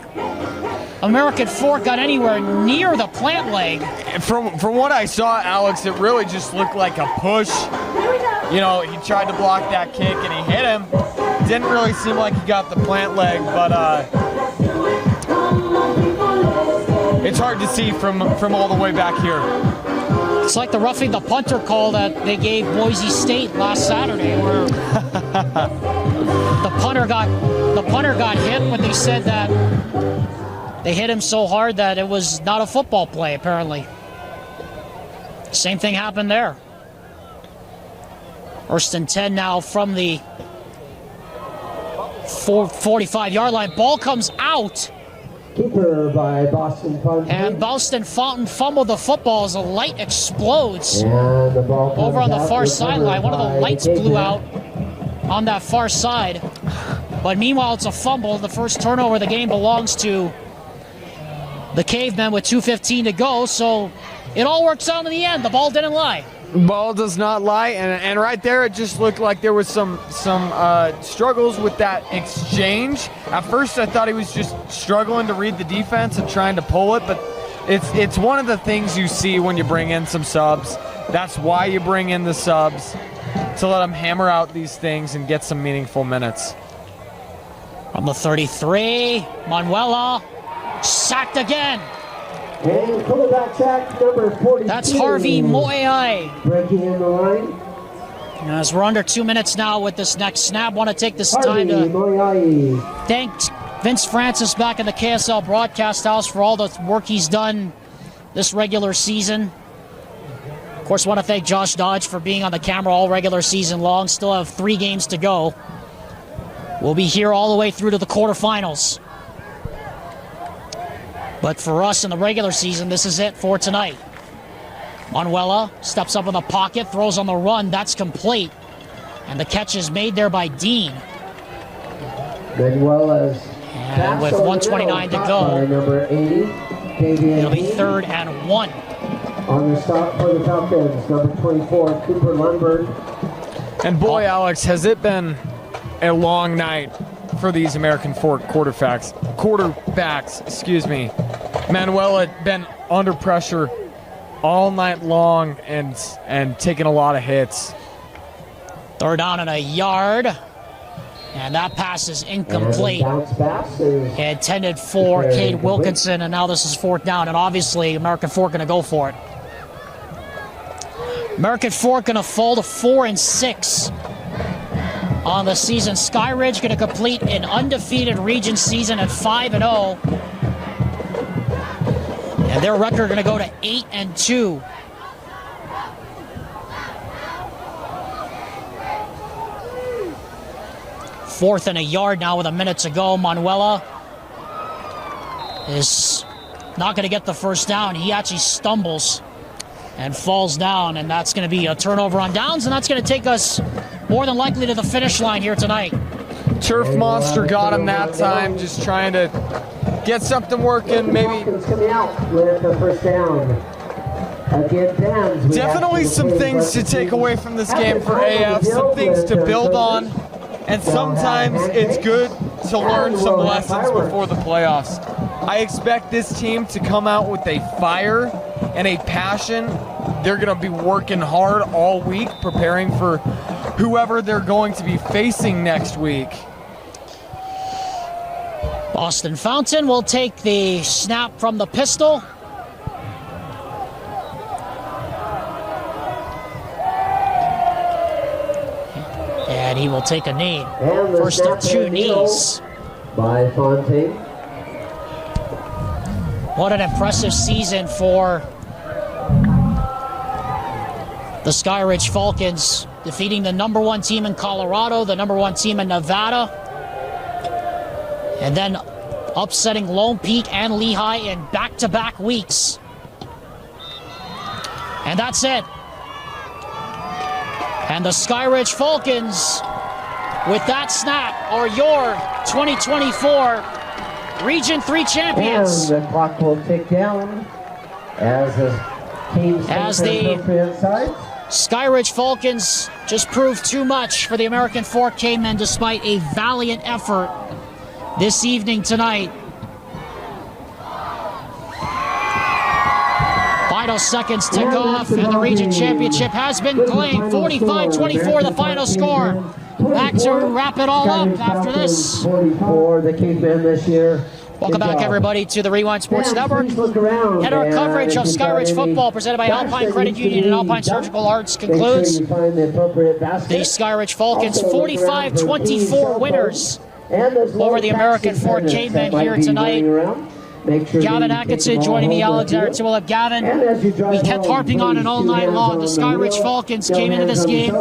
American Fork got anywhere near the plant leg. From what I saw, Alex, it really just looked like a push. You know, he tried to block that kick and he hit him. Didn't really seem like he got the plant leg, but it's hard to see from all the way back here. It's like the roughing the punter call that they gave Boise State last Saturday, where the punter got hit, but they said that they hit him so hard that it was not a football play, apparently. Same thing happened there. 1st and 10 now from the 45-yard line. Ball comes out. Keeper by Boston Fountain. And Boston Fountain fumbled the football as a light explodes And the ball over on the out, far sideline. One of the lights blew Cavemen. out on that far side. But meanwhile, it's a fumble. The first turnover of the game belongs to the Cavemen with 2:15 to go. So it all works out in the end. The ball didn't lie. Ball does not lie, and right there it just looked like there was some struggles with that exchange. At first I thought he was just struggling to read the defense and trying to pull it, but it's one of the things you see when you bring in some subs. That's why you bring in the subs, to let them hammer out these things and get some meaningful minutes. From the 33, Manuela sacked again. And quarterback sack number 42. That's Harvey Moeai. Breaking in the line. As we're under 2 minutes now with this next snap, want to take this time to Moeai. thank Vince Francis back in the KSL broadcast house for all the work he's done this regular season. Of course, want to thank Josh Dodge for being on the camera all regular season long. Still have 3 games to go. We'll be here all the way through to the quarterfinals. But for us in the regular season, this is it for tonight. Manuela steps up in the pocket, throws on the run. That's complete. And the catch is made there by Dean. Manuela's And with 1:29 to go, number 80, it'll be 3rd and 1. On the stop for the Falcons, number 24, Cooper Lundberg. And boy, Alex, has it been a long night for these American Fork quarterbacks. Manuel had been under pressure all night long and taking a lot of hits. 3rd down and a yard. And that pass is incomplete. Intended for Cade Wilkinson, and now this is 4th down, and obviously American Fork going to go for it. American Fork going to fall to 4-6 on the season. Skyridge going to complete an undefeated region season at 5-0. And their record going to go to 8-2. Fourth and a yard now with a minute to go. Manuela is not going to get the first down. He actually stumbles and falls down, and that's going to be a turnover on downs, and that's going to take us more than likely to the finish line here tonight. Turf Monster got him that time, just trying to get something working, maybe. Coming out with the first down. Definitely some things to take away from this game for AF, some things to build on. And sometimes it's good to learn some lessons before the playoffs. I expect this team to come out with a fire and a passion. They're going to be working hard all week, preparing for whoever they're going to be facing next week. Boston Fountain will take the snap from the pistol. And he will take a knee. First of 2 knees. By Fontaine. What an impressive season for the Skyridge Falcons, defeating the #1 team in Colorado, the #1 team in Nevada, and then upsetting Lone Peak and Lehigh in back-to-back weeks. And that's it. And the Skyridge Falcons, with that snap, are your 2024 Region 3 champions. And the clock will tick down as the team Skyridge Falcons just proved too much for the American Fork Cavemen despite a valiant effort this evening tonight. Final seconds tick off, and the region championship has been claimed. 45-24 the final score. Back to wrap it all up after this. 44 the Cavemen this year. Welcome back, everybody, to the Rewind Sports Network. And our coverage of Skyridge football presented by Alpine Credit Union and Alpine Surgical Arts concludes. The Skyridge Falcons 45-24 winners over the American Fork Cavemen here tonight. Gavin Atkinson joining me, Alexander Tiwilip. Gavin, we kept harping on it all night long. The Skyridge Falcons came into this game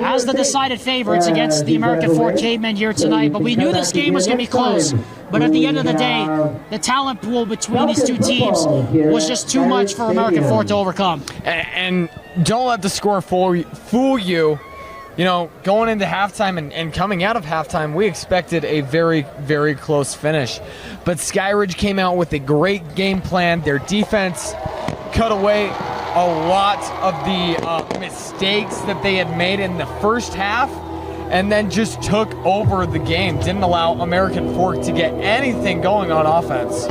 as the decided favorites against the American Fork Cavemen here tonight, but we knew this game was going to be close. But at the end of the day, the talent pool between these two teams was just too much for American Fork to overcome. And don't let the score fool you. You know, going into halftime and coming out of halftime, we expected a very, very close finish. But Skyridge came out with a great game plan. Their defense cut away a lot of the mistakes that they had made in the first half and then just took over the game. Didn't allow American Fork to get anything going on offense.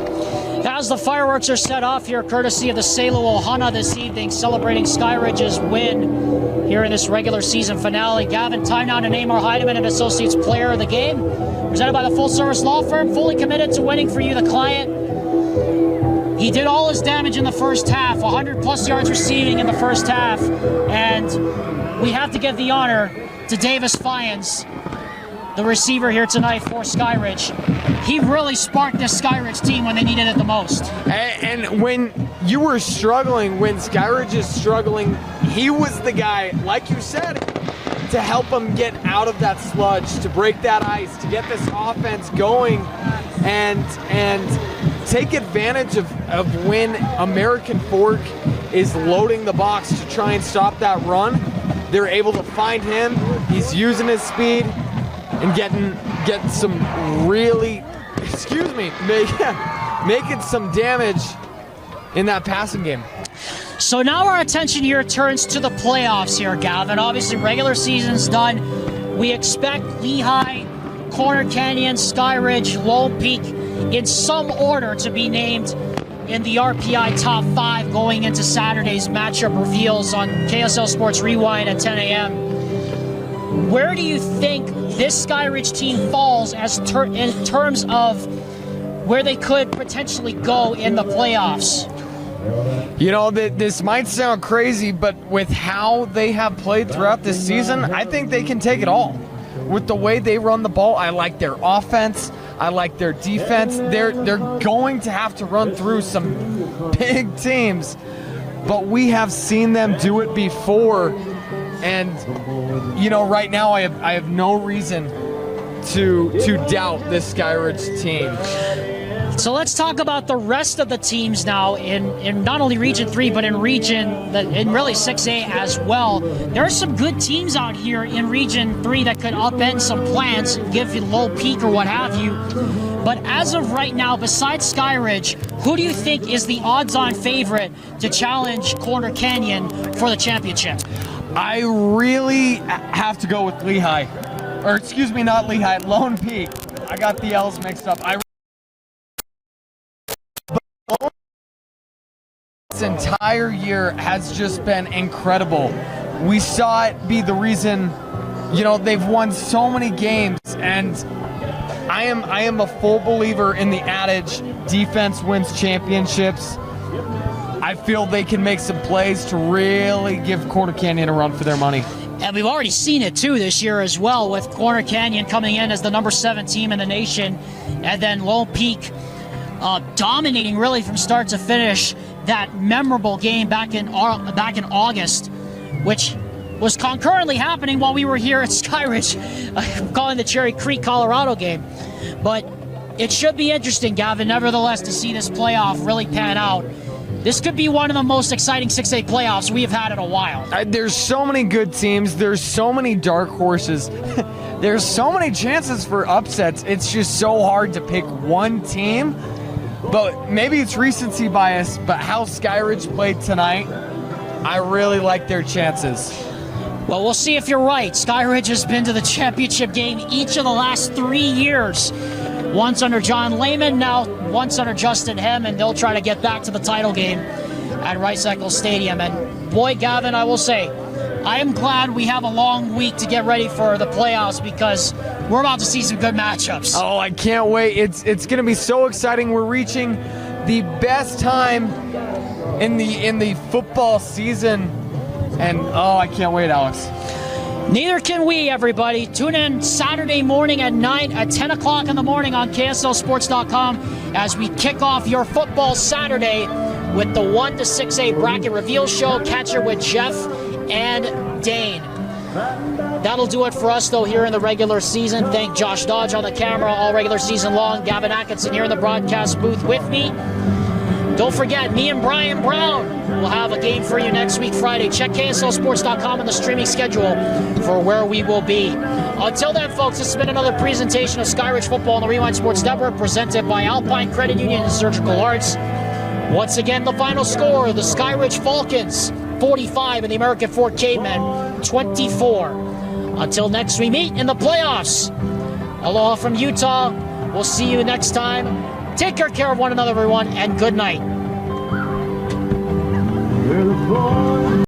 As the fireworks are set off here, courtesy of the Salo Ohana this evening, celebrating Skyridge's win here in this regular season finale. Gavin, time now to name our Heidemann and Associates Player of the Game. Presented by the full-service law firm, fully committed to winning for you, the client. He did all his damage in the first half, 100-plus yards receiving in the first half, and we have to give the honor to Davis Fyans, the receiver here tonight for Skyridge. He really sparked this Skyridge team when they needed it the most. And when you were struggling, when Skyridge is struggling, he was the guy, like you said, to help them get out of that sludge, to break that ice, to get this offense going, and take advantage of when American Fork is loading the box to try and stop that run. They're able to find him. He's using his speed and getting some really making some damage in that passing game. So now our attention here turns to the playoffs here, Gavin. Obviously, regular season's done. We expect Lehigh, Corner Canyon, Skyridge, Lone Peak in some order to be named in the RPI Top 5 going into Saturday's matchup reveals on KSL Sports Rewind at 10 a.m. Where do you think this Skyridge team falls in terms of where they could potentially go in the playoffs? You know, this might sound crazy, but with how they have played throughout this season, I think they can take it all. With the way they run the ball, I like their offense. I like their defense. They're going to have to run through some big teams, but we have seen them do it before. And, you know, right now I have no reason to doubt this Skyridge team. So let's talk about the rest of the teams now in not only Region 3, but in really 6A as well. There are some good teams out here in Region 3 that could upend some plans, give you low peak or what have you. But as of right now, besides Skyridge, who do you think is the odds-on favorite to challenge Corner Canyon for the championship? I really have to go with Lehigh. Or excuse me, not Lehigh, Lone Peak. I got the L's mixed up. This entire year has just been incredible. We saw it be the reason, you know, they've won so many games, and I am a full believer in the adage, defense wins championships. I feel they can make some plays to really give Corner Canyon a run for their money. And we've already seen it, too, this year as well, with Corner Canyon coming in as the number 7 team in the nation, and then Lone Peak dominating really from start to finish that memorable game back in August, which was concurrently happening while we were here at Skyridge calling the Cherry Creek, Colorado game. But it should be interesting, Gavin, nevertheless, to see this playoff really pan out. This could be one of the most exciting 6A playoffs we have had in a while. There's so many good teams. There's so many dark horses. There's so many chances for upsets. It's just so hard to pick one team. But maybe it's recency bias, but how Skyridge played tonight, I really like their chances. Well, we'll see if you're right. Skyridge has been to the championship game each of the last 3 years. Once under John Lehman, now once under Justin Hem, and they'll try to get back to the title game at Rice Eccles Stadium. And boy, Gavin, I will say, I am glad we have a long week to get ready for the playoffs because we're about to see some good matchups. Oh, I can't wait. It's going to be so exciting. We're reaching the best time in the football season. And, oh, I can't wait, Alex. Neither can we, everybody. Tune in Saturday morning at 10 o'clock in the morning on KSLSports.com as we kick off your football Saturday with the 1 to 6A bracket reveal show. Catch it with Jeff and Dane. That'll do it for us, though, here in the regular season. Thank Josh Dodge on the camera all regular season long. Gavin Atkinson here in the broadcast booth with me. Don't forget, me and Brian Brown will have a game for you next week, Friday. Check KSLSports.com and the streaming schedule for where we will be. Until then, folks, this has been another presentation of Skyridge Football on the Rewind Sports Network, presented by Alpine Credit Union and Surgical Arts. Once again, the final score, the Skyridge Falcons, 45, and the American Fork Cavemen, 24. Until next we meet in the playoffs. Aloha from Utah. We'll see you next time. Take care of one another, everyone, and good night.